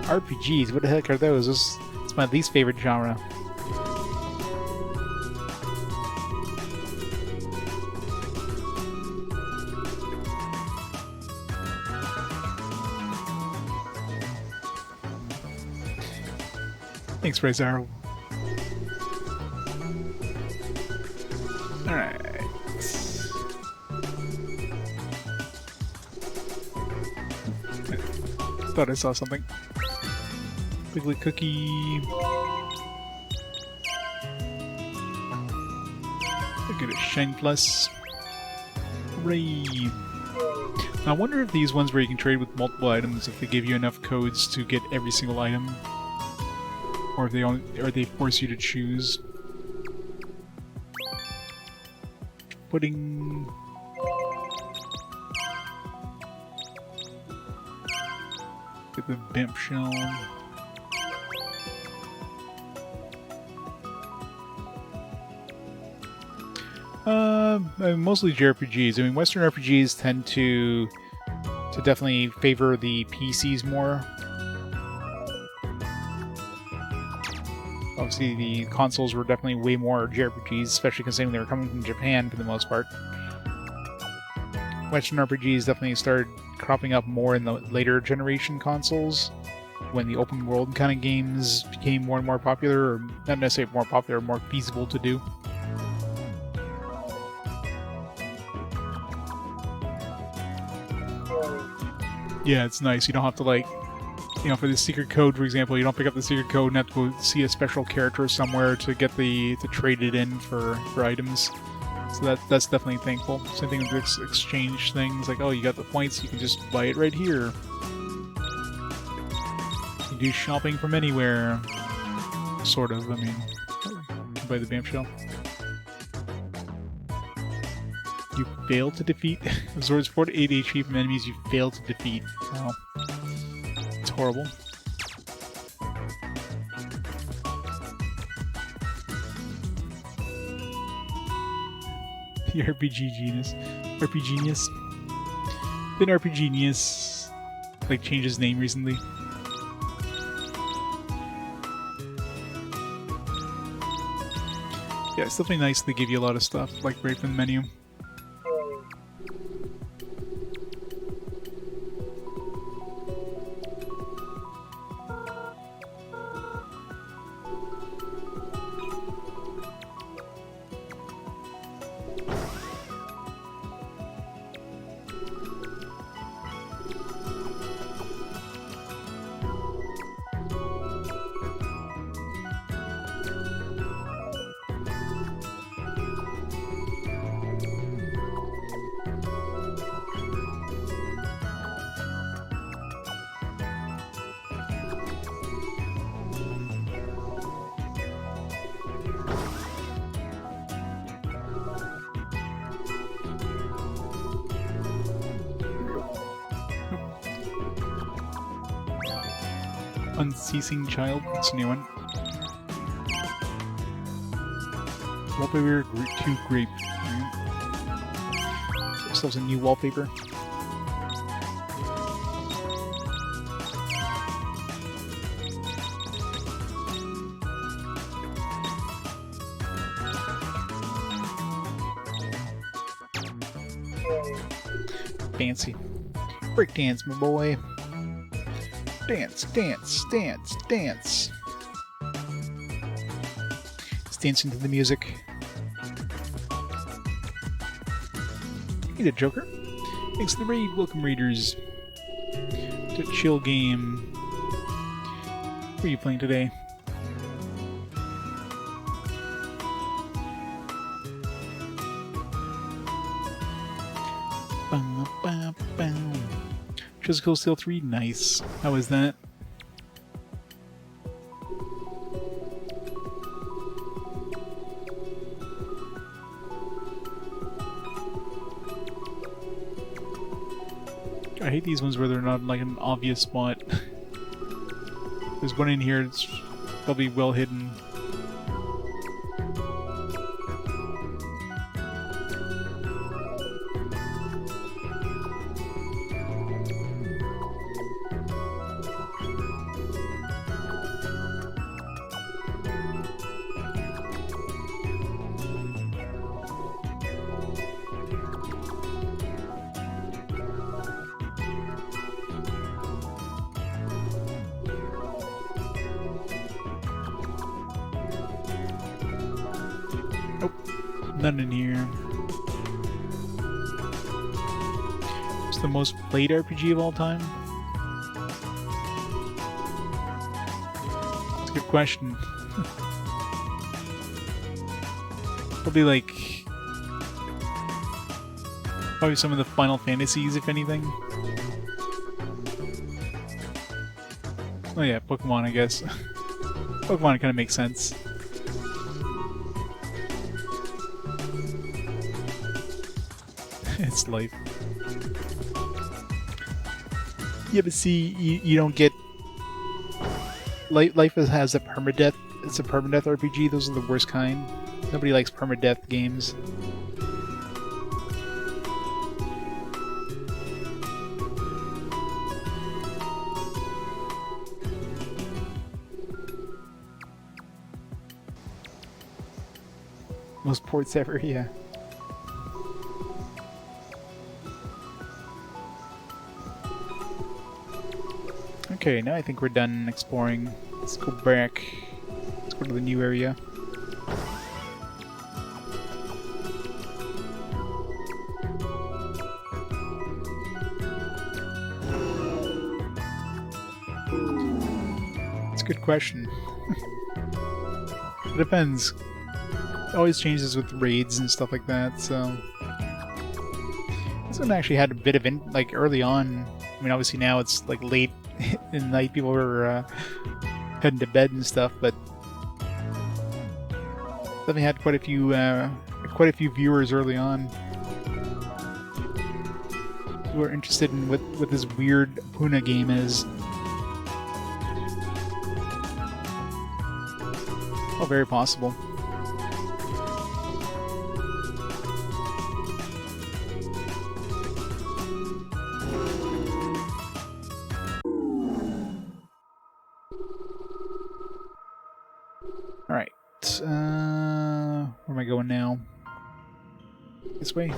Speaker 1: RPGs, what the heck are those? It's my least favorite genre. Thanks, Bryce Arrow. Alright. Thought I saw something. Wiggly cookie. I get a Shine Plus. Hooray! Now, I wonder if these ones where you can trade with multiple items, if they give you enough codes to get every single item, or if they force you to choose. Pudding. Get the Bimp Shell. Mostly JRPGs. I mean, Western RPGs tend to definitely favor the PCs more. Obviously, the consoles were definitely way more JRPGs, especially considering they were coming from Japan for the most part. Western RPGs definitely started cropping up more in the later generation consoles, when the open world kind of games became more and more popular, or not necessarily more popular, more feasible to do. Yeah, it's nice. You don't have to, like, you know, for the secret code, for example, you don't pick up the secret code and have to go see a special character somewhere to get to trade it in for items. So that's definitely thankful. Same thing with exchange things, like, oh, you got the points, you can just buy it right here. You do shopping from anywhere. Sort of, I mean, you can buy the Bamf Shell. You fail to defeat. Absorbs 4 to 8 HP from enemies you fail to defeat. Wow. It's horrible. The RPG genius. RPG genius. Did RPG genius like change his name recently? Yeah, it's definitely nice they give you a lot of stuff, like right from the menu. Unceasing Child, that's a new one. Wallpaper 2 grape. Get ourselves a new wallpaper. Fancy. Breakdance, my boy. Dance, dance, dance, dance. It's dancing to the music. Hey there, Joker. Thanks for the raid. Welcome, readers. To Chill Game. What are you playing today? Physical Steel 3, nice. How was that? I hate these ones where they're not like an obvious spot. There's one in here that's probably well hidden. None in here. What's the most played RPG of all time? That's a good question. Probably some of the Final Fantasies, if anything. Oh yeah, Pokemon, I guess. Pokemon kind of makes sense. It's life. Yeah, but see, you don't get... Life has a permadeath. It's a permadeath RPG. Those are the worst kind. Nobody likes permadeath games. Most ports ever, yeah. Okay, now I think we're done exploring. Let's go back. Let's go to the new area. That's a good question. It depends. It always changes with raids and stuff like that, so... This one actually had a bit of, like, early on. I mean, obviously now it's, like, late in the night, people were heading to bed and stuff, but... Definitely had quite a few viewers early on who were interested in what this weird Opoona game is. Oh, very possible. Alright. Where am I going now? This way?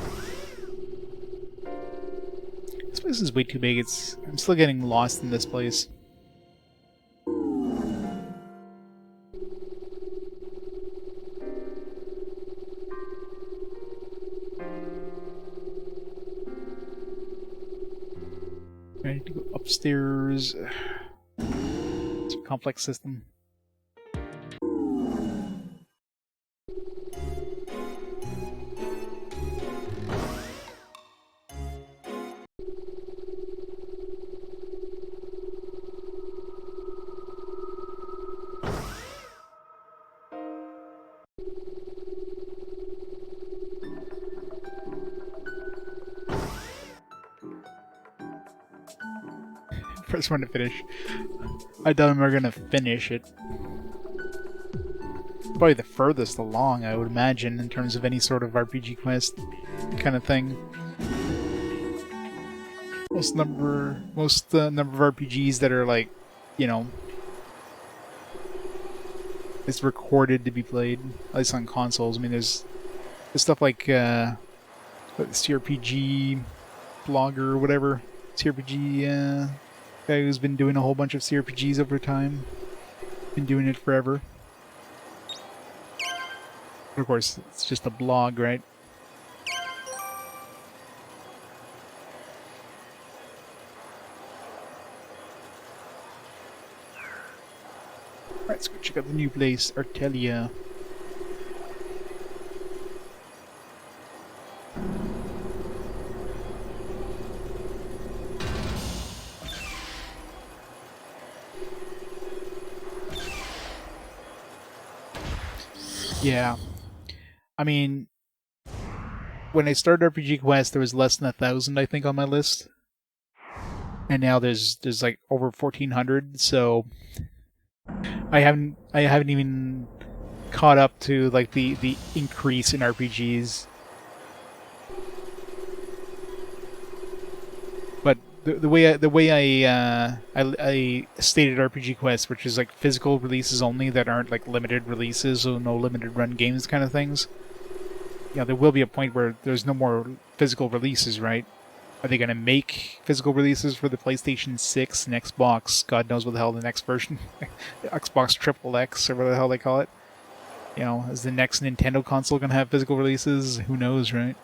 Speaker 1: This place is way too big. I'm still getting lost in this place. I need to go upstairs. It's a complex system. First one to finish. I thought we were gonna finish it. Probably the furthest along, I would imagine, in terms of any sort of RPG quest kind of thing. Most number of RPGs that are like, you know, it's recorded to be played, at least on consoles. I mean, there's stuff like CRPG blogger or whatever, CRPG guy who's been doing a whole bunch of CRPGs over time. Been doing it forever. But of course, it's just a blog, right? Alright, let's go check out the new place, Artelia. Yeah. I mean, when I started RPG Quest, there was less than 1,000, I think, on my list. And now there's like over 1,400, so I haven't even caught up to like the increase in RPGs. But the way I stated RPG Quest, which is like physical releases only that aren't like limited releases or no limited run games kind of things. Yeah, there will be a point where there's no more physical releases, right? Are they going to make physical releases for the PlayStation 6 and Xbox? God knows what the hell the next version, Xbox Triple X or what the hell they call it. You know, is the next Nintendo console going to have physical releases? Who knows, right?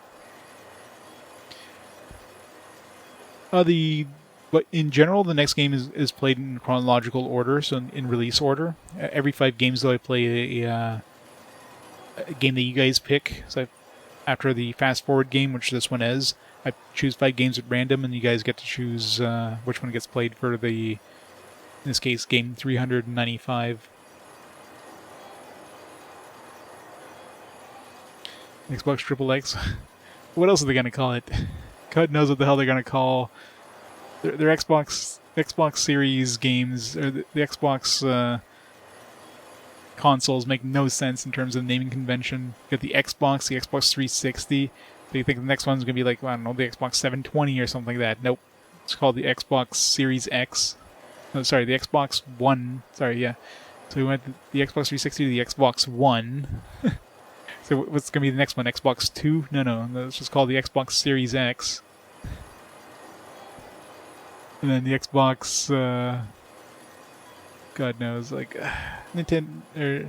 Speaker 1: But in general, the next game is played in chronological order, so in release order. Every 5 games, though, I play a game that you guys pick. So after the fast forward game, which this one is, I choose 5 games at random, and you guys get to choose which one gets played for in this case, game 395. Xbox Triple X. What else are they going to call it? God knows what the hell they're going to call their Xbox Series games, or the Xbox consoles make no sense in terms of naming convention. You got the Xbox 360. So you think the next one's going to be like, I don't know, the Xbox 720 or something like that. Nope. It's called the Xbox Series X. No, sorry, the Xbox One. Sorry, yeah. So we went the Xbox 360 to the Xbox One. So what's going to be the next one? Xbox 2? No. It's just called the Xbox Series X. And then the Xbox God knows, like Nintendo or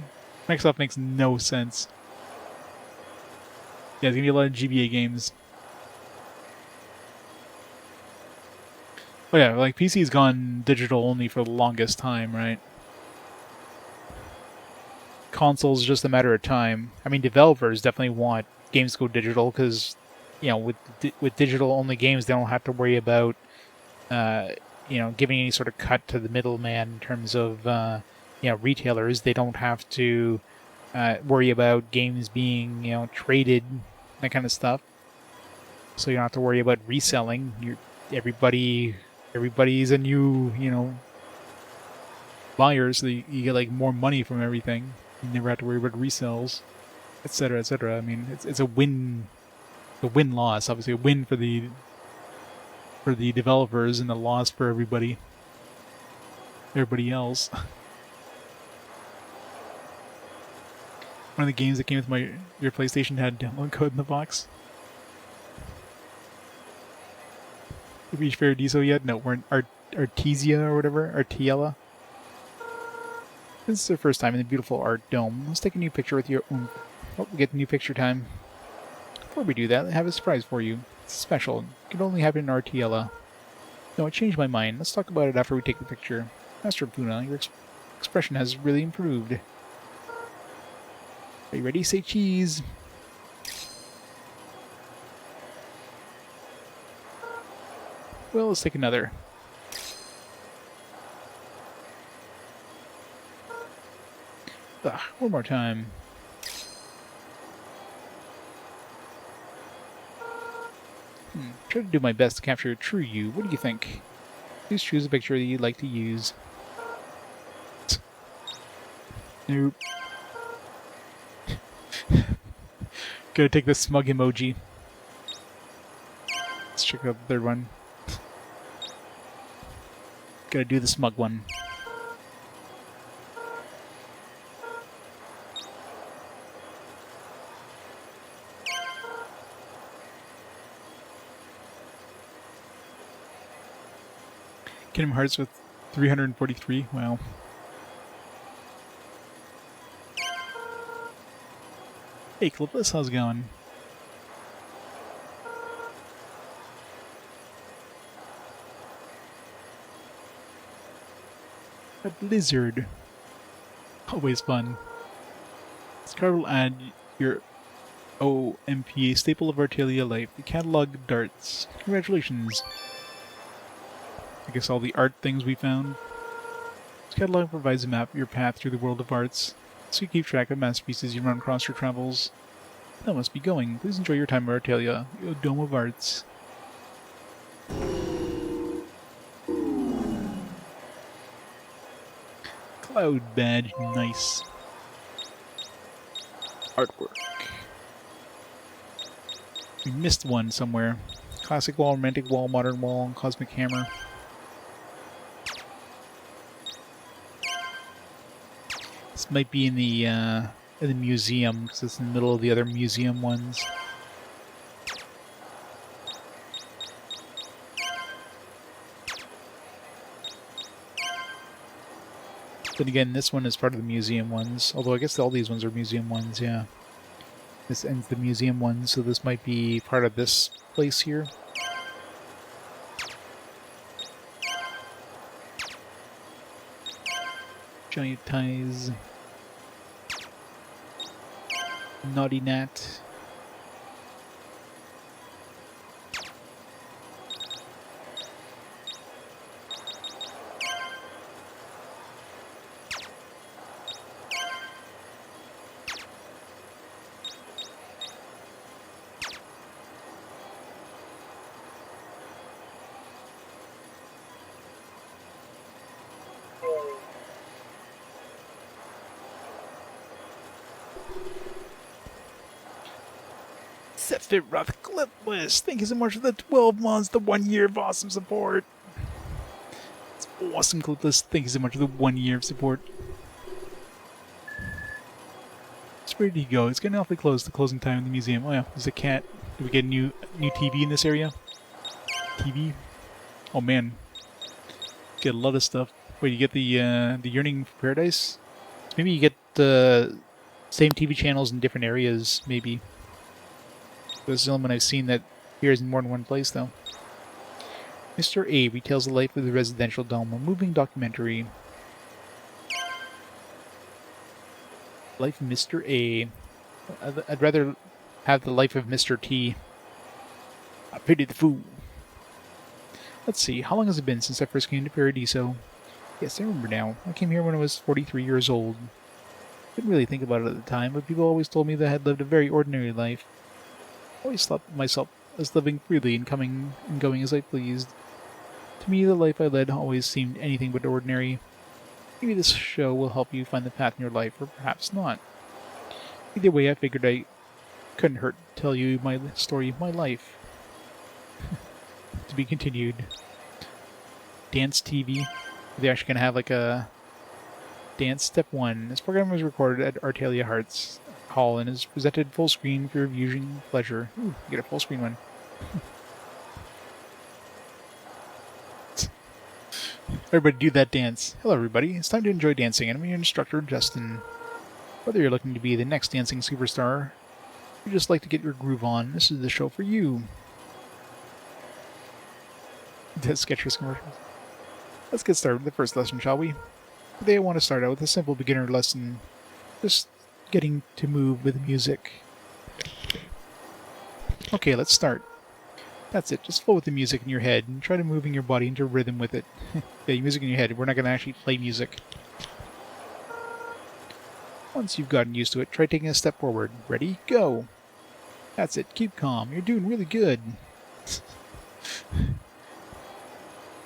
Speaker 1: Microsoft makes no sense. Yeah, there's gonna be a lot of GBA games. Oh yeah, like PC's gone digital only for the longest time, right? Consoles just a matter of time. I mean, developers definitely want games to go digital because, you know, with digital only games, they don't have to worry about, giving any sort of cut to the middleman in terms of, retailers. They don't have to worry about games being, traded, that kind of stuff. So you don't have to worry about reselling. Everybody's a new, buyer, so you get like more money from everything. You never have to worry about resells, etc., etc. I mean, it's a win loss. Obviously, a win for the developers and a loss for everybody else. One of the games that came with your PlayStation had download code in the box. Have you reached Paradiso yet? No, we're in Artesia or whatever. Artiella. This is our first time in the beautiful art dome. Let's take a new picture with your own. Oh, we get the new picture time. Before we do that, I have a surprise for you. It's special. It can only happen in Artiella. No, I changed my mind. Let's talk about it after we take the picture. Master Opoona, your expression has really improved. Are you ready? Say cheese. Well, let's take another. One more time. Try to do my best to capture a true you. What do you think? Please choose a picture that you'd like to use. Nope. Gotta take the smug emoji. Let's check out the third one. Gotta do the smug one. Kingdom Hearts with 343. Wow. Hey, Clipless, how's it going? A blizzard. Always fun. Scar will add your OMP, staple of Artelia life, the catalog darts. Congratulations. I guess all the art things we found. This catalog provides a map of your path through the world of arts, so you keep track of masterpieces you run across your travels. That must be going. Please enjoy your time at Artelia, the Dome of Arts. Cloud badge, nice. Artwork. We missed one somewhere. Classic wall, romantic wall, modern wall, and cosmic hammer. This might be in the museum, because it's in the middle of the other museum ones. But again, this one is part of the museum ones. Although I guess all these ones are museum ones, yeah. This ends the museum one, so this might be part of this place here. Giant ties. Naughty Nat. Sephiroth Clipless, thank you so much for the 12 months, the 1 year of awesome support. It's awesome, Clipless. Thank you so much for the 1 year of support. So where did he go? It's getting awfully close to closing time in the museum. Oh yeah, there's a cat. Did we get a new TV in this area? TV? Oh man. Get a lot of stuff. Wait, you get the Yearning for Paradise? Maybe you get the same TV channels in different areas, maybe. This is the only one I've seen that appears in more than one place, though. Mr. A retells the life of the residential dome, a moving documentary. Life of Mr. A. I'd rather have the life of Mr. T. I pity the fool. Let's see, how long has it been since I first came to Paradiso? Yes, I remember now. I came here when I was 43 years old. Didn't really think about it at the time, but people always told me that I had lived a very ordinary life. I always thought of myself as living freely and coming and going as I pleased. To me, the life I led always seemed anything but ordinary. Maybe this show will help you find the path in your life, or perhaps not. Either way, I figured I couldn't hurt to tell you my story of my life. To be continued. Dance TV. They're actually going to have like a dance step 1. This program was recorded at Artelia Hearts Hall and is presented full screen for your viewing pleasure. Ooh, you get a full screen one. Everybody do that dance. Hello everybody, it's time to enjoy dancing, and I'm your instructor, Justin. Whether you're looking to be the next dancing superstar, or you just like to get your groove on, this is the show for you. That's Sketchers commercials. Let's get started with the first lesson, shall we? Today I want to start out with a simple beginner lesson. Just getting to move with music. Okay, let's start. That's it, just flow with the music in your head and try to moving your body into rhythm with it. Yeah, music in your head, we're not going to actually play music. Once you've gotten used to it, try taking a step forward. Ready? Go! That's it, keep calm, you're doing really good.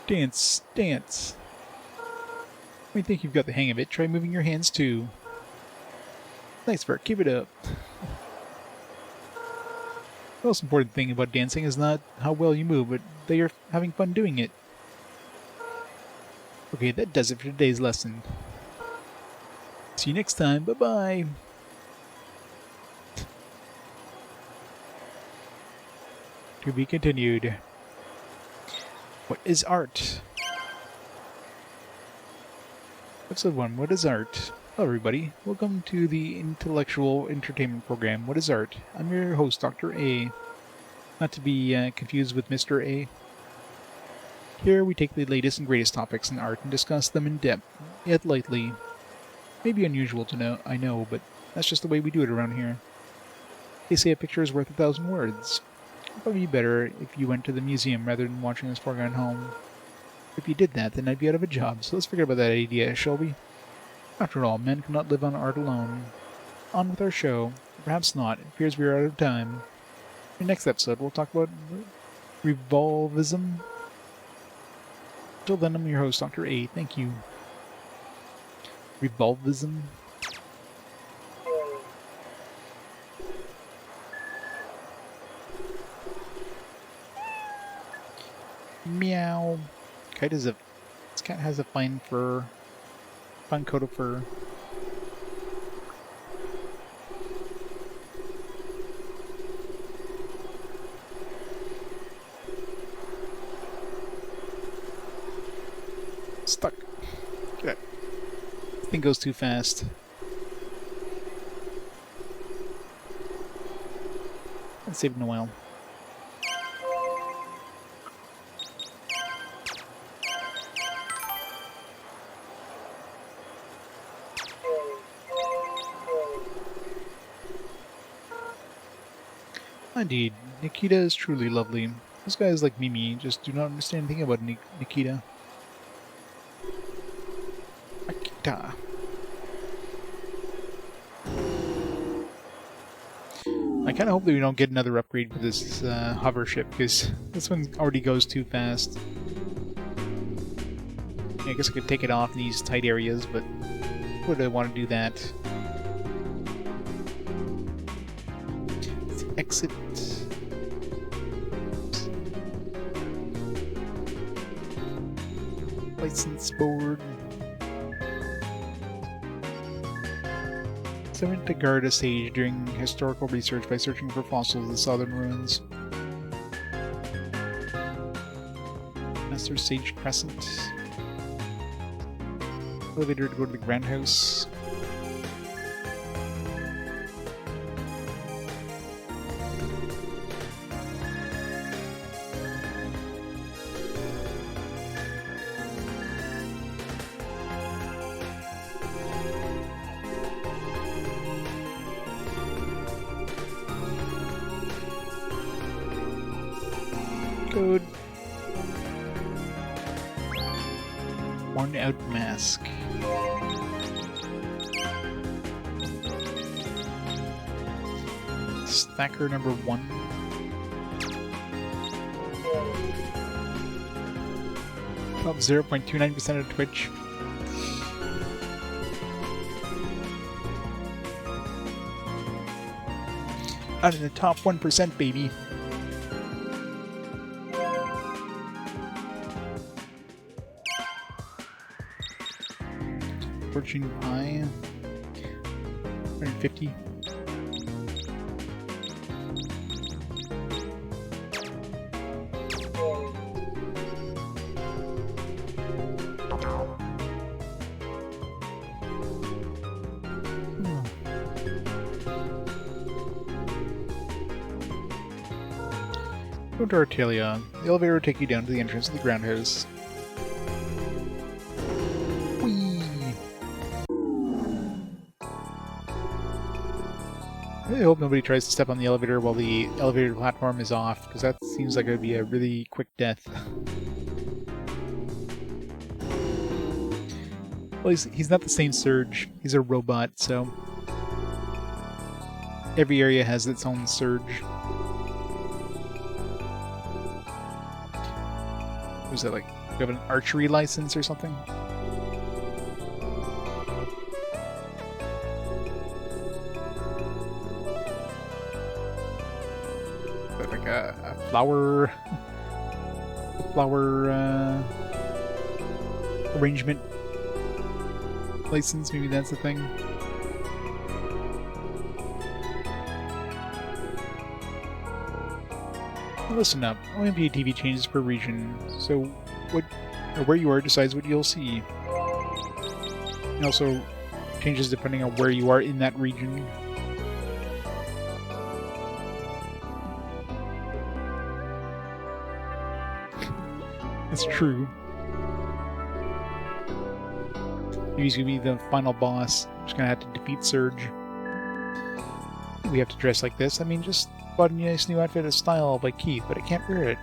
Speaker 1: Dance, dance. When you think you've got the hang of it, try moving your hands too. Nice work, keep it up. The most important thing about dancing is not how well you move, but that you're having fun doing it. Okay, that does it for today's lesson. See you next time, bye-bye! To be continued. What is art? Episode 1, what is art? Hello everybody, welcome to the intellectual entertainment program, What is Art? I'm your host, Dr. A. Not to be confused with Mr. A. Here we take the latest and greatest topics in art and discuss them in depth, yet lightly. Maybe unusual to know, I know, but that's just the way we do it around here. They say a picture is worth 1,000 words. It'd probably be better if you went to the museum rather than watching this program at home. If you did that, then I'd be out of a job, so let's forget about that idea, shall we? After all, men cannot live on art alone. On with our show. Perhaps not. It appears we are out of time. In the next episode, we'll talk about revolvism. Until then, I'm your host, Dr. A. Thank you. Revolvism. Meow. This cat has a fine fur. Fine coat of fur. Stuck. Get that thing goes too fast. Let's save it in a while. Indeed, Nikita is truly lovely. Those guys like Mimi just do not understand anything about Nikita. Nikita. I kind of hope that we don't get another upgrade for this hover ship, because this one already goes too fast. I guess I could take it off in these tight areas, but would I want to do that? Let's exit. License board. Someone to guard a stage during historical research by searching for fossils in the southern ruins. Master Sage Crescent. Elevator to go to the grand house. Code. Worn out mask. Stacker number 1. Up 0.29% of Twitch. Out of the top 1%, baby. Fortune Pie. 150. Go to Artelia. The elevator will take you down to the entrance of the ground house. Whee! I really hope nobody tries to step on the elevator while the elevator platform is off, because that seems like it would be a really quick death. Well, he's not the same Surge. He's a robot, so every area has its own Surge. Was that like, you have an archery license or something? Like a flower arrangement license, maybe that's the thing. Listen up, OMPA TV changes per region, so what or where you are decides what you'll see. It also changes depending on where you are in that region. That's true. Maybe he's gonna be the final boss. Just gonna have to defeat Surge. We have to dress like this. I mean, just bought a nice new outfit of style by Keith, but I can't wear it.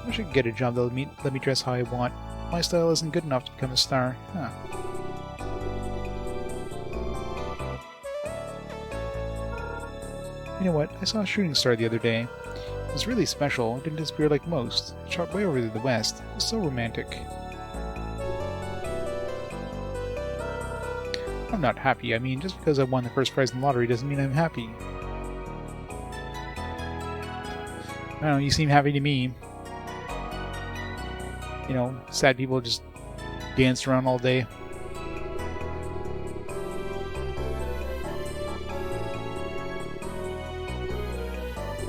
Speaker 1: I should get a job that'll let me dress how I want. My style isn't good enough to become a star. Huh. You know what? I saw a shooting star the other day. It was really special. It didn't disappear like most. It shot way over to the west. It was so romantic. I'm not happy. I mean, just because I won the first prize in the lottery doesn't mean I'm happy. I don't know, you seem happy to me. You know, sad people just dance around all day.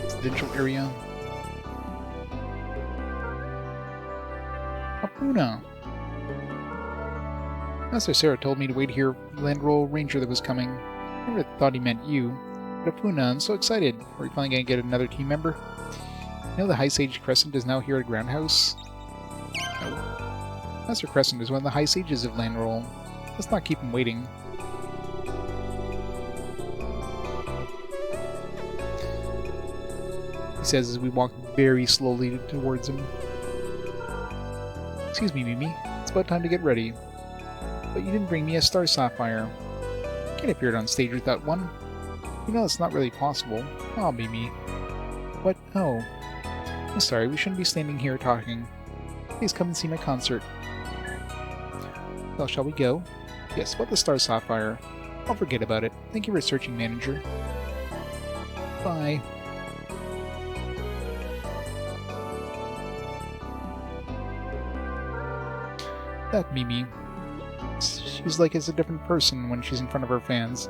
Speaker 1: Residential area. Opoona. Master Sarah told me to wait here for the Landroll ranger that was coming. I never thought he meant you. But Opoona, I'm so excited. Are we finally going to get another team member? You know the High Sage Crescent is now here at Ground House? No. Master Crescent is one of the High Sages of Landroll. Let's not keep him waiting. He says as we walk very slowly towards him. Excuse me, Mimi. It's about time to get ready. But you didn't bring me a Star Sapphire. I can't appear on stage without one. You know it's not really possible. Aw, Mimi. What? Oh. I'm sorry, we shouldn't be standing here talking. Please come and see my concert. Well, shall we go? Yes, about the Star Sapphire. I'll forget about it. Thank you for searching, manager. Bye. That Mimi. She's like a different person when she's in front of her fans.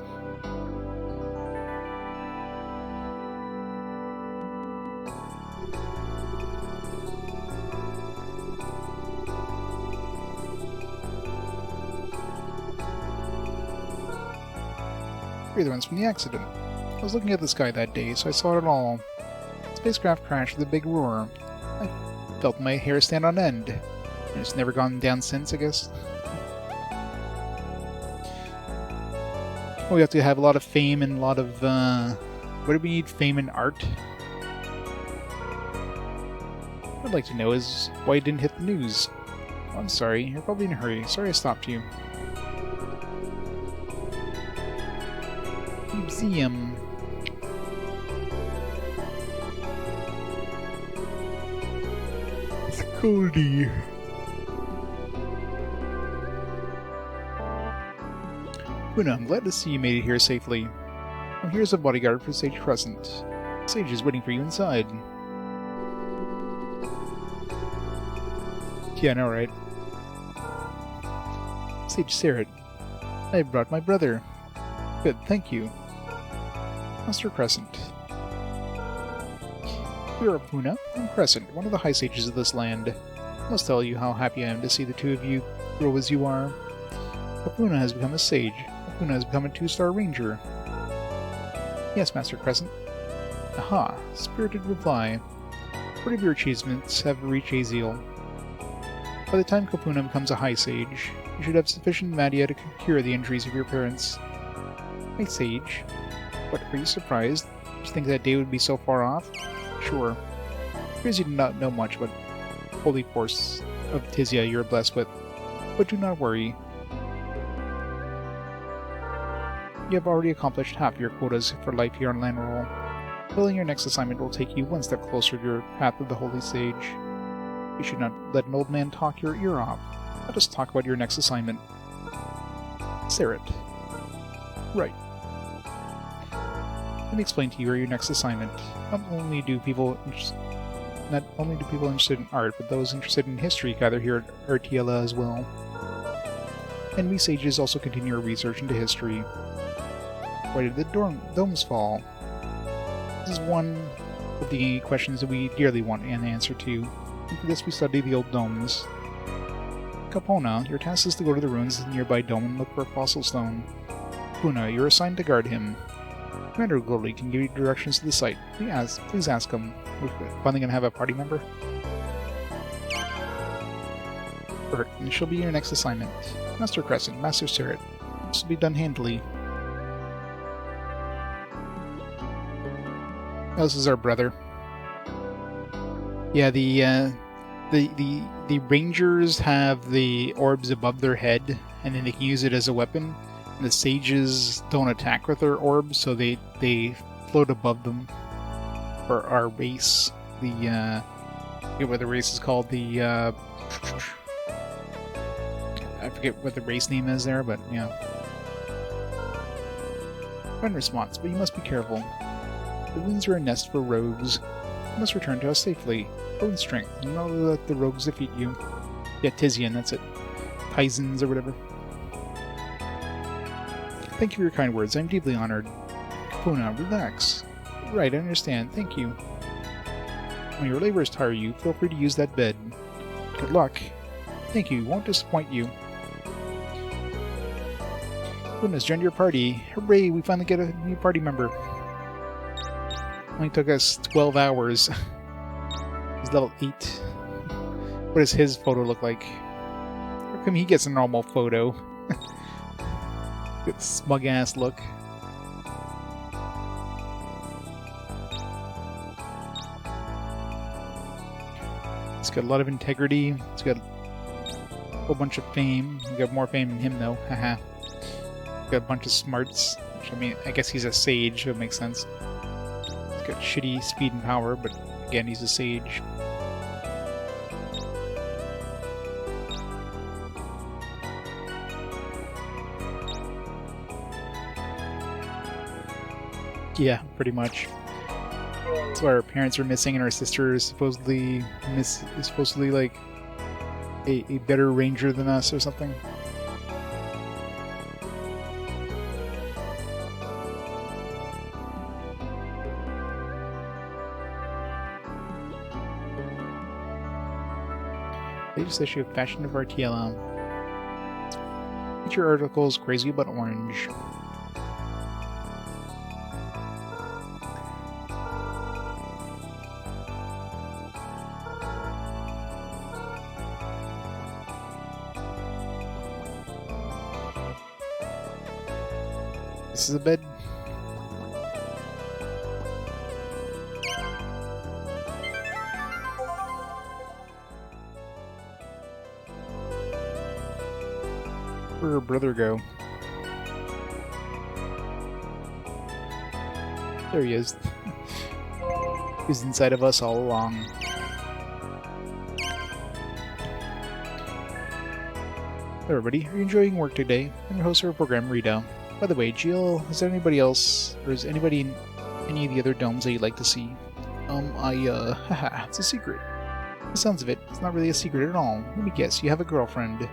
Speaker 1: You're the ones from the accident. I was looking at the sky that day, so I saw it all. The spacecraft crashed with a big roar. I felt my hair stand on end. And it's never gone down since, I guess. Well, we have to have a lot of fame and a lot of, what do we need? Fame and art? What I'd like to know is why you didn't hit the news. Oh, I'm sorry, you're probably in a hurry. Sorry I stopped you. Museum. It's coldy. Opoona, I'm glad to see you made it here safely. Well, here's a bodyguard for Sage Crescent. Sage is waiting for you inside. Yeah, I know, right? Sage Sarah, I brought my brother. Good, thank you. Master Crescent. You're Opoona. I'm Crescent, one of the High Sages of this land. I must tell you how happy I am to see the two of you grow as you are. Opoona has become a sage. Opoona has become a 2-star ranger. Yes, Master Crescent. Aha, spirited reply. 40 of your achievements have reached Aziel. By the time Copoona becomes a High Sage, you should have sufficient Madia to cure the injuries of your parents. High Sage? What, are you surprised? Did you think that day would be so far off? Sure. It appears you do not know much about the holy force of Tizian you are blessed with, but do not worry. You have already accomplished half your quotas for life here on Landroll. Filling your next assignment will take you one step closer to your path of the Holy Sage. You should not let an old man talk your ear off. Let us talk about your next assignment. Sarat. Right. Let me explain to you your next assignment. Not only do people interested in art, but those interested in history gather here at RTLA as well. And we sages also continue our research into history. Why did the domes fall? This is one of the questions that we dearly want an answer to, and for this we study the old domes. Copoona, your task is to go to the ruins of the nearby dome and look for a fossil stone. Opoona, you're assigned to guard him. Commander Glorley can give you directions to the site. Please ask him. We're finally going to have a party member. Perfect, and she'll be your next assignment. Master Crescent, Master Sarat. This will be done handily. Oh, this is our brother. Yeah, the rangers have the orbs above their head, and then they can use it as a weapon. The sages don't attack with their orbs, so they float above them. For our race, I forget what the race is called. I forget what the race name is there, but yeah. Friend response, but you must be careful. The ruins are a nest for rogues. You must return to us safely. Grow in strength, and not let the rogues defeat you. Yeah, Tizian, that's it. Tizians or whatever. Thank you for your kind words. I'm deeply honored. Opoona, relax. Right, I understand. Thank you. When your labors tire you, feel free to use that bed. Good luck. Thank you. Won't disappoint you. Goodness, joined your party. Hooray, we finally get a new party member. Only took us 12 hours. He's level 8. What does his photo look like? How come he gets a normal photo? Good smug ass look. He's got a lot of integrity. He's got a whole bunch of fame. We got more fame than him though. Haha. Got a bunch of smarts. Which, I mean, I guess he's a sage, so it makes sense. He's got shitty speed and power, but again, he's a sage. Yeah, pretty much. That's why our parents are missing, and our sister is supposedly like a better ranger than us or something. Latest issue of Fashion of RTLM. Feature articles crazy about orange. This is a bed. Where'd her brother go? There he is. He's inside of us all along. Hey everybody, are you enjoying work today? I'm your host of our program, Rita. By the way, Jill, is there anybody else, or is anybody in any of the other domes that you'd like to see? Haha, it's a secret. The sounds of it, it's not really a secret at all. Let me guess, you have a girlfriend.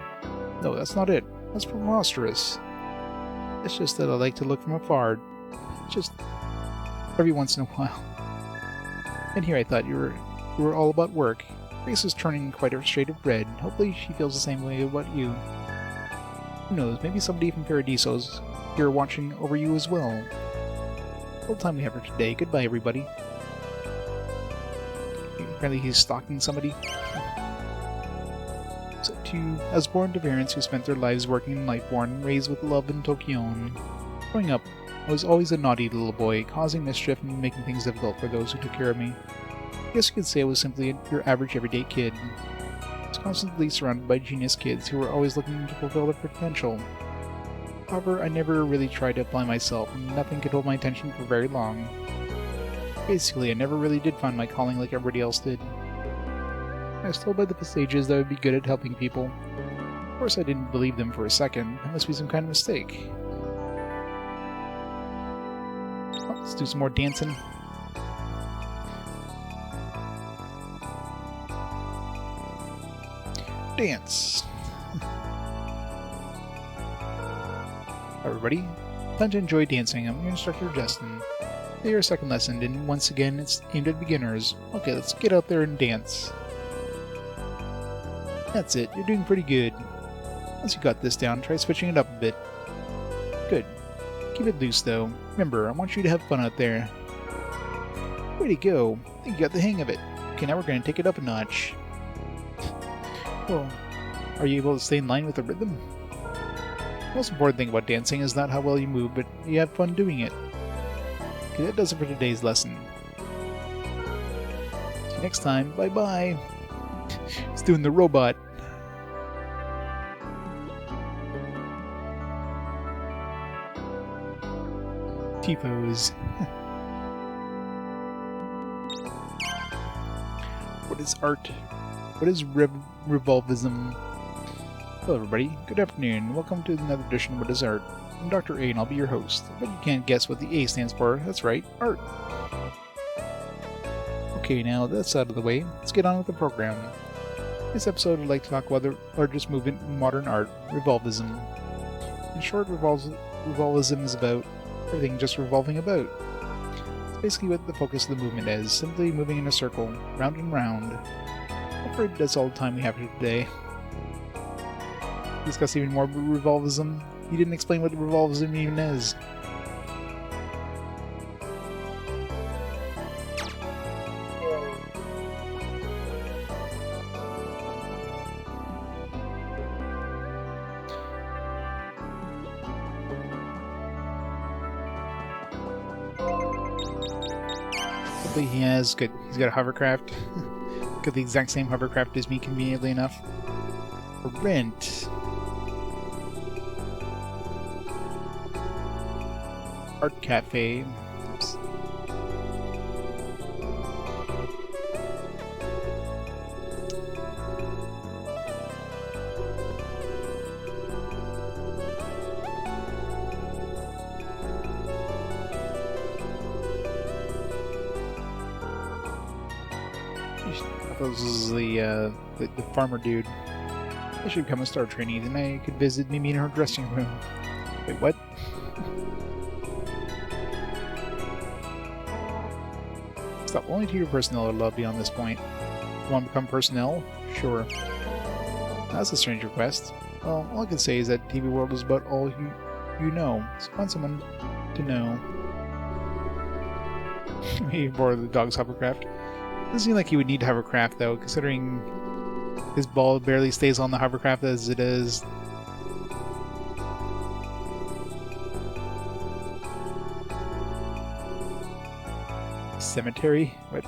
Speaker 1: No, that's not it. That's preposterous. It's just that I like to look from afar. Just every once in a while. And here I thought you were all about work. Your face is turning quite a shade of red. Hopefully she feels the same way about you. Who knows, maybe somebody from Paradiso's here watching over you as well. All the time we have for today. Goodbye, everybody. Apparently he's stalking somebody. So to Asborn to parents who spent their lives working in Lightborn and raised with love in Tokyon. Growing up, I was always a naughty little boy, causing mischief and making things difficult for those who took care of me. I guess you could say I was simply your average everyday kid. I was constantly surrounded by genius kids who were always looking to fulfill their potential. However, I never really tried to apply myself, and nothing could hold my attention for very long. Basically, I never really did find my calling like everybody else did. I was told by the Pasages that I would be good at helping people. Of course, I didn't believe them for a second. That must be some kind of mistake. Well, let's do some more dancing. Dance! Everybody, time to enjoy dancing. I'm your instructor, Justin. Today our second lesson, and once again, it's aimed at beginners. Okay, let's get out there and dance. That's it, you're doing pretty good. Once you got this down, try switching it up a bit. Good. Keep it loose, though. Remember, I want you to have fun out there. Way to go. I think you got the hang of it. Okay, now we're going to take it up a notch. Well, are you able to stay in line with the rhythm? The most important thing about dancing is not how well you move, but you have fun doing it. Okay, that does it for today's lesson. See you next time. Bye-bye. It's doing the robot. T-pose. What is art? What is revolvism? Hello everybody, good afternoon, welcome to another edition of What is Art. I'm Dr. A and I'll be your host. I bet you can't guess what the A stands for. That's right, art. Okay, now that's out of the way, let's get on with the program. This episode I'd like to talk about the largest movement in modern art, revolvism. In short, revolvism is about everything just revolving about. It's basically what the focus of the movement is, simply moving in a circle, round and round. I'm afraid that's all the time we have for today. Discuss even more about revolvism. He didn't explain what revolvism even is. Hopefully he has good. He's got a hovercraft. Got the exact same hovercraft as me, conveniently enough. For rent. Art cafe. Oops. This is the farmer dude. I should become a star trainee, then I could visit Mimi in her dressing room. Wait, what? Stop only to your personnel are allowed beyond this point. You want to become personnel? Sure. That's a strange request. Well, all I can say is that TV World is about all you know. So find someone to know. Maybe borrow the dog's hovercraft. Doesn't seem like he would need to hovercraft though, considering his ball barely stays on the hovercraft as it is. Cemetery? What?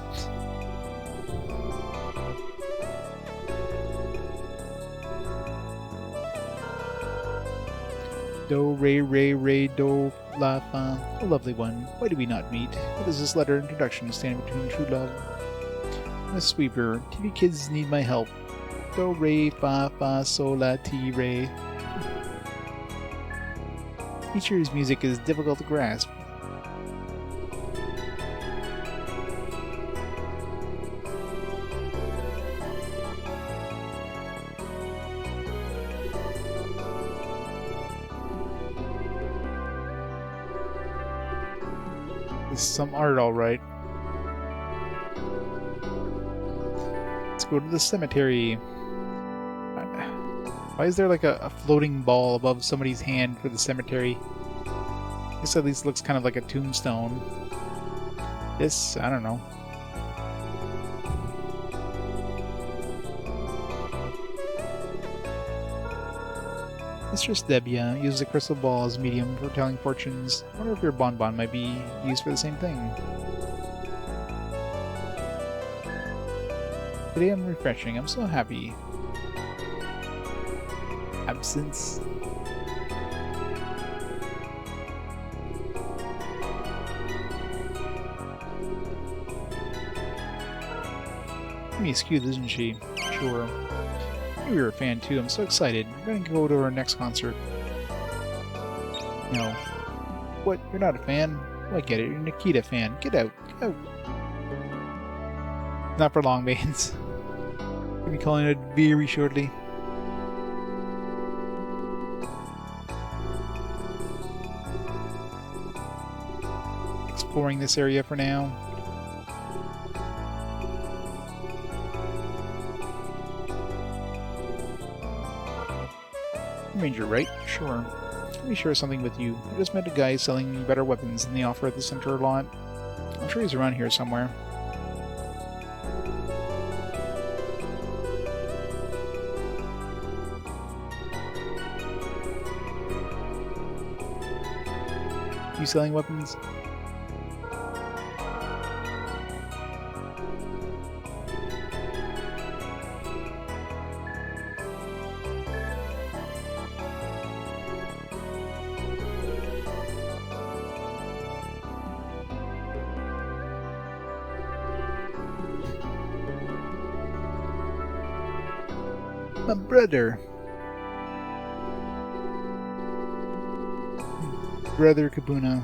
Speaker 1: Do, re, do, la, fa. A lovely one. Why do we not meet? What is this letter introduction stand between true love? Miss Sweeper, TV kids need my help. Do, re, fa, sol, la, ti, re. Teacher's music is difficult to grasp. This is some art, alright. Let's go to the cemetery. Why is there like a floating ball above somebody's hand for the cemetery? This at least looks kind of like a tombstone. This, I don't know. Mistress Debia uses a crystal ball as a medium for telling fortunes. I wonder if your bonbon might be used for the same thing. Today I'm refreshing. I'm so happy. Absence. Amy skewed, isn't she? Sure. You're a fan too. I'm so excited. We're gonna go to our next concert. No. What? You're not a fan? Well, I get it. You're a Nikita fan. Get out. Get out. Not for long, Baines. We'll be calling it very shortly. Exploring this area for now. Ranger, right? Sure. Let me share something with you. I just met a guy selling better weapons than they offer at the center lot. I'm sure he's around here somewhere. You selling weapons? My brother. Brother Copoona.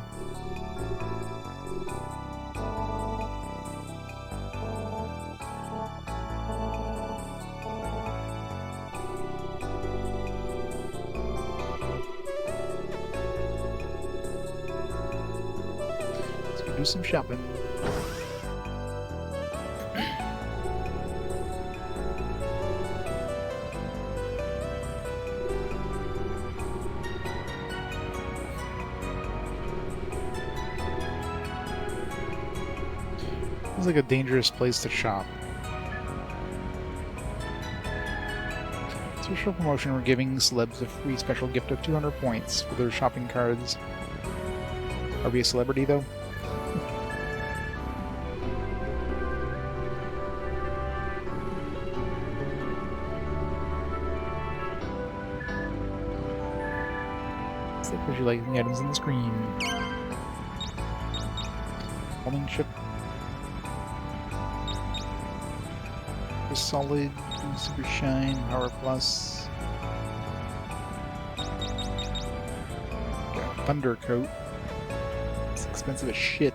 Speaker 1: Let's go do some shopping. It's like a dangerous place to shop. Special promotion, we're giving celebs a free special gift of 200 points for their shopping cards. Are we a celebrity though? Would you like the items on the screen? Homing ship. Solid, super shine, power plus. Got thunder coat. It's expensive as shit.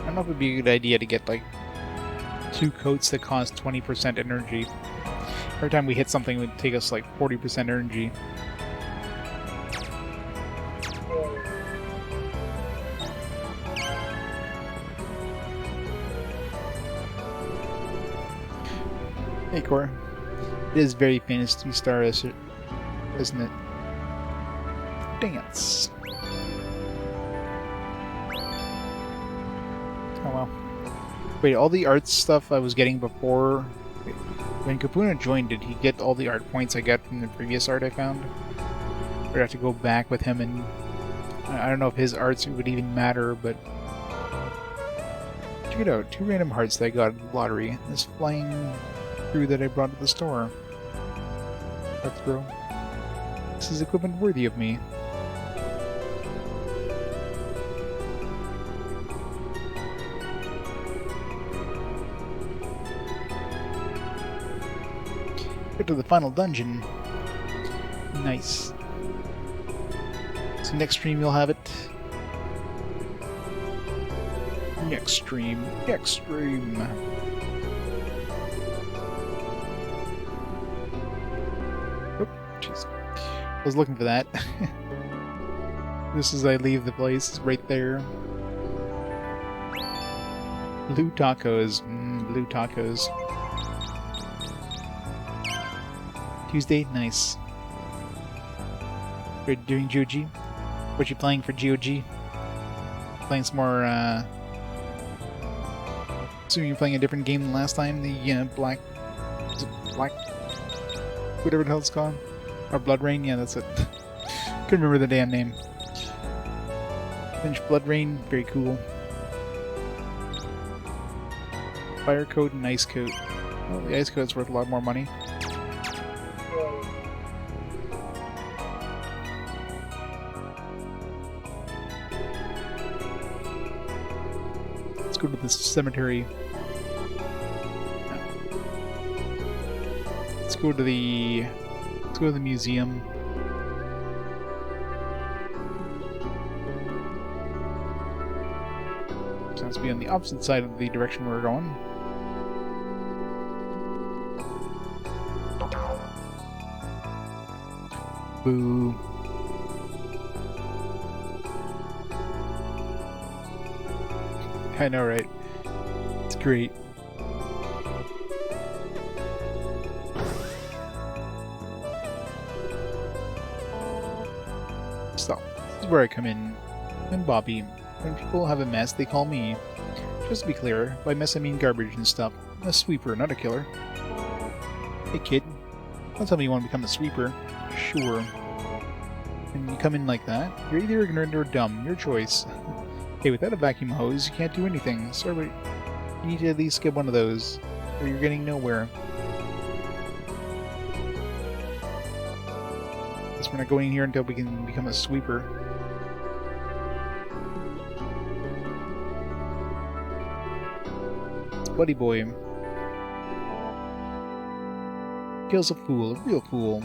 Speaker 1: I don't know if it'd be a good idea to get like 2 coats that cost 20% energy. Every time we hit something, it would take us like 40% energy. Hey, Cor. It is very famous 2-star, isn't it? Dance. Oh well. Wait, all the art stuff I was getting before... When Copoona joined, did he get all the art points I got from the previous art I found? Or I have to go back with him and... I don't know if his arts would even matter, but... Check it out, 2 random hearts that I got in the lottery. This flying crew that I brought to the store. Let's bro. This is equipment worthy of me. Get to the final dungeon. Nice. So next stream you'll have it. Next stream. Next stream. Oh, jeez. I was looking for that. Just as I leave the place, it's right there. Blue tacos. Blue tacos. Tuesday? Nice. You're doing GOG? What you playing for GOG? Playing some more, assuming you're playing a different game than last time, the, Black... Is it Black... Whatever the hell it's called? Or Blood Rain? Yeah, that's it. Couldn't remember the damn name. Finished Blood Rain, very cool. Fire coat and ice coat. Well, the ice coat's worth a lot more money. Let's go to this cemetery. Let's go to the museum. So let's be on the opposite side of the direction we're going. Boo. I know, right? It's great. So, this is where I come in. I'm Bobby. When people have a mess, they call me. Just to be clear, by mess I mean garbage and stuff. I'm a sweeper, not a killer. Hey kid, don't tell me you want to become a sweeper. Sure. And you come in like that? You're either ignorant or dumb. Your choice. Hey, without a vacuum hose, you can't do anything. Sorry, but you need to at least get one of those, or you're getting nowhere. Guess we're not going in here until we can become a sweeper. It's Buddy Boy. Kills a fool, a real fool.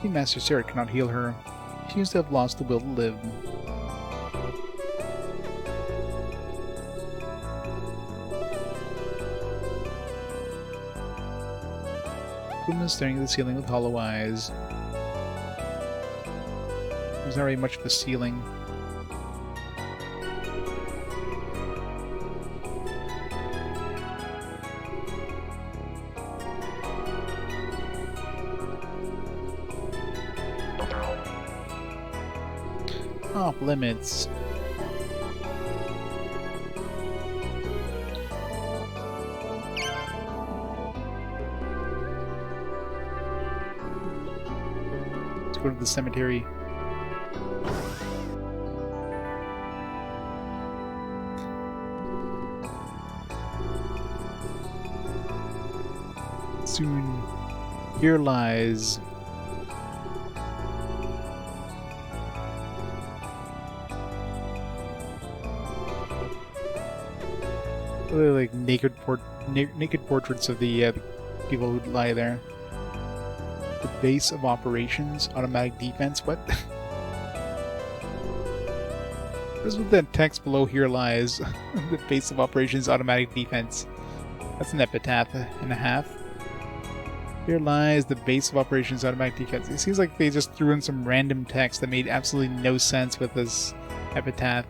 Speaker 1: Master Sarah cannot heal her. She seems to have lost the will to live. Opoona is staring at the ceiling with hollow eyes. There's not really much of a ceiling. Off limits. Let's go to the cemetery. Soon, here lies like naked portraits of the people who lie there. The base of operations, automatic defense. What? What is with that text below? Here lies the base of operations, automatic defense. That's an epitaph and a half. Here lies the base of operations, automatic defense. It seems like they just threw in some random text that made absolutely no sense with this epitaph.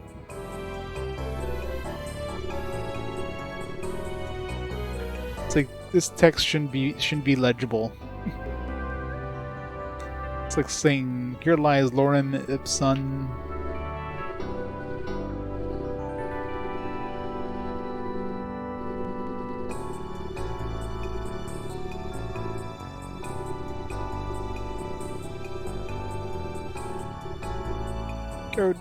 Speaker 1: It's like this text shouldn't be legible. It's like saying, here lies Lorem Ipsum. Code.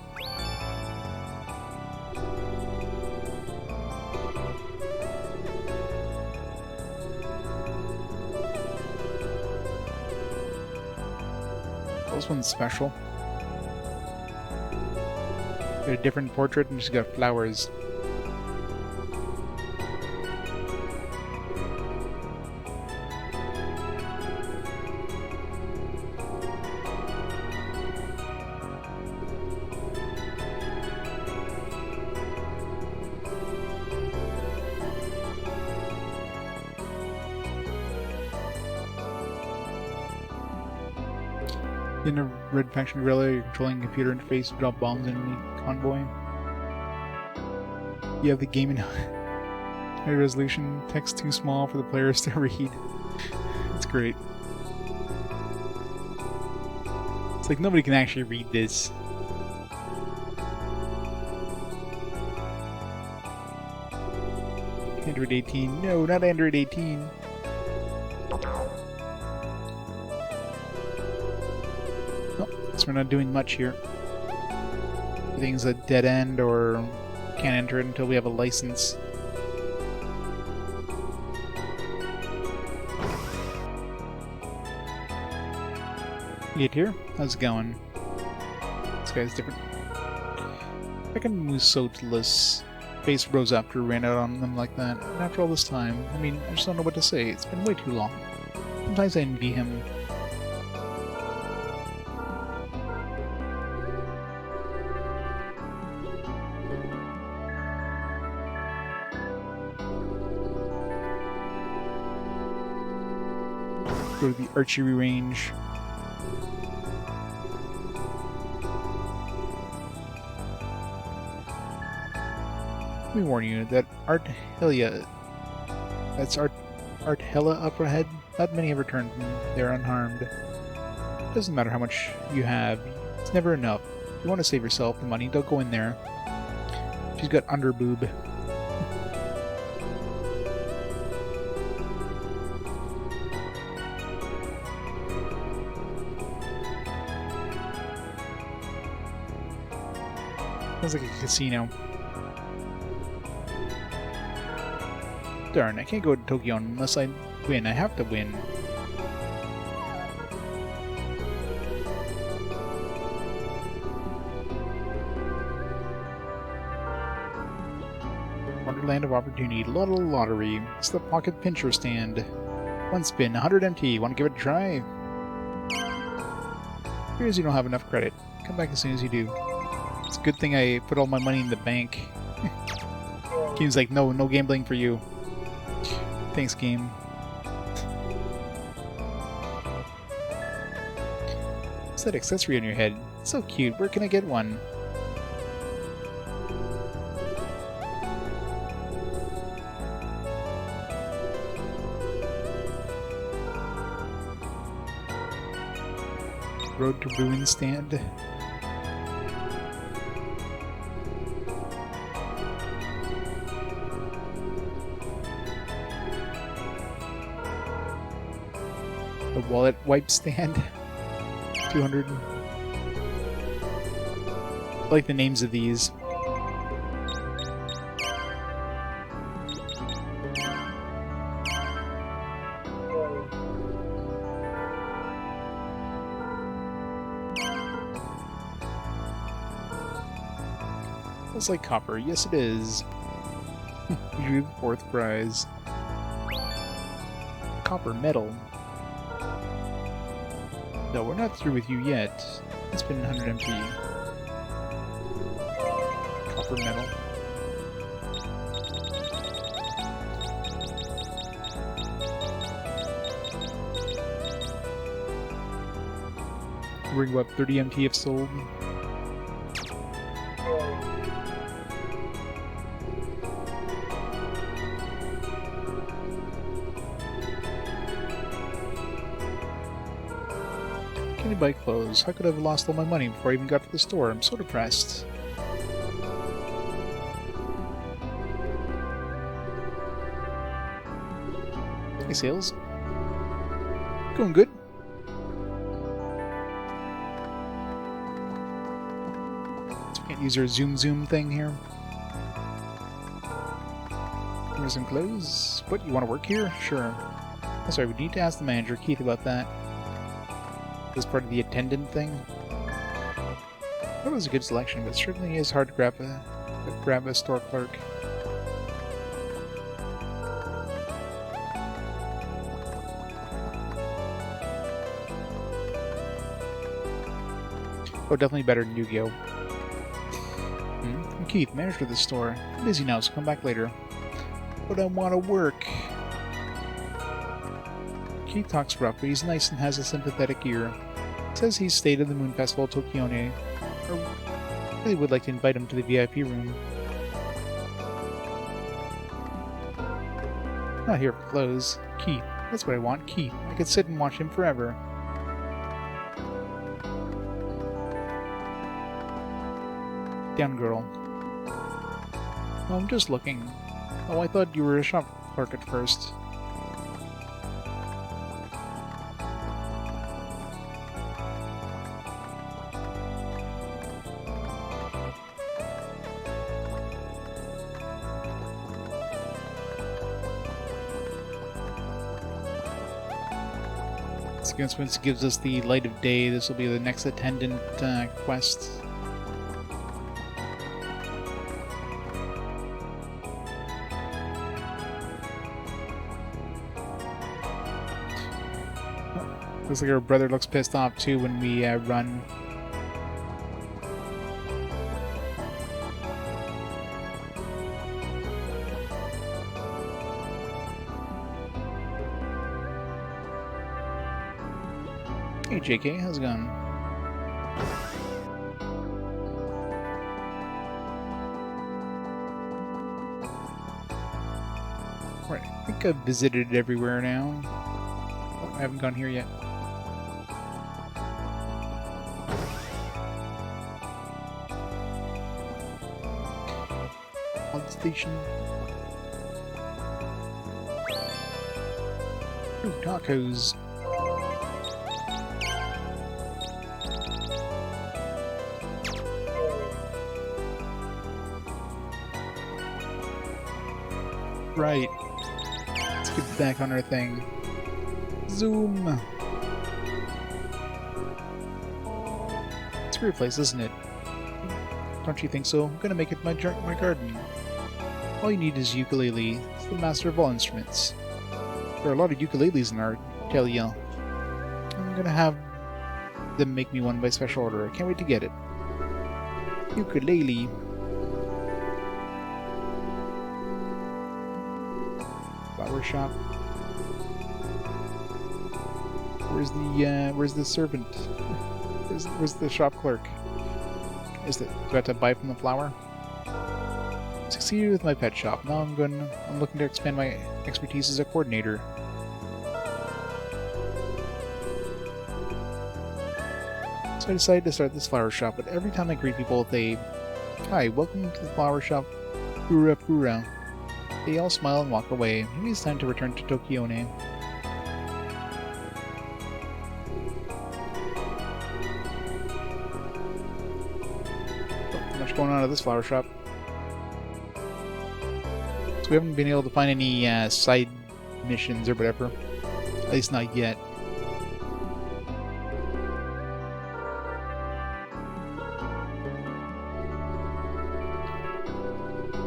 Speaker 1: This one's special. Got a different portrait and she's got flowers. In a red faction guerrilla, you're controlling a computer interface to drop bombs in enemy convoy. You have the game in high resolution, text too small for the players to read. It's great. It's like nobody can actually read this. Android 18. No, not Android 18. We're not doing much here. Everything's a dead end or can't enter it until we have a license. Get here? How's it going? This guy's different. I can Musotless. Face rose after ran out on them like that. And after all this time, I mean, I just don't know what to say. It's been way too long. Sometimes I envy him. Go to the archery range. Let me warn you that Arthella up ahead. Not many have returned from there unharmed. Doesn't matter how much you have, it's never enough. If you want to save yourself the money, don't go in there. She's got underboob. Sounds like a casino. Darn, I can't go to Tokyo unless I win. I have to win. Wonderland of Opportunity. Lottery. It's the pocket pincher stand. One spin, 100 MT. Want to give it a try? Here's you don't have enough credit. Come back as soon as you do. It's a good thing I put all my money in the bank. Game's like, no gambling for you. Thanks, game. What's that accessory on your head? It's so cute. Where can I get one? Road to Ruin stand. The wallet wipe stand. 200. I like the names of these. Looks like copper. Yes, it is. You drew the fourth prize. Copper medal. No, we're not through with you yet. It's been 100 MT. Copper medal. Bring up 30 MT if sold. only buy clothes. How could I have lost all my money before I even got to the store? I'm so depressed. Hey, sales. Going good. So we can't use our zoom thing here. Here's some clothes. What, you want to work here? Sure. Oh, sorry, we need to ask the manager, Keith, about that. This part of the attendant thing. That was a good selection, but it certainly is hard to grab a store clerk. Oh, definitely better than Yu-Gi-Oh! I'm Keith, manager of the store. I'm busy now, so come back later. But I want to work. Keith talks rough, but he's nice and has a sympathetic ear. Says he's stayed at the Moon Festival Tokione. I really would like to invite him to the VIP room. Not here for clothes. Keith. That's what I want, Keith. I could sit and watch him forever. Down, girl. Oh, I'm just looking. Oh, I thought you were a shop clerk at first. Once it gives us the light of day, this will be the next attendant quest. Looks like our brother looks pissed off too when we run. Hey JK, how's it going? Right, I think I've visited everywhere now. Oh, I haven't gone here yet. Station. Ooh, tacos. Right. Let's get back on our thing. Zoom. It's a weird place, isn't it? Don't you think so? I'm gonna make it my garden. All you need is a ukulele. It's the master of all instruments. There are a lot of ukuleles in art, tell ya. I'm gonna have them make me one by special order. I can't wait to get it. Ukulele. Flower shop. Where's the servant? Where's the shop clerk? Do I have to buy from the flower? Succeeded with my pet shop. Now I'm looking to expand my expertise as a coordinator. So I decided to start this flower shop, but every time I greet people with a "Hi, welcome to the flower shop, Gura Pura," they all smile and walk away. Maybe it's time to return to Tokione. Not much going on at this flower shop. So we haven't been able to find any side missions or whatever. At least not yet.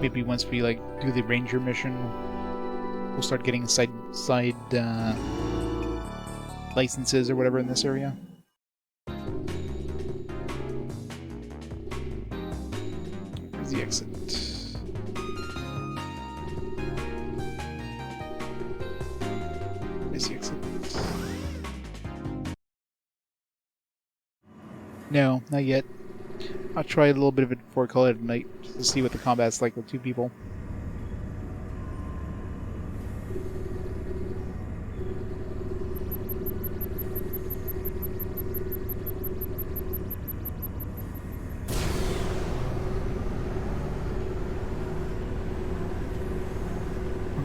Speaker 1: Maybe once we do the ranger mission, we'll start getting side licenses or whatever in this area. Where's the exit? No, not yet. I'll try a little bit of it before I call it a night, just to see what the combat's like with two people.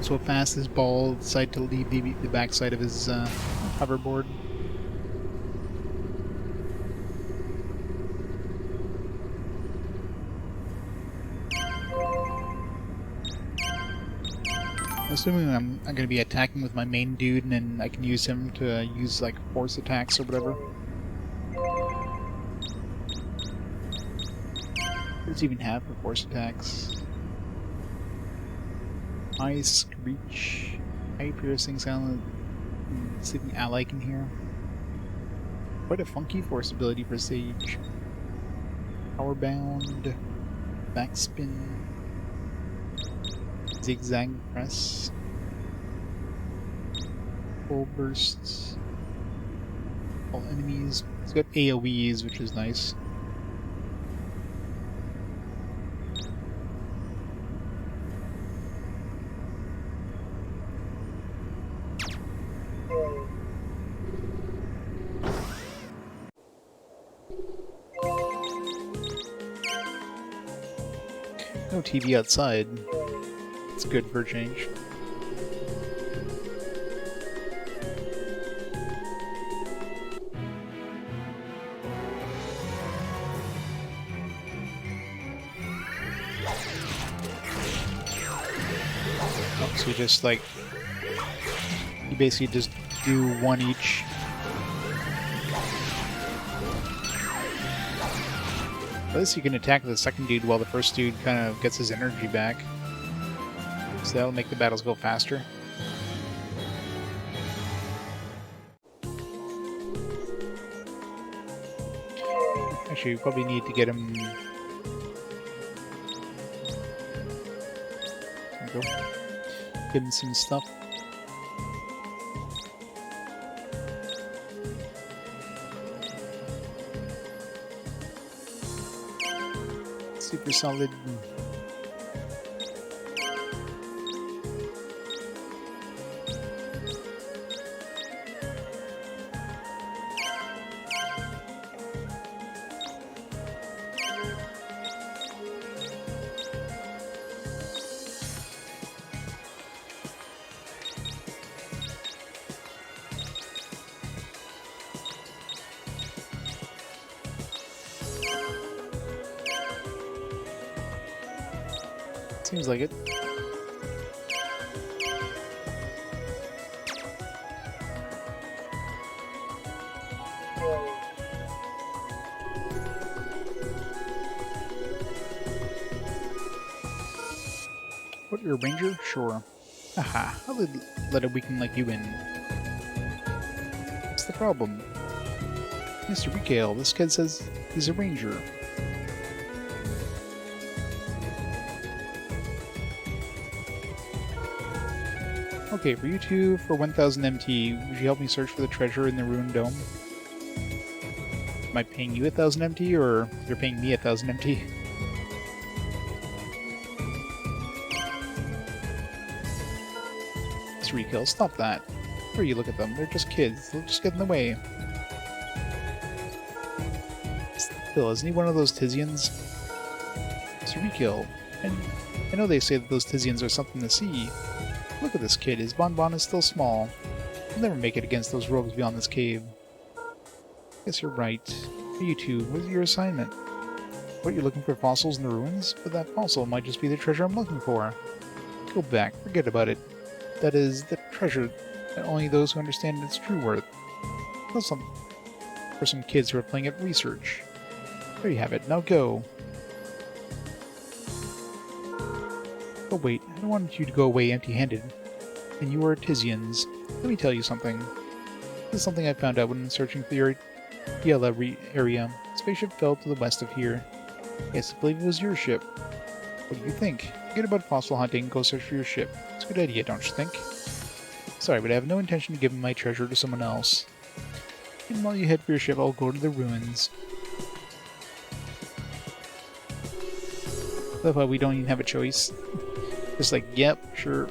Speaker 1: so fast his ball decided to leave the backside of his hoverboard. Assuming I'm going to be attacking with my main dude, and then I can use him to use like force attacks or whatever. What does he even have for force attacks? Ice, Screech, eye piercing sound. Sleeping ally can hear. Quite a funky force ability for Sage. Powerbound, backspin. Zigzag press, full bursts, all enemies. It's got AoEs, which is nice. No TV outside. It's good for a change. Oh, so you just like... You basically just do one each. At least you can attack the second dude while the first dude kind of gets his energy back. So that'll make the battles go faster. Actually, we probably need to get him... There we go. Give him some stuff. Super solid. Seems like it. What, you're a ranger? Sure. Haha, I'll let a weakling like you in. What's the problem? Mr. Recale, this kid says he's a ranger. Okay, for you two, for 1000 MT, would you help me search for the treasure in the ruined dome? Am I paying you 1000 MT, or you're paying me 1000 MT? It's Recale, stop that. Where you look at them, they're just kids, they'll just get in the way. Still, isn't he one of those Tizians? It's Recale, and I know they say that those Tizians are something to see. Look at this kid, his bonbon is still small. He'll never make it against those rogues beyond this cave. Guess you're right. Hey, you two, what's your assignment? What, you're looking for fossils in the ruins? But that fossil might just be the treasure I'm looking for. Go back, forget about it. That is, the treasure that only those who understand its true worth. That's something for some kids who are playing at research. There you have it, now go. Oh wait, I don't want you to go away empty-handed. And you are Tizians. Let me tell you something. This is something I found out when searching for your Yella area. A spaceship fell to the west of here. Yes, I believe it was your ship. What do you think? Forget about fossil hunting, go search for your ship. It's a good idea, don't you think? Sorry, but I have no intention of giving my treasure to someone else. And while you head for your ship, I'll go to the ruins. Love how we don't even have a choice. Just like, yep, sure.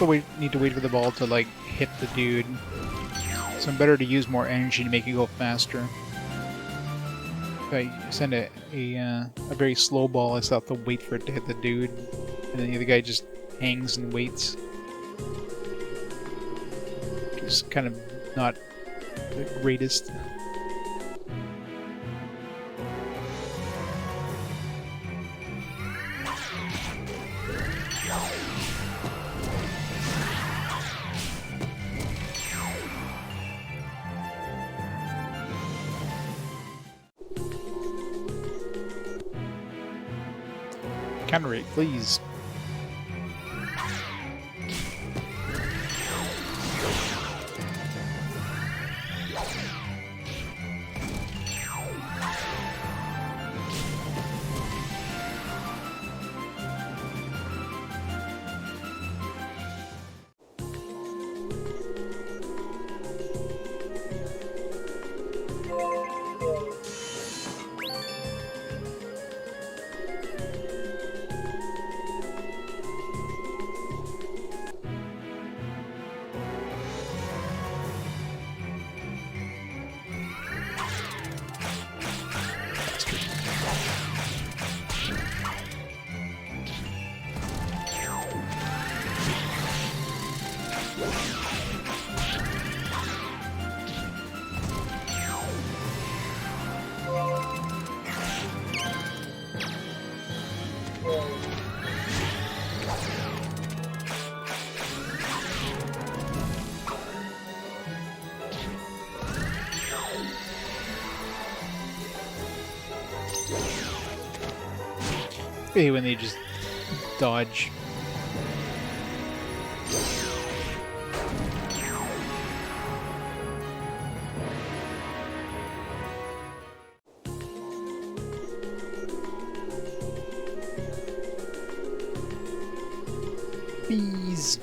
Speaker 1: still need to wait for the ball to like hit the dude. So I'm better to use more energy to make it go faster. If I send a very slow ball, I still have to wait for it to hit the dude, and then the other guy just hangs and waits. It's kind of not the greatest. Counter it, please. I hate when they just dodge. Bees.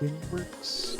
Speaker 1: Windworks.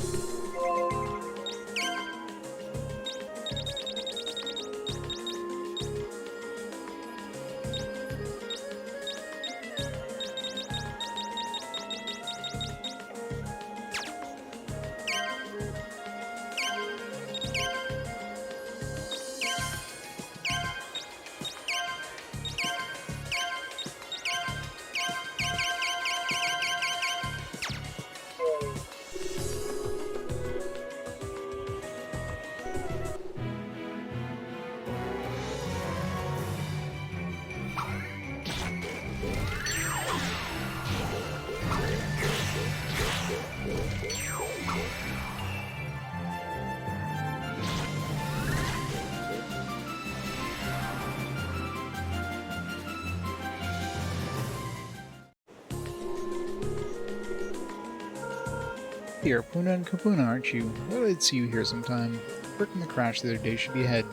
Speaker 1: You're Opoona and Copoona, aren't you? Well, I'd see you here sometime. Working the crash the other day should be ahead.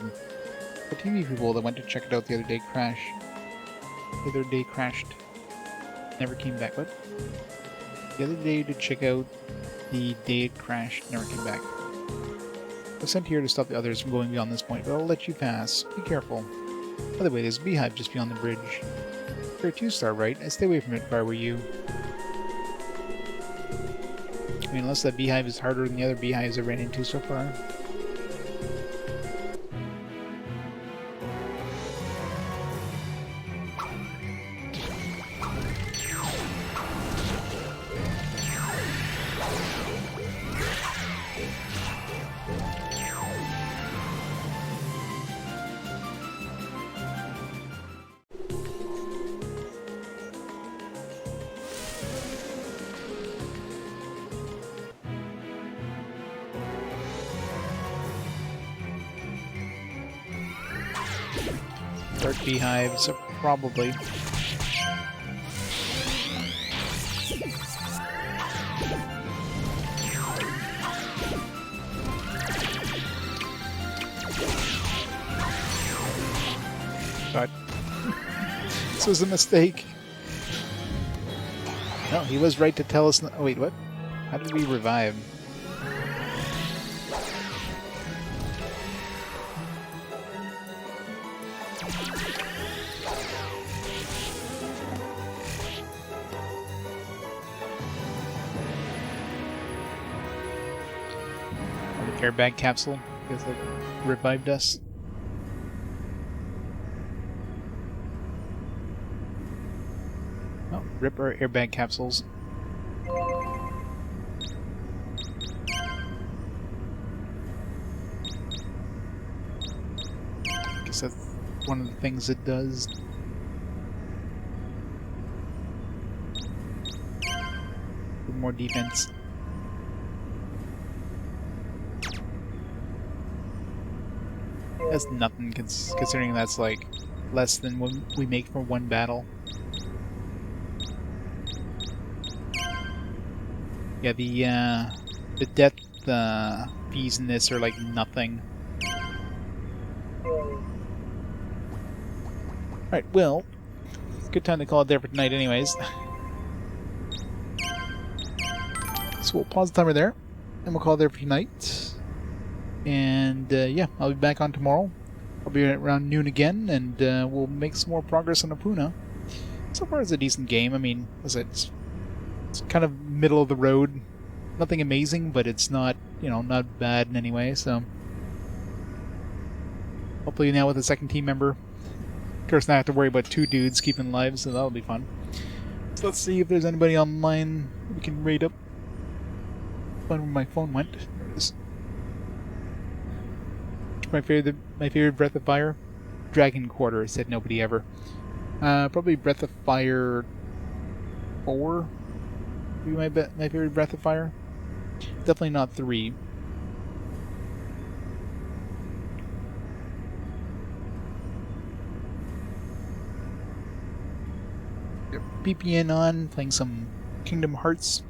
Speaker 1: The TV people that went to check it out the other day crashed. Never came back. What? The other day to check out the day it crashed, never came back. I was sent here to stop the others from going beyond this point, but I'll let you pass. Be careful. By the way, there's a beehive just beyond the bridge. You're a 2-star, right? I'd stay away from it if I were you. I mean, unless that beehive is harder than the other beehives I ran into so far. start beehives, probably. God. This was a mistake. No, he was right to tell us... Oh, wait, what? How did we revive? Airbag capsule, because it revived us. Oh, rip our airbag capsules. Guess that's one of the things it does. More defense. That's nothing, considering that's like less than what we make for one battle. Yeah, the death fees in this are like nothing. Alright, well, it's a good time to call it there for tonight anyways. So we'll pause the timer there, and we'll call it there for tonight. And yeah, I'll be back on tomorrow. I'll be around noon again, and we'll make some more progress on Opoona. So far, it's a decent game. I mean, it's kind of middle of the road. Nothing amazing, but it's not, you know, not bad in any way. So hopefully now with a second team member, of course, not have to worry about two dudes keeping lives, so that'll be fun. So let's see if there's anybody online we can raid up. Find where my phone went. There it is. My favorite Breath of Fire? Dragon Quarter, said nobody ever. Probably Breath of Fire 4 would be my favorite Breath of Fire. Definitely not 3. BPN on, playing some Kingdom Hearts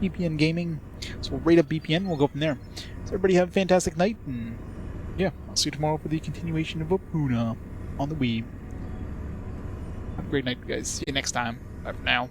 Speaker 1: BPN gaming. So we'll rate up BPN, we'll go from there. So everybody have a fantastic night, and yeah, I'll see you tomorrow for the continuation of Opoona on the Wii. Have a great night, guys. See you next time. Bye for now.